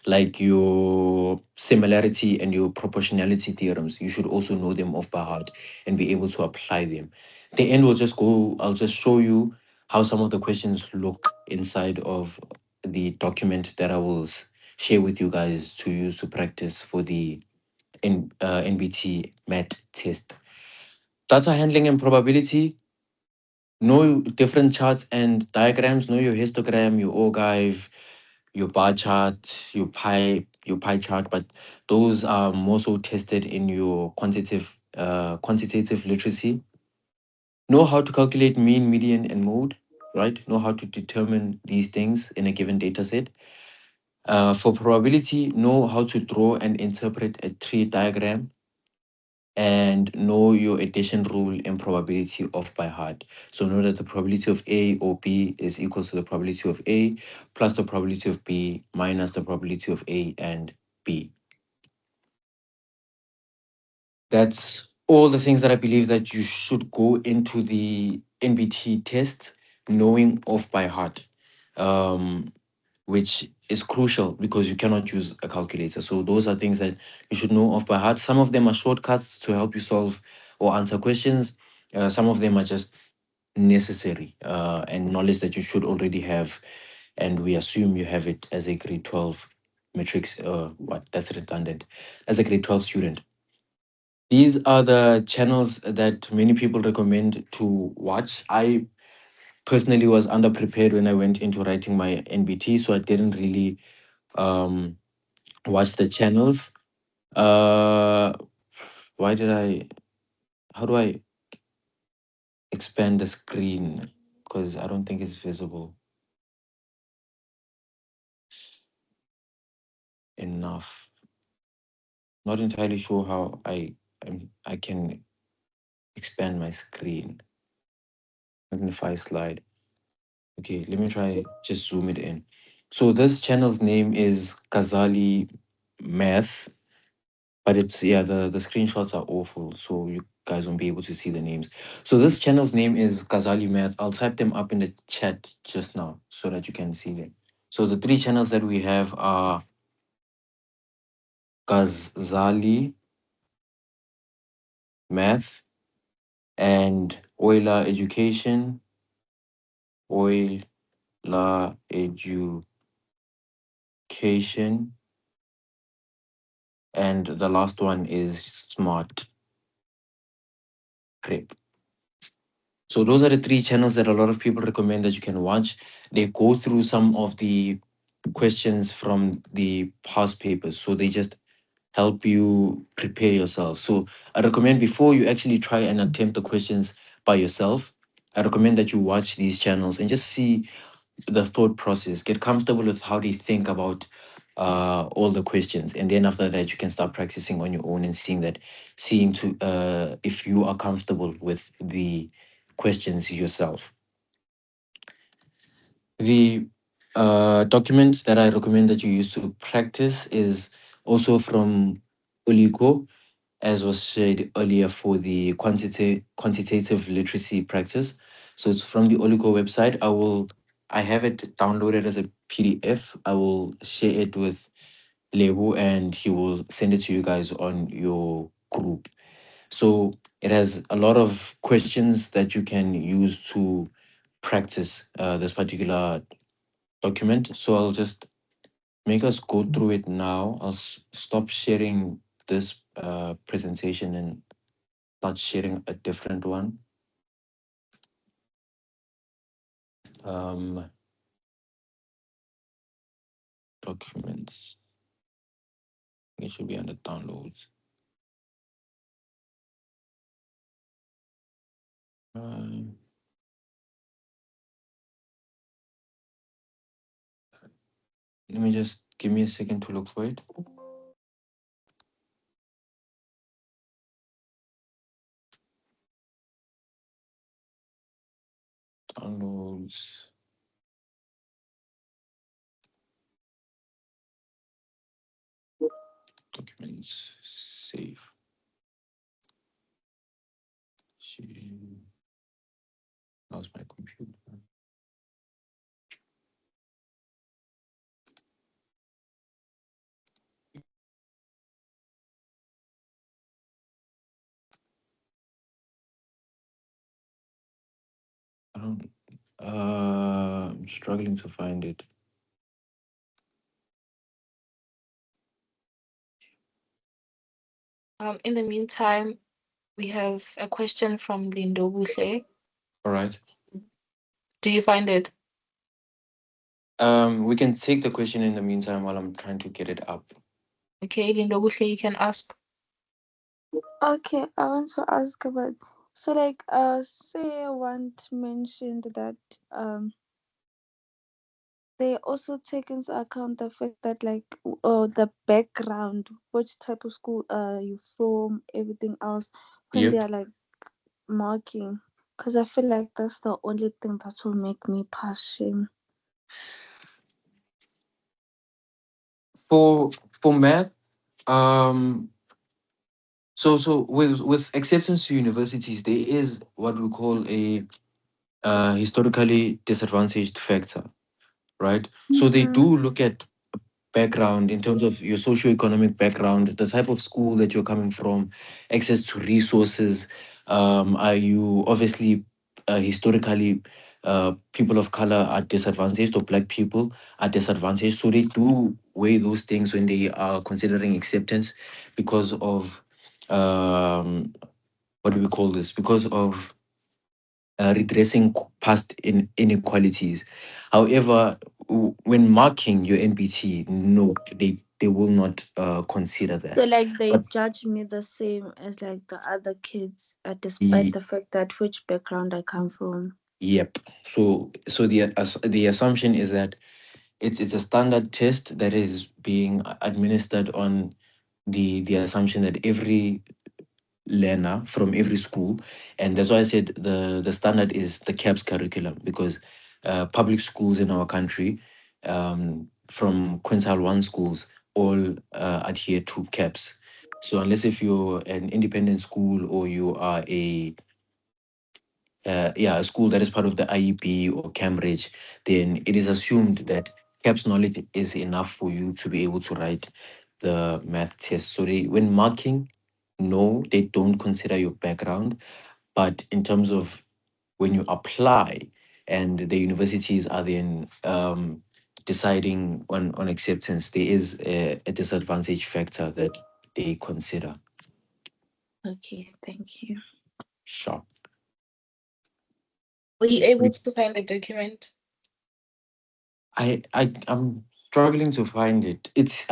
Like your similarity and your proportionality theorems, you should also know them off by heart and be able to apply them. The end will just go, I'll just show you how some of the questions look inside of the document that I will share with you guys to use to practice for the NBT MAT test. Data handling and probability, know different charts and diagrams, know your histogram, your ogive, your bar chart, your pie chart, but those are more so tested in your quantitative literacy. Know how to calculate mean, median, and mode, right? Know how to determine these things in a given data set. For probability, know how to draw and interpret a tree diagram, and know your addition rule and probability off by heart. So know that the probability of A or B is equal to the probability of A plus the probability of B minus the probability of A and B. That's all the things that I believe that you should go into the NBT test knowing off by heart, which is crucial because you cannot use a calculator. So those are things that you should know off by heart. Some of them are shortcuts to help you solve or answer questions. Some of them are just necessary and knowledge that you should already have. And we assume you have it as a grade 12 matrix, that's redundant, as a grade 12 student. These are the channels that many people recommend to watch. I personally was underprepared when I went into writing my NBT, so I didn't really watch the channels. Uh, why did I? How do I expand the screen? Because I don't think it's visible enough. Not entirely sure how I can expand my screen. Magnify slide. Okay, let me try just zoom it in. So this channel's name is Kazali Math, but it's, yeah, the screenshots are awful, so you guys won't be able to see the names. So this channel's name is Kazali Math. I'll type them up in the chat just now so that you can see them. So the three channels that we have are Kazali Math and Euler Education, Euler Education, and the last one is Smart Prep. So those are the three channels that a lot of people recommend that you can watch. They go through some of the questions from the past papers. So they just help you prepare yourself. So I recommend before you actually try and attempt the questions by yourself, I recommend that you watch these channels and just see the thought process, get comfortable with how they think about all the questions, and then after that you can start practicing on your own and seeing to if you are comfortable with the questions yourself. The document that I recommend that you use to practice is also from Uliko, as was shared earlier, for the quantitative literacy practice. So it's from the Olico website. I have it downloaded as a PDF. I will share it with Lebu and he will send it to you guys on your group. So it has a lot of questions that you can use to practice this particular document. So I'll just make us go through it now. I'll stop sharing this presentation and start sharing a different one. Um, Documents. It should be under downloads. Um, Let me just give me a second to look for it. Downloads. Documents. Save. How's my computer? I don't. I'm struggling to find it. In the meantime, we have a question from Lindo Bushe. All right. Do you find it? We can take the question in the meantime while I'm trying to get it up. Okay, Lindo Bushe, you can ask. Okay, I want to ask about, so like say one mentioned that they also take into account the fact that like the background, which type of school you from, everything else when they Yep. are like marking, because I feel like that's the only thing that will make me pass shame. For math, um, so with acceptance to universities, there is what we call a historically disadvantaged factor, right? So they Mm-hmm. do look at background in terms of your socioeconomic background, the type of school that you're coming from, access to resources. Are you obviously historically people of color are disadvantaged or black people are disadvantaged? So they do weigh those things when they are considering acceptance because of what do we call this? Because of redressing past inequalities. However, when marking your NBT, no, they will not consider So that. like they But judge me the same as like the other kids, despite y- the fact that which background I come from. yep. So the assumption is that it's a standard test that is being administered on the assumption that every learner from every school, and that's why I said the standard is the CAPS curriculum, because public schools in our country, from quintile 1 schools, all adhere to CAPS. So unless if you're an independent school or you are a school that is part of the IEP or Cambridge, then it is assumed that CAPS knowledge is enough for you to be able to write the math test. So when marking, no, they don't consider your background. But in terms of when you apply and the universities are then deciding on acceptance, there is a disadvantage factor that they consider. Okay, thank you. Sure. Were you able to find the document? I'm struggling to find it. It's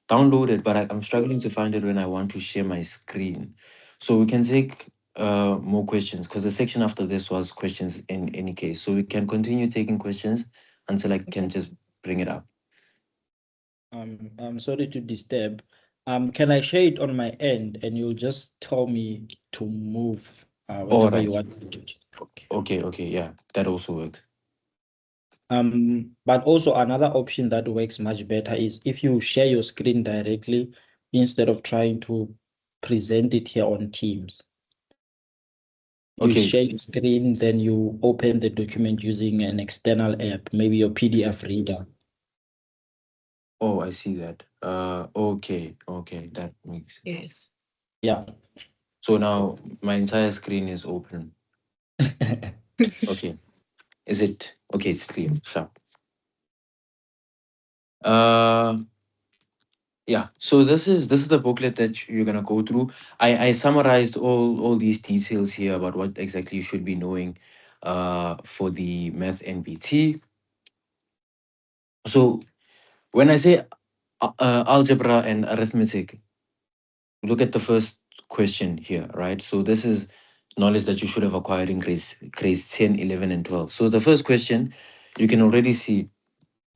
downloaded, but I'm struggling to find it when I want to share my screen. So we can take more questions because the section after this was questions in any case. So we can continue taking questions until I can just bring it up. I'm sorry to disturb. Can I share it on my end and you'll just tell me to move All whenever you right. want me to? Okay. Okay, yeah, that also works. But also another option that works much better is if you share your screen directly instead of trying to present it here on Teams. You Okay. share your screen, then you open the document using an external app, maybe your PDF reader. Oh, I see that. Okay, that makes sense. Yes. Yeah. So now my entire screen is open. Okay. Is it okay? It's clear. Sharp. Uh yeah, so this is the booklet that you're gonna go through. I summarized all these details here about what exactly you should be knowing for the math NBT. So When I say algebra and arithmetic, look at the first question here, right? So this is knowledge that you should have acquired in grades 10, 11, and 12. So the first question, you can already see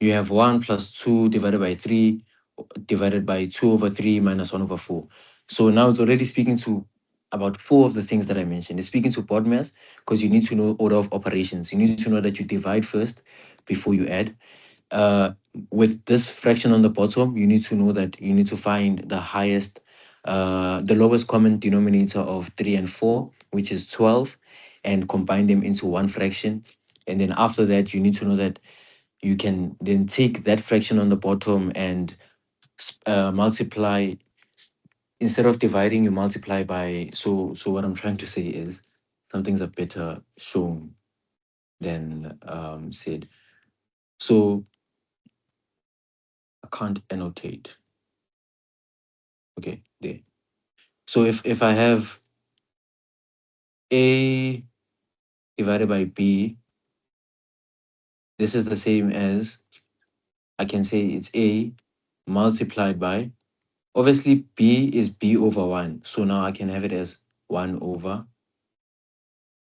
you have 1 plus 2 divided by 3 divided by 2 over 3 minus 1 over 4. So now it's already speaking to about 4 of the things that I mentioned. It's speaking to BODMAS because you need to know order of operations. You need to know that you divide first before you add. Uh, with this fraction on the bottom, you need to know that you need to find the lowest common denominator of 3 and 4, which is 12, and combine them into one fraction. And then after that, you need to know that you can then take that fraction on the bottom and multiply. Instead of dividing, you multiply by. So what I'm trying to say is something's a better shown than said. So I can't annotate. Okay, there. So if I have A divided by B, this is the same as, I can say it's A multiplied by, obviously B is B over 1. So now I can have it as 1 over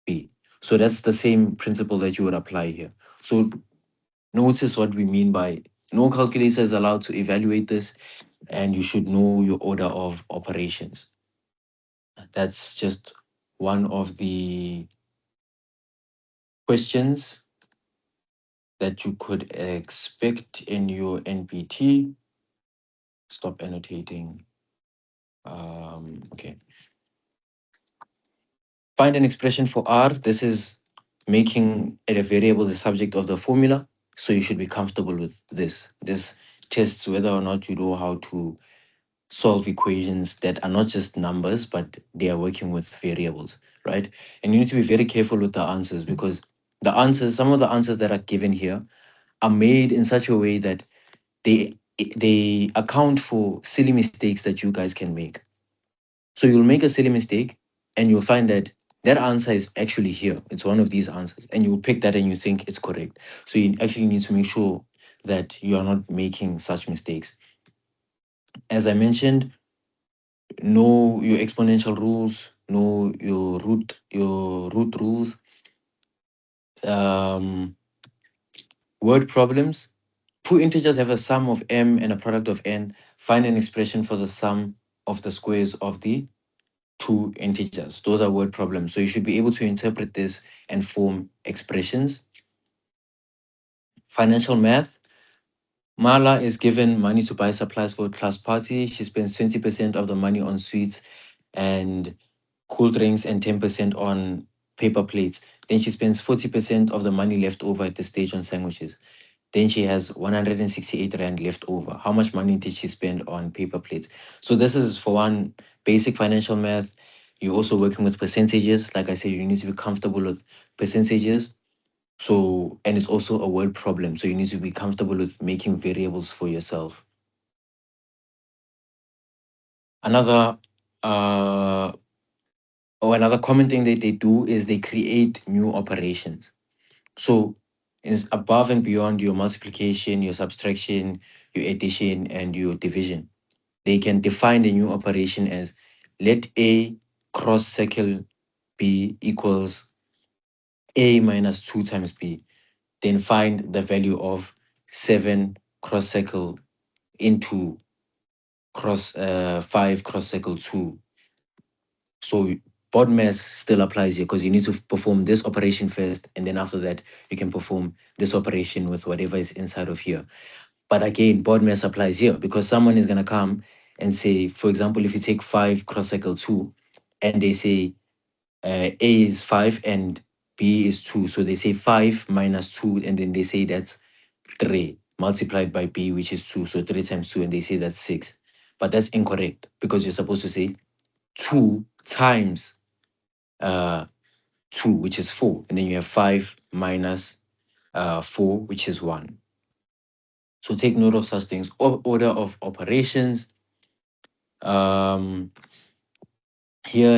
B. So that's the same principle that you would apply here. So notice what we mean by no calculator is allowed to evaluate this, and you should know your order of operations. That's just one of the questions that you could expect in your NBT. Stop annotating. Okay. Find an expression for R. This is making it a variable the subject of the formula. So you should be comfortable with this. This tests whether or not you know how to solve equations that are not just numbers, but they are working with variables, right? And you need to be very careful with the answers because some of the answers that are given here are made in such a way that they account for silly mistakes that you guys can make. So you'll make a silly mistake and you'll find that that answer is actually here. It's one of these answers. And you'll pick that and you think it's correct. So you actually need to make sure that you are not making such mistakes. As I mentioned, know your exponential rules, know your root rules, word problems. Two integers have a sum of m and a product of n. Find an expression for the sum of the squares of the two integers. Those are word problems. So you should be able to interpret this and form expressions. Financial math. Marla is given money to buy supplies for a class party. She spends 20% of the money on sweets and cool drinks and 10% on paper plates. Then she spends 40% of the money left over at the stage on sandwiches. Then she has 168 Rand left over. How much money did she spend on paper plates? So this is for one basic financial math. You're also working with percentages. Like I said, you need to be comfortable with percentages. So, and it's also a word problem. So you need to be comfortable with making variables for yourself. Another another common thing that they do is they create new operations. So it's above and beyond your multiplication, your subtraction, your addition, and your division. They can define the new operation as let A cross circle B equals A minus 2 times B. Then find the value of 7 cross circle into 5 cross circle 2. So BODMAS still applies here because you need to perform this operation first, and then after that, you can perform this operation with whatever is inside of here. But again, BODMAS applies here because someone is going to come and say, for example, if you take 5 cross cycle 2, and they say A is 5 and B is 2. So they say 5 minus 2, and then they say that's 3 multiplied by B, which is 2. So 3 times 2, and they say that's 6. But that's incorrect because you're supposed to say 2 times 2, which is 4. And then you have 5 minus 4, which is 1. So take note of such things. Order of operations. Here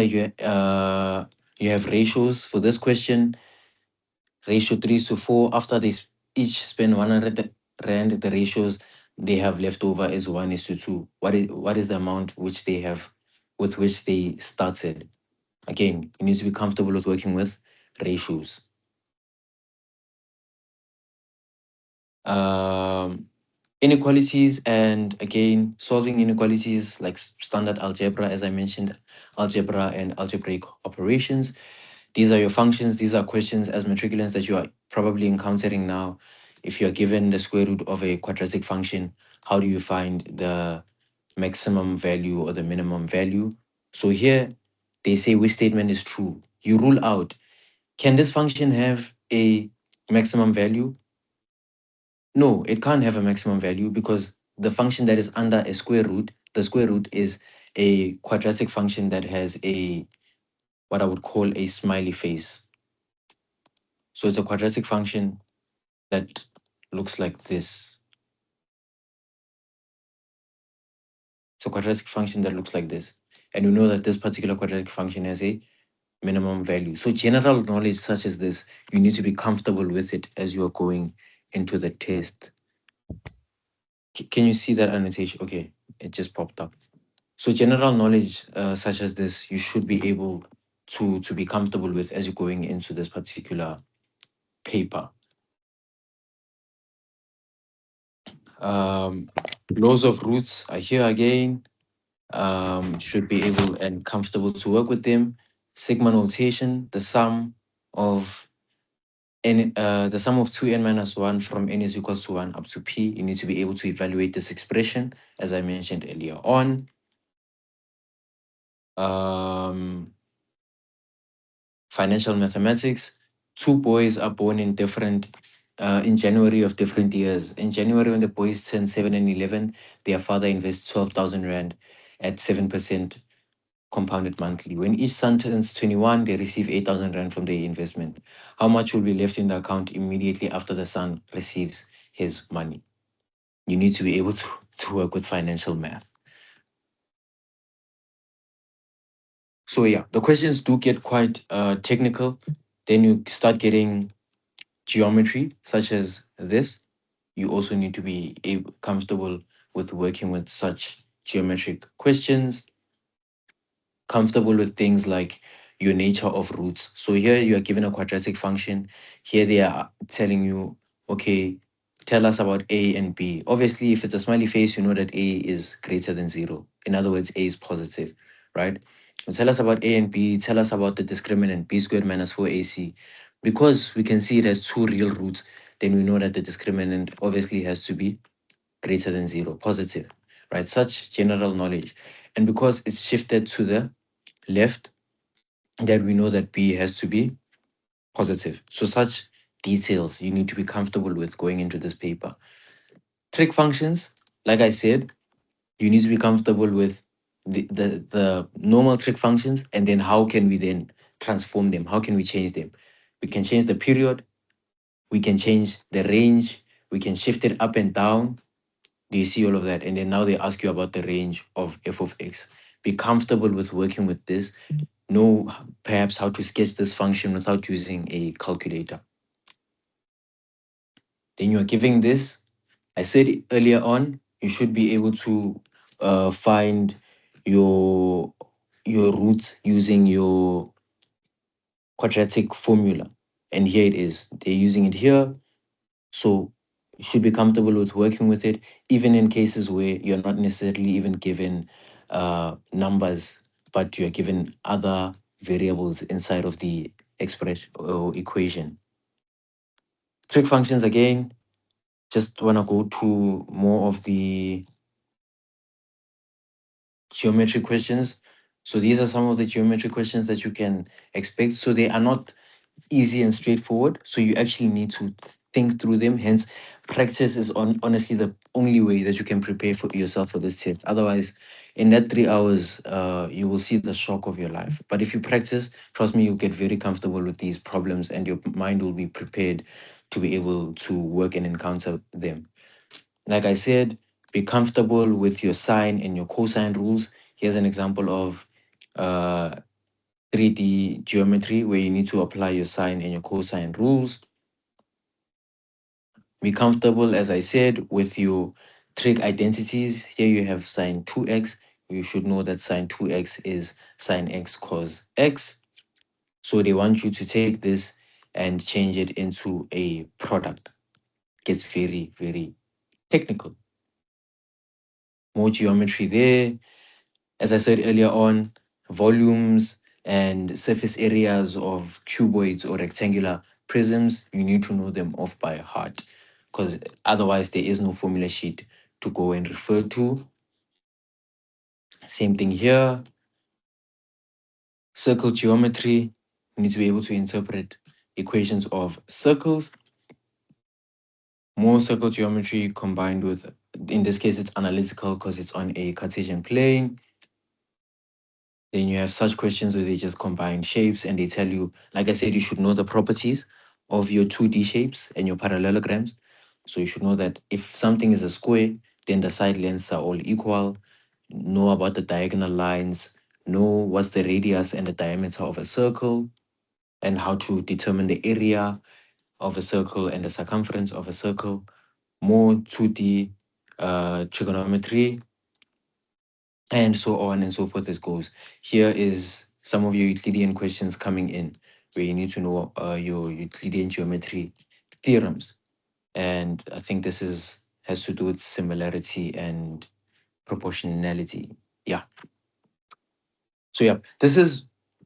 you have ratios for this question. Ratio 3 to 4. After they each spend 100 Rand, the ratios they have left over is 1:2. What is the amount which they have with which they started? Again, you need to be comfortable with working with ratios. Inequalities, and again, solving inequalities like standard algebra, as I mentioned, algebra and algebraic operations. These are your functions. These are questions as matriculants that you are probably encountering now. If you are given the square root of a quadratic function, how do you find the maximum value or the minimum value? So here they say which statement is true. You rule out, can this function have a maximum value? No, it can't have a maximum value because the function that is under a square root, the square root is a quadratic function that has what I would call a smiley face. So it's a quadratic function that looks like this. It's a quadratic function that looks like this. And we know that this particular quadratic function has a minimum value. So general knowledge such as this, you need to be comfortable with it as you are going into the test. Can you see that annotation? Okay, it just popped up. So general knowledge such as this, you should be able to be comfortable with as you're going into this particular paper. Laws of roots are here again. Should be able and comfortable to work with them. Sigma notation, the sum of the sum of 2n minus 1 from n is equals to 1 up to p. You need to be able to evaluate this expression, as I mentioned earlier on. Financial mathematics. Two boys are born in January of different years. In January, when the boys turn 7 and 11, their father invests 12,000 Rand at 7% compounded monthly. When each son turns 21, they receive 8,000 Rand from their investment. How much will be left in the account immediately after the son receives his money? You need to be able to work with financial math. So yeah, the questions do get quite technical. Then you start getting geometry, such as this. You also need to be comfortable with working with such geometric questions, comfortable with things like your nature of roots. So here you are given a quadratic function. Here they are telling you, okay, tell us about A and B. Obviously, if it's a smiley face, you know that A is greater than 0. In other words, A is positive, right? So tell us about A and B. Tell us about the discriminant, B squared minus 4AC. Because we can see it as two real roots, then we know that the discriminant obviously has to be greater than 0, positive, right? Such general knowledge. And because it's shifted to the left, that we know that B has to be positive. So such details you need to be comfortable with going into this paper. Trig functions, like I said, you need to be comfortable with the normal trig functions, and then how can we then transform them? How can we change them? We can change the period, we can change the range, we can shift it up and down. Do you see all of that? And then now they ask you about the range of f of x. Be comfortable with working with this. Know perhaps how to sketch this function without using a calculator. Then you're giving this. I said earlier on, you should be able to find your roots using your quadratic formula. And here it is. They're using it here. So you should be comfortable with working with it, even in cases where you're not necessarily even given numbers, but you're given other variables inside of the expression or equation. Trig functions again, just want to go to more of the geometry questions. So these are some of the geometry questions that you can expect. So they are not easy and straightforward. So you actually need to think through them. Hence, practice is honestly the only way that you can prepare for yourself for this test. Otherwise, in that 3 hours, you will see the shock of your life. But if you practice, trust me, you'll get very comfortable with these problems and your mind will be prepared to be able to work and encounter them. Like I said, be comfortable with your sine and your cosine rules. Here's an example of 3D geometry where you need to apply your sine and your cosine rules. Be comfortable, as I said, with your trig identities. Here you have sine 2x. You should know that sine 2x is sine x cos x. So they want you to take this and change it into a product. Gets very, very technical. More geometry there. As I said earlier on, volumes and surface areas of cuboids or rectangular prisms, you need to know them off by heart, because otherwise there is no formula sheet to go and refer to. Same thing here. Circle geometry, you need to be able to interpret equations of circles. More circle geometry combined with, in this case, it's analytical because it's on a Cartesian plane. Then you have such questions where they just combine shapes and they tell you, like I said, you should know the properties of your 2D shapes and your parallelograms. So you should know that if something is a square, then the side lengths are all equal. Know about the diagonal lines, know what's the radius and the diameter of a circle, and how to determine the area of a circle and the circumference of a circle. More 2D trigonometry, and so on and so forth it goes. Here is some of your Euclidean questions coming in, where you need to know your Euclidean geometry theorems. And I think this has to do with similarity and proportionality. Yeah. So yeah, this is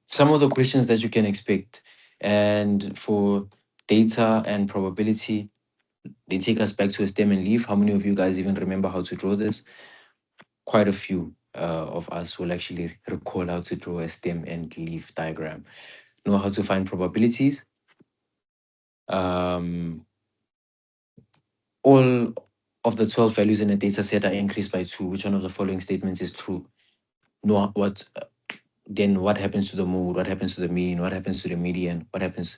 some of the questions that you can expect. And for data and probability, they take us back to a stem and leaf. How many of you guys even remember how to draw this? Quite a few of us will actually recall how to draw a stem and leaf diagram. Know how to find probabilities. All of the 12 values in a data set are increased by 2. Which one of the following statements is true? Know what then what happens to the mode, what happens to the mean, what happens to the median, what happens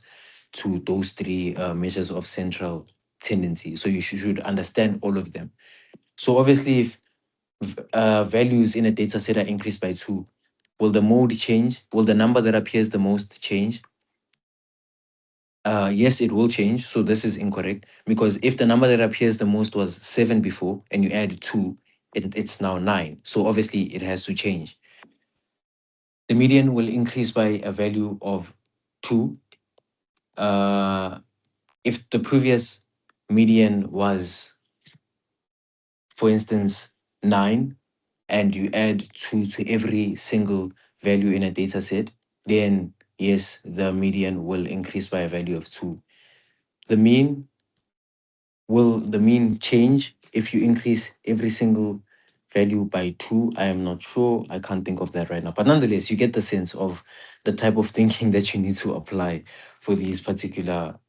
to those three measures of central tendency. So you should understand all of them. So obviously, if values in a data set are increased by 2, will the mode change? Will the number that appears the most change? Yes, it will change. So this is incorrect, because if the number that appears the most was 7 before and you add 2, it's now 9. So obviously it has to change. The median will increase by a value of 2. If the previous median was, for instance, 9, and you add 2 to every single value in a data set, then yes, the median will increase by a value of 2. The mean, will the mean change if you increase every single value by 2? I am not sure. I can't think of that right now. But nonetheless, you get the sense of the type of thinking that you need to apply for these particular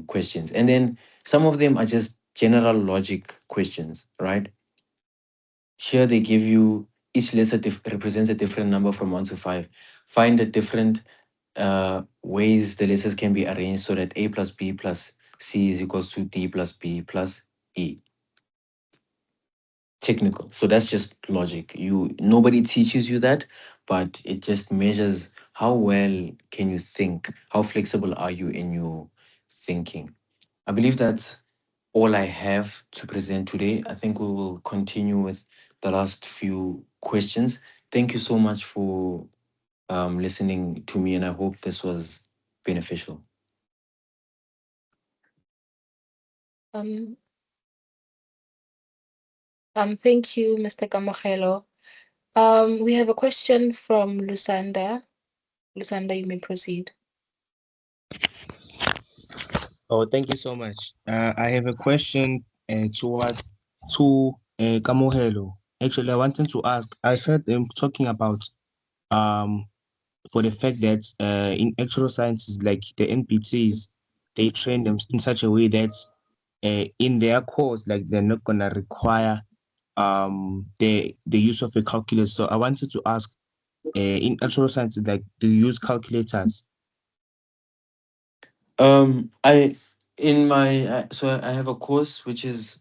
questions. And then some of them are just general logic questions, right? Here they give you each letter represents a different number from 1 to 5. Find the different ways the letters can be arranged so that A plus B plus C is equals to D plus B plus E. Technical. So that's just logic. Nobody teaches you that, but it just measures how well can you think, how flexible are you in your thinking. I believe that's all I have to present today. I think we will continue with the last few questions. Thank you so much for listening to me, and I hope this was beneficial. Um, Thank you, Mr. Kamogelo. We have a question from Lusanda. Lusanda, you may proceed. Oh, thank you so much. I have a question to Kamohelo. Actually, I wanted to ask. I heard them talking about for the fact that in actual sciences, like the NPTs, they train them in such a way that in their course, like they're not gonna require the use of a calculator. So I wanted to ask, in actual sciences, like do you use calculators? I in my so I have a course which is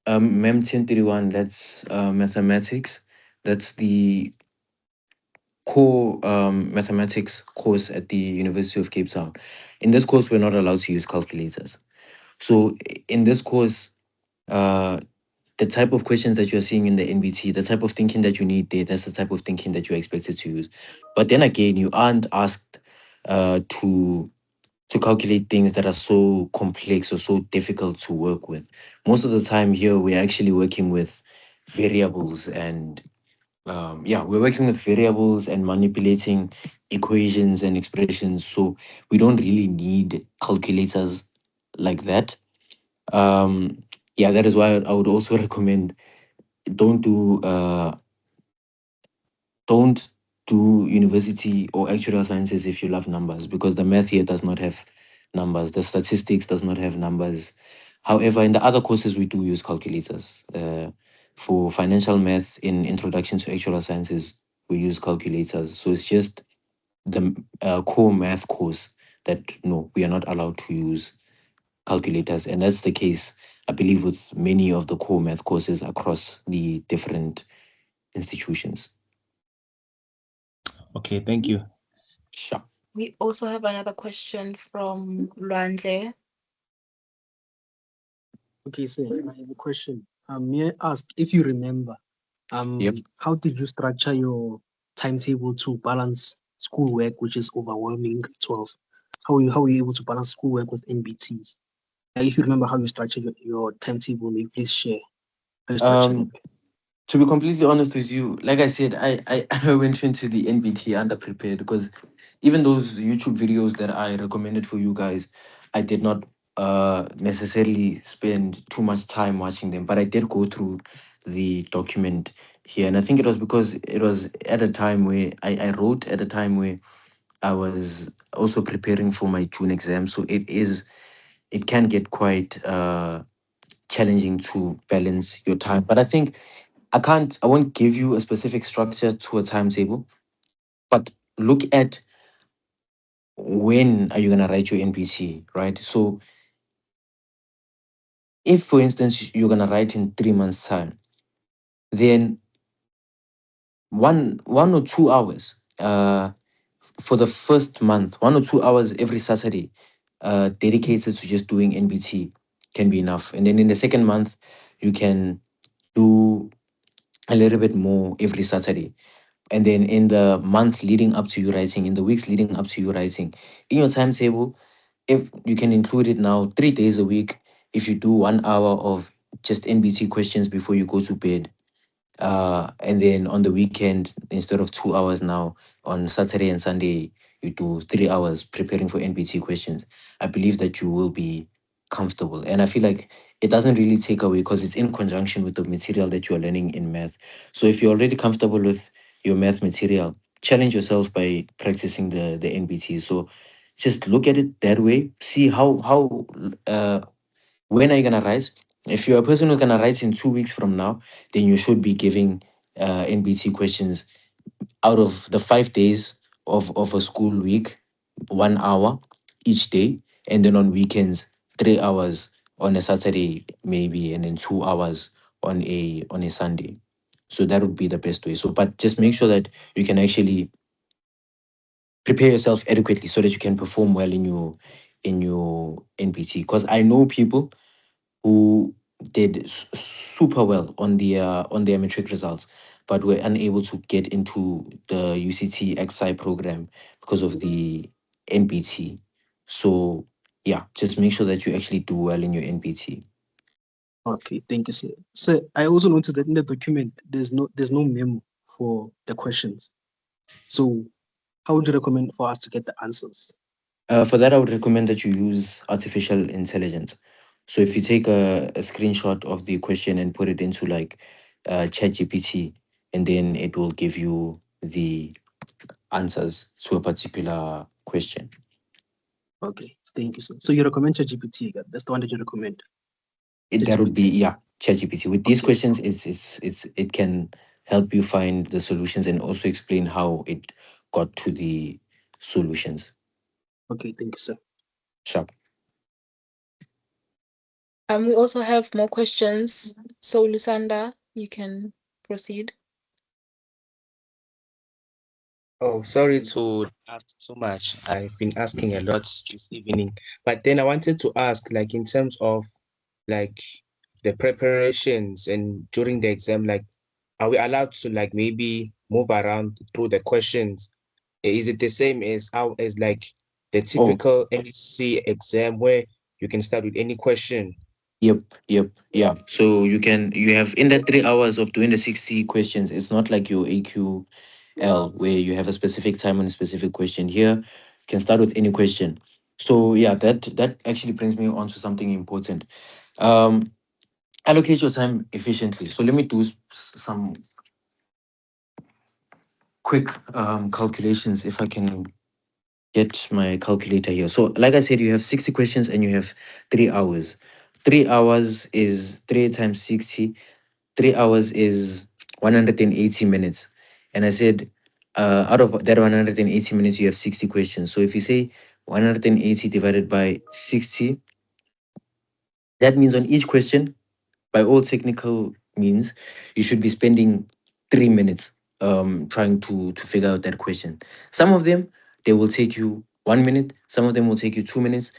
MEM 1031. That's mathematics. That's the core mathematics course at the University of Cape Town. In this course, we're not allowed to use calculators. So in this course, the type of questions that you're seeing in the NBT, the type of thinking that you need there, that's the type of thinking that you're expected to use. But then again, you aren't asked to calculate things that are so complex or so difficult to work with. Most of the time here, we're actually working with variables and yeah, we're working with variables and manipulating equations and expressions. So we don't really need calculators like that. Yeah, that is why I would also recommend don't do uh, don't do university or actuarial sciences if you love numbers, because the math here does not have numbers. The statistics does not have numbers. However, in the other courses, we do use calculators. For financial math in Introduction to Actuarial Sciences, we use calculators. So it's just the core math course that no, we are not allowed to use calculators. And that's the case, I believe, with many of the core math courses across the different institutions. Okay, thank you. Sure. We also have another question from Luandle. Okay, sir, I have a question. May I ask if you remember, Yep. how did you structure your timetable to balance schoolwork, which is overwhelming in grade 12? How were you able to balance schoolwork with NBTs? If you remember how you structured your timetable, maybe please share how you structured it. To be completely honest with you, like I said, I went into the NBT underprepared because even those YouTube videos that I recommended for you guys, I did not necessarily spend too much time watching them, but I did go through the document here. And I think it was because it was at a time where I wrote at a time where I was also preparing for my June exam. So it can get quite challenging to balance your time. But I think I won't give you a specific structure to a timetable, but look at when are you going to write your NPT, right? So if, for instance, you're going to write in 3 months' time, then 1 or 2 hours for the first month, 1 or 2 hours every Saturday dedicated to just doing NBT can be enough. And then in the second month, you can do a little bit more every Saturday. And then in the month leading up to you writing, in the weeks leading up to you writing, in your timetable, if you can include it now 3 days a week, if you do 1 hour of just NBT questions before you go to bed, and then on the weekend, instead of 2 hours now, on Saturday and Sunday, you do 3 hours preparing for NBT questions. I believe that you will be comfortable. And I feel like it doesn't really take away because it's in conjunction with the material that you're learning in math. So if you're already comfortable with your math material, challenge yourself by practicing the NBT. So just look at it that way. See when are you gonna write? If you're a person who's gonna write in 2 weeks from now, then you should be giving NBT questions out of the 5 days of a school week, 1 hour each day, and then on weekends, 3 hours on a Saturday, maybe, and then 2 hours on a Sunday. So that would be the best way. So, but just make sure that you can actually prepare yourself adequately so that you can perform well in your NBT. Because I know people who did super well on their matric results, but were unable to get into the UCT XI program because of the NBT. So yeah, just make sure that you actually do well in your NBT. Okay, thank you, sir. Sir, I also noticed that in the document there's no memo for the questions. So how would you recommend for us to get the answers? For that, I would recommend that you use artificial intelligence. So if you take a screenshot of the question and put it into like ChatGPT, and then it will give you the answers to a particular question. Okay, thank you, sir. So you recommend ChatGPT? That's the one that you recommend. That would be, yeah, ChatGPT. With these Okay. questions, it can help you find the solutions and also explain how it got to the solutions. Okay, thank you, sir. Sure. We also have more questions. So Lusanda, you can proceed. Oh, sorry to ask so much. I've been asking a lot this evening, but then I wanted to ask, like, in terms of like the preparations and during the exam, like, are we allowed to like maybe move around through the questions? Is it the same as how as like the Oh, typical MC exam where you can start with any question? yep, yeah. So you have in that 3 hours of doing the 60 questions, it's not like your AQL where you have a specific time on a specific question. Here, you can start with any question. So yeah, that actually brings me on to something important. Um, allocate your time efficiently. So let me do some quick calculations if I can get my calculator here. So, like I said, you have 60 questions and you have 3 hours. 3 hours is 3 times 60. 3 hours is 180 minutes. And I said, out of that 180 minutes, you have 60 questions. So, if you say 180 divided by 60, that means on each question, by all technical means, you should be spending 3 minutes trying to figure out that question. Some of them they will take you 1 minute, some of them will take you 2 minutes,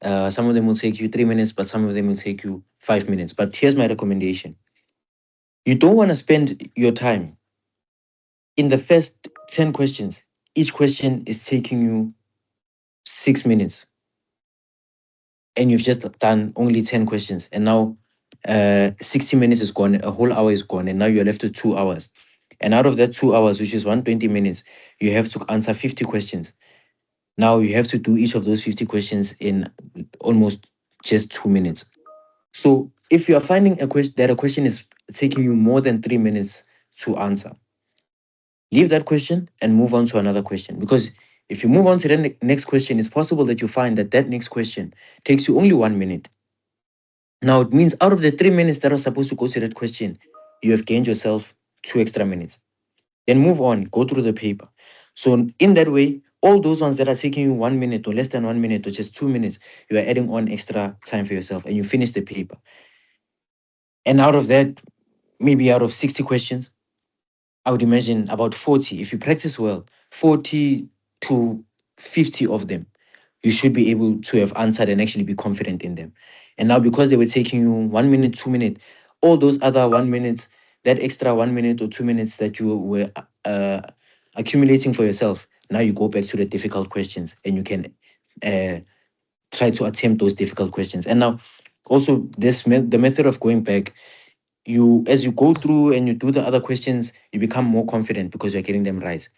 some of them will take you 3 minutes, but some of them will take you 5 minutes. But here's my recommendation: you don't want to spend your time in the first 10 questions. Each question is taking you 6 minutes, and you've just done only 10 questions, and now 60 minutes is gone, a whole hour is gone, and now you're left with 2 hours. And out of that 2 hours, which is 120 minutes, you have to answer 50 questions. Now you have to do each of those 50 questions in almost just 2 minutes. So if you are finding a question that a question is taking you more than 3 minutes to answer, leave that question and move on to another question. Because if you move on to the next question, it's possible that you find that that next question takes you only 1 minute. Now it means out of the 3 minutes that are supposed to go to that question, you have gained yourself 2 extra minutes. Then move on, go through the paper. So in that way, all those ones that are taking you 1 minute or less than 1 minute or just 2 minutes, you are adding on extra time for yourself and you finish the paper. And out of that, maybe out of 60 questions, I would imagine about 40, if you practice well, 40 to 50 of them, you should be able to have answered and actually be confident in them. And now, because they were taking you 1 minute, 2 minutes, all those other 1 minutes, that extra 1 minute or 2 minutes that you were accumulating for yourself, now you go back to the difficult questions and you can try to attempt those difficult questions. And now, also, the method of going back, you as you go through and you do the other questions, you become more confident because you're getting them right.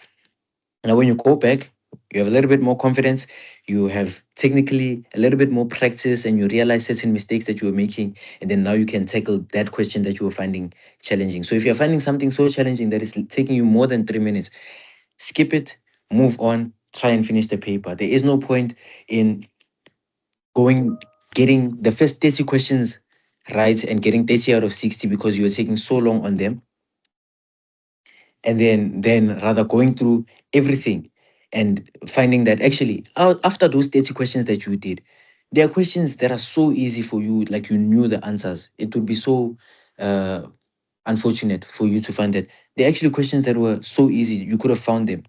Now, when you go back, you have a little bit more confidence, you have technically a little bit more practice, and you realize certain mistakes that you were making. And then now you can tackle that question that you were finding challenging. So if you're finding something so challenging that is taking you more than 3 minutes, skip it, move on, try and finish the paper. There is no point in getting the first 30 questions right and getting 30 out of 60 because you were taking so long on them, and then rather going through everything and finding that actually after those 30 questions that you did, there are questions that are so easy for you, like you knew the answers. It would be so uh, unfortunate for you to find that there are actually questions that were so easy you could have found them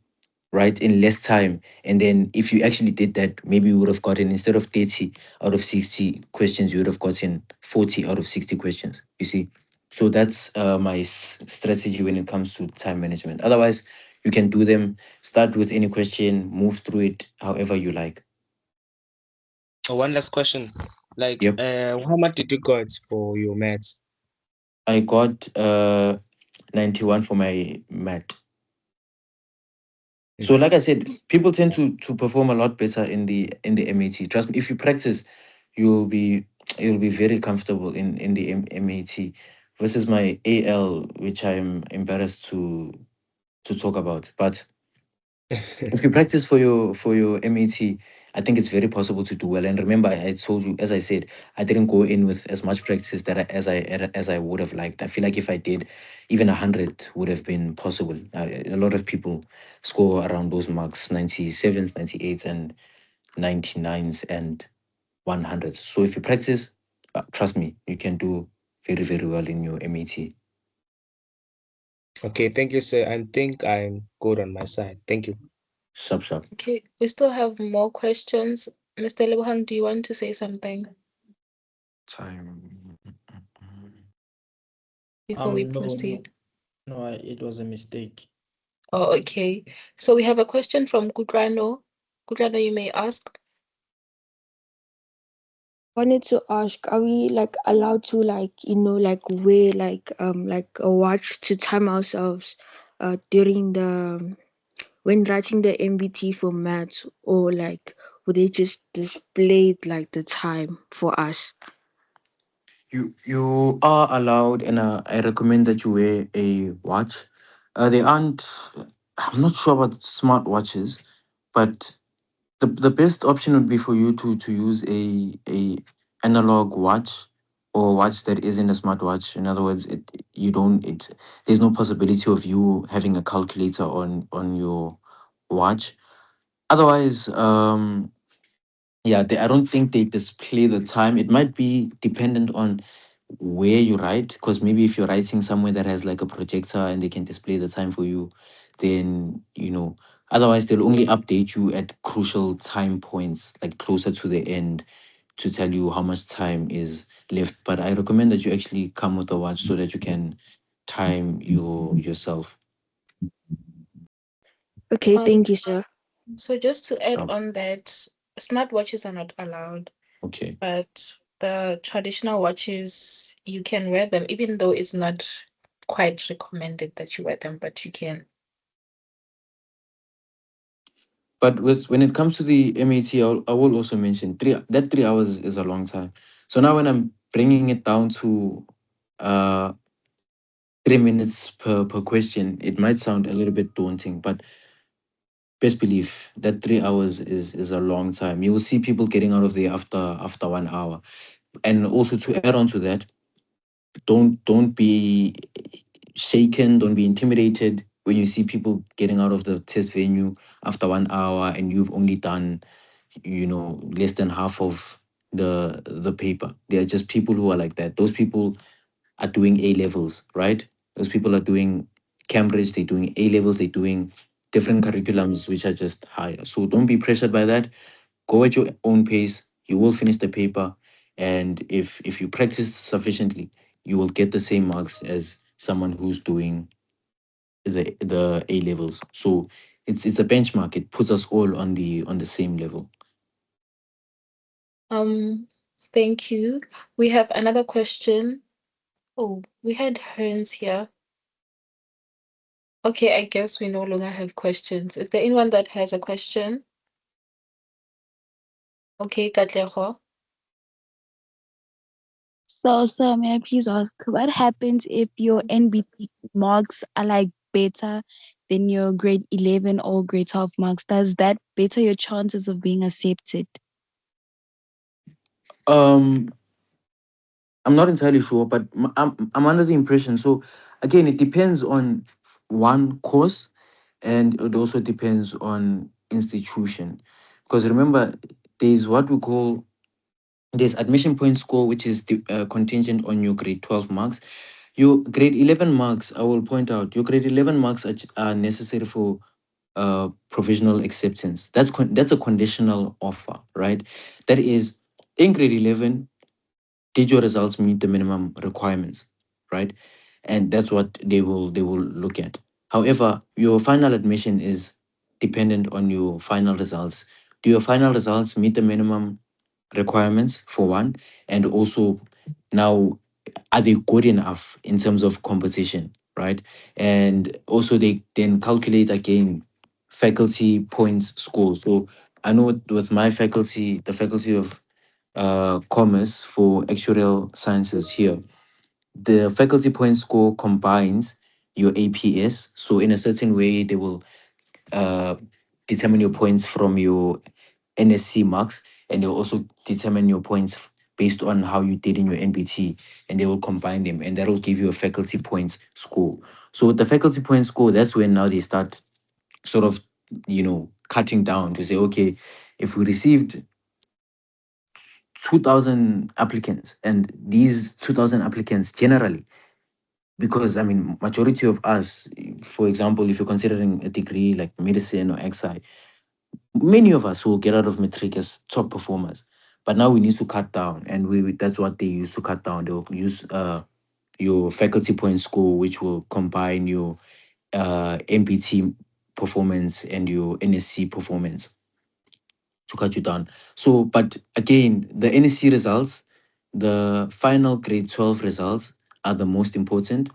right in less time. And then if you actually did that, maybe you would have gotten, instead of 30 out of 60 questions, you would have gotten 40 out of 60 questions, you see. So that's my strategy when it comes to time management. Otherwise, you can do them, start with any question, move through it however you like. One last question. Like, Yep. how much did you got for your maths? I got 91 for my math. So like I said, people tend to perform a lot better in the MAT. Trust me, if you practice, you'll be you'll be very comfortable in the MAT versus my AL, which I'm embarrassed to talk about. But if you practice for your MAT, I think it's very possible to do well. And remember, I told you, as I said, I didn't go in with as much practice as I would have liked. I feel like if I did, even 100 would have been possible. A lot of people score around those marks: 97s, 98s, and 99s, and 100s. So if you practice, trust me, you can do very, very well in your MAT. Okay, thank you, sir. I think I'm good on my side. Thank you. Sub. Okay, we still have more questions. Mr. Lebohang, do you want to say something? Time. before we No, proceed? no, it was a mistake. Oh, okay. So we have a question from Kudrano. Kudrano, you may ask. Wanted to ask, are we like allowed to like wear like a watch to time ourselves during the when writing the MBT for maths, or like would they just display like the time for us? You are allowed, and I recommend that you wear a watch. They aren't. I'm not sure about smart watches, but the best option would be for you to use a analog watch, or a watch that isn't a smartwatch. In other words, you don't it there's no possibility of you having a calculator on your watch. Otherwise, yeah, I don't think they display the time. It might be dependent on where you write, because maybe if you're writing somewhere that has like a projector and they can display the time for you, then otherwise they'll only update you at crucial time points, like closer to the end, to tell you how much time is left. But I recommend that you actually come with a watch so that you can time yourself. Okay, Um, thank you, sir. so just to add Sure. on that, smartwatches are not allowed, Okay. but the traditional watches, you can wear them, even though it's not quite recommended that you wear them, but you can. But when it comes to the MAT, I will also mention 3 hours is a long time. So now when I'm bringing it down to uh 3 minutes per question, it might sound a little bit daunting, but best believe that 3 hours is a long time. You will see people getting out of there after 1 hour. And also, to add on to that, don't be shaken, don't be intimidated when you see people getting out of the test venue after 1 hour and you've only done less than half of the paper. There are just people who are like that. Those people are doing A levels, right? Those people are doing Cambridge, they're doing A levels, they're doing different curriculums which are just higher. So don't be pressured by that. Go at your own pace. You will finish the paper, and if you practice sufficiently, you will get the same marks as someone who's doing the A levels. So it's a benchmark. It puts us all on the same level. Um, thank you. We have another question. Oh, we had Hearns here. Okay, I guess we no longer have questions. Is there anyone that has a question? Okay, Katlego. So, sir, may I please ask, what happens if your NBT marks are like better than your grade 11 or grade 12 marks? Does that better your chances of being accepted? Um, I'm not entirely sure, but I'm under the impression. So again, it depends on one course, and it also depends on institution. Because remember, there's what we call there's admission point score, which is contingent on your grade 12 marks. Your grade 11 marks, I will point out, your grade 11 marks are necessary for provisional acceptance. That's a conditional offer, right? That is, in grade 11, did your results meet the minimum requirements, right? And that's what they will look at. However, your final admission is dependent on your final results. Do your final results meet the minimum requirements, for one? And also, now, are they good enough in terms of competition, right? And also, they then calculate again faculty points score. So I know with my faculty, the faculty of commerce for actuarial sciences here, the faculty point score combines your APS. So in a certain way, they will uh, determine your points from your NSC marks, and they'll also determine your points based on how you did in your NBT, and they will combine them, and that will give you a faculty points score. So with the faculty point score, that's when now they start sort of cutting down to say, okay, if we received 2,000 applicants, and these 2,000 applicants generally, because I mean, majority of us, for example, if you're considering a degree like medicine or XI, many of us will get out of matric as top performers. But now we need to cut down, and that's what they used to cut down. They'll use your faculty point score, which will combine your NBT performance and your NSC performance to cut you down. So, but again, the NSC results, the final grade 12 results are the most important.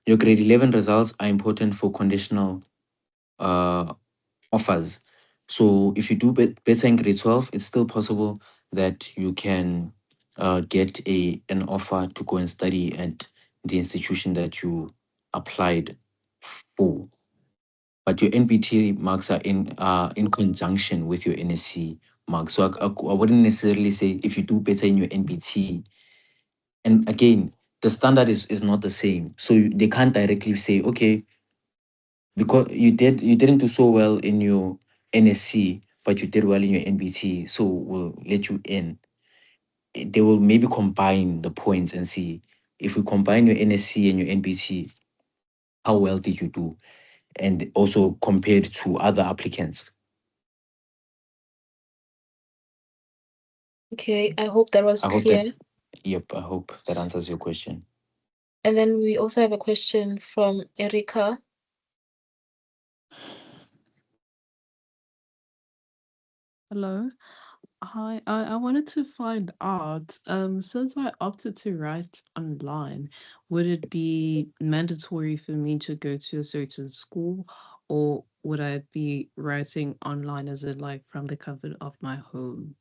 Your grade 11 results are important for conditional offers. So if you do better in grade 12, it's still possible that you can get an offer to go and study at the institution that you applied for. But your NBT marks are in conjunction with your NSC marks. So I wouldn't necessarily say if you do better in your NBT, and again, the standard is not the same. So they can't directly say, okay, because you didn't do so well in your NSC, but you did well in your NBT, so we'll let you in. They will maybe combine the points and see if we combine your NSC and your NBT, how well did you do, and also compared to other applicants. Okay, I hope that was I hope clear. that, yep, I hope that answers your question. And then we also have a question from Erica. Hello. Hi, I wanted to find out, since I opted to write online, would it be mandatory for me to go to a certain school, or would I be writing online as in like from the comfort of my home?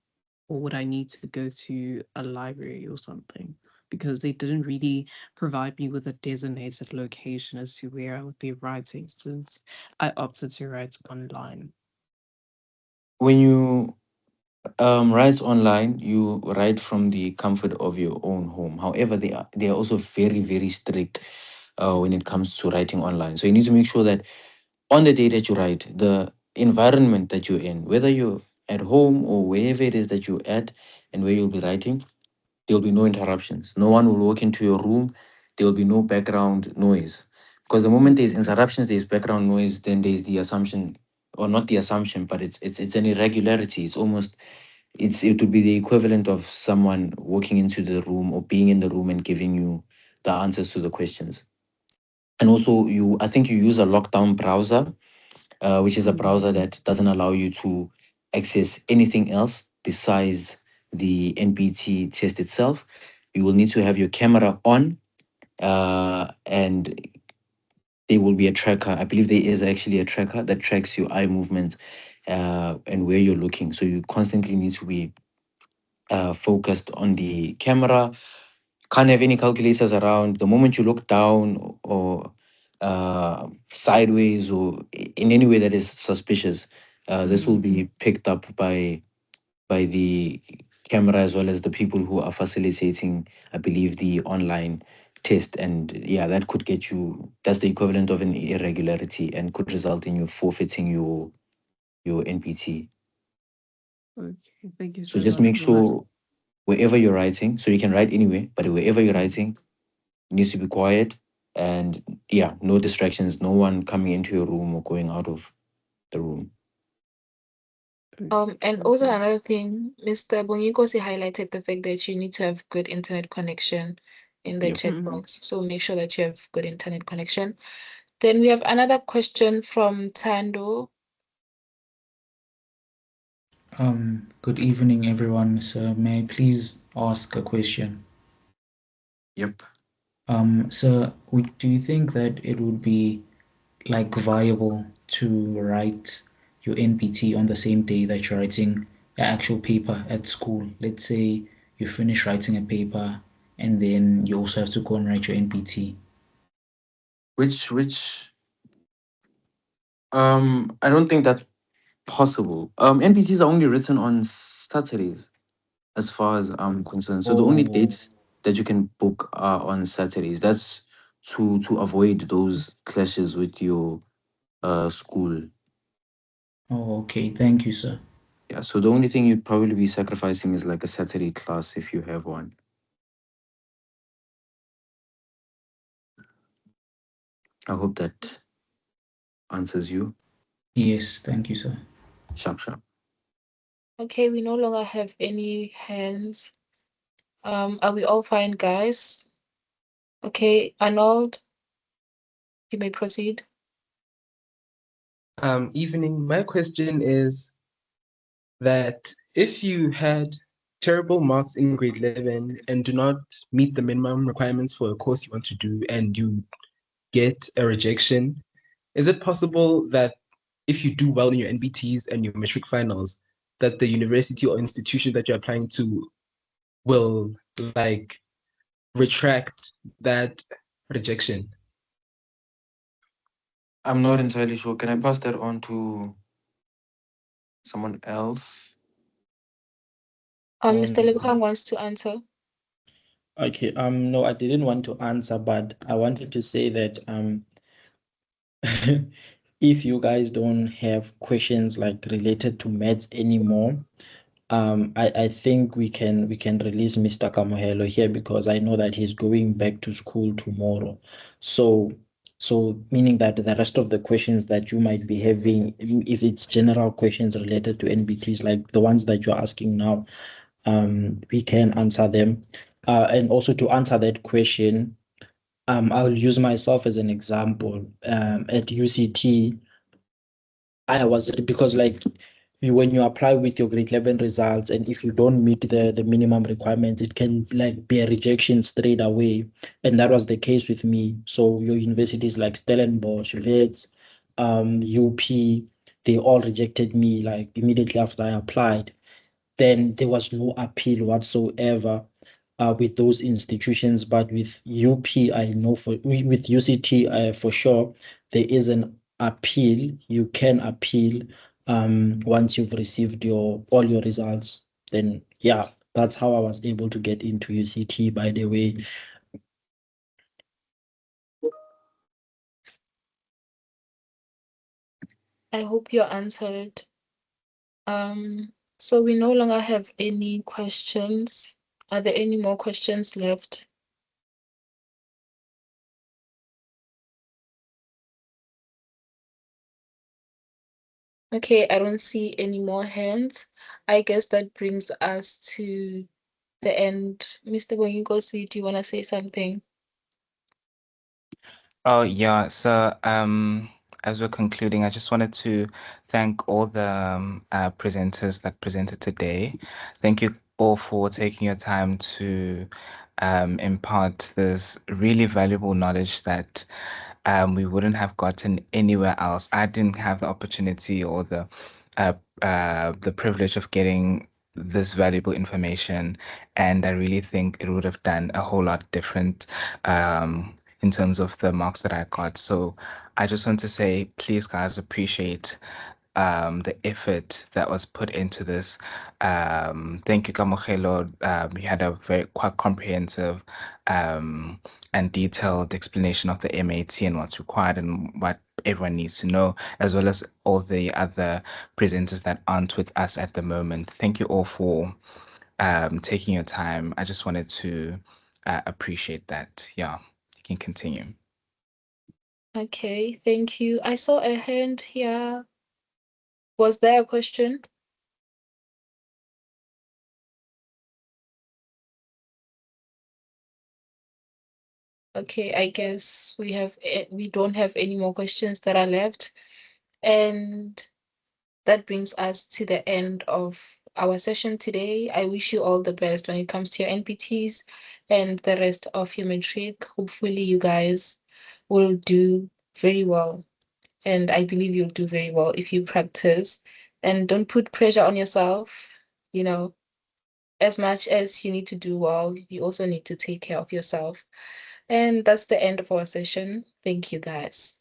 Or would I need to go to a library or something? Because they didn't really provide me with a designated location as to where I would be writing since I opted to write online. When you write online, you write from the comfort of your own home. However, they are also very, very strict when it comes to writing online. So you need to make sure that on the day that you write, the environment that you're in, whether you're at home or wherever it is that you're at and where you'll be writing, there'll be no interruptions. No one will walk into your room. There'll be no background noise. Because the moment there's interruptions, there's background noise, then there's the assumption, or not the assumption, but it's an irregularity. It's almost it would be the equivalent of someone walking into the room or being in the room and giving you the answers to the questions. And also, I think you use a lockdown browser, which is a browser that doesn't allow you to access anything else besides the NBT test itself. You will need to have your camera on, and there will be a tracker. I believe there is actually a tracker that tracks your eye movement and where you're looking. So you constantly need to be focused on the camera. Can't have any calculators around. The moment you look down or sideways or in any way that is suspicious, this will be picked up by the camera as well as the people who are facilitating, I believe, the online test. And yeah, that could get you. That's the equivalent of an irregularity and could result in you forfeiting your NPT. Okay, thank you So so just much make for that. sure wherever you're writing, so you can write anywhere, but wherever you're writing, it needs to be quiet and yeah, no distractions, no one coming into your room or going out of the room. And also another thing, Mr. Bongikosi highlighted the fact that you need to have good internet connection in the Yep. chat box. So make sure that you have good internet connection. Then we have another question from Tando. Good evening, everyone. So may I please ask a question? Yep. So do you think that it would be like viable to write your NPT on the same day that you're writing the actual paper at school? Let's say you finish writing a paper and then you also have to go and write your NPT. Which I don't think that's possible. NPTs are only written on Saturdays as far as I'm concerned. So the only dates that you can book are on Saturdays. That's to avoid those clashes with your school. Oh, okay. Thank you, sir. Yeah, so the only thing you'd probably be sacrificing is like a Saturday class if you have one. I hope that answers you. Yes, thank you, sir. Sharp, sharp. Okay, we no longer have any hands. Are we all fine, guys? Okay, Arnold, you may proceed. Evening. My question is that if you had terrible marks in grade 11 and do not meet the minimum requirements for a course you want to do and you get a rejection, is it possible that if you do well in your NBTs and your matric finals, that the university or institution that you're applying to will like retract that rejection? I'm not entirely sure. Can I pass that on to someone else? Mr. Lebukhang wants to answer. Okay, no, I didn't want to answer, but I wanted to say that if you guys don't have questions like related to maths anymore, I think we can release Mr. Kamohelo here because I know that he's going back to school tomorrow. So meaning that the rest of the questions that you might be having, if it's general questions related to NBTs, like the ones that you're asking now, we can answer them. And also to answer that question, I'll use myself as an example. At UCT, I was because like when you apply with your grade 11 results, and if you don't meet the minimum requirements, it can like be a rejection straight away. And that was the case with me. So your universities like Stellenbosch, Wits, UP, they all rejected me like immediately after I applied. Then there was no appeal whatsoever with those institutions. But with UP, I know with UCT, for sure, there is an appeal. You can appeal once you've received all your results. Then yeah, that's how I was able to get into UCT, by the way. I hope you're answered. So we no longer have any questions. Are there any more questions left? Okay, I don't see any more hands. I guess that brings us to the end. Mr. Bonginkosi, do you want to say something? Oh yeah, so as we're concluding, I just wanted to thank all the presenters that presented today. Thank you all for taking your time to impart this really valuable knowledge that we wouldn't have gotten anywhere else. I didn't have the opportunity or the privilege of getting this valuable information, and I really think it would have done a whole lot different in terms of the marks that I got. So I just want to say, please, guys, appreciate the effort that was put into this. Thank you, Kamohelo. You had a very quite comprehensive and detailed explanation of the MAT and what's required and what everyone needs to know, as well as all the other presenters that aren't with us at the moment. Thank you all for taking your time. I just wanted to appreciate that. Yeah, you can continue. Okay, thank you. I saw a hand here. Was there a question? Okay, I guess we don't have any more questions that are left. And that brings us to the end of our session today. I wish you all the best when it comes to your NPTs and the rest of your matric. Hopefully you guys will do very well. And I believe you'll do very well if you practice. And don't put pressure on yourself. You know, as much as you need to do well, you also need to take care of yourself. And that's the end of our session. Thank you, guys.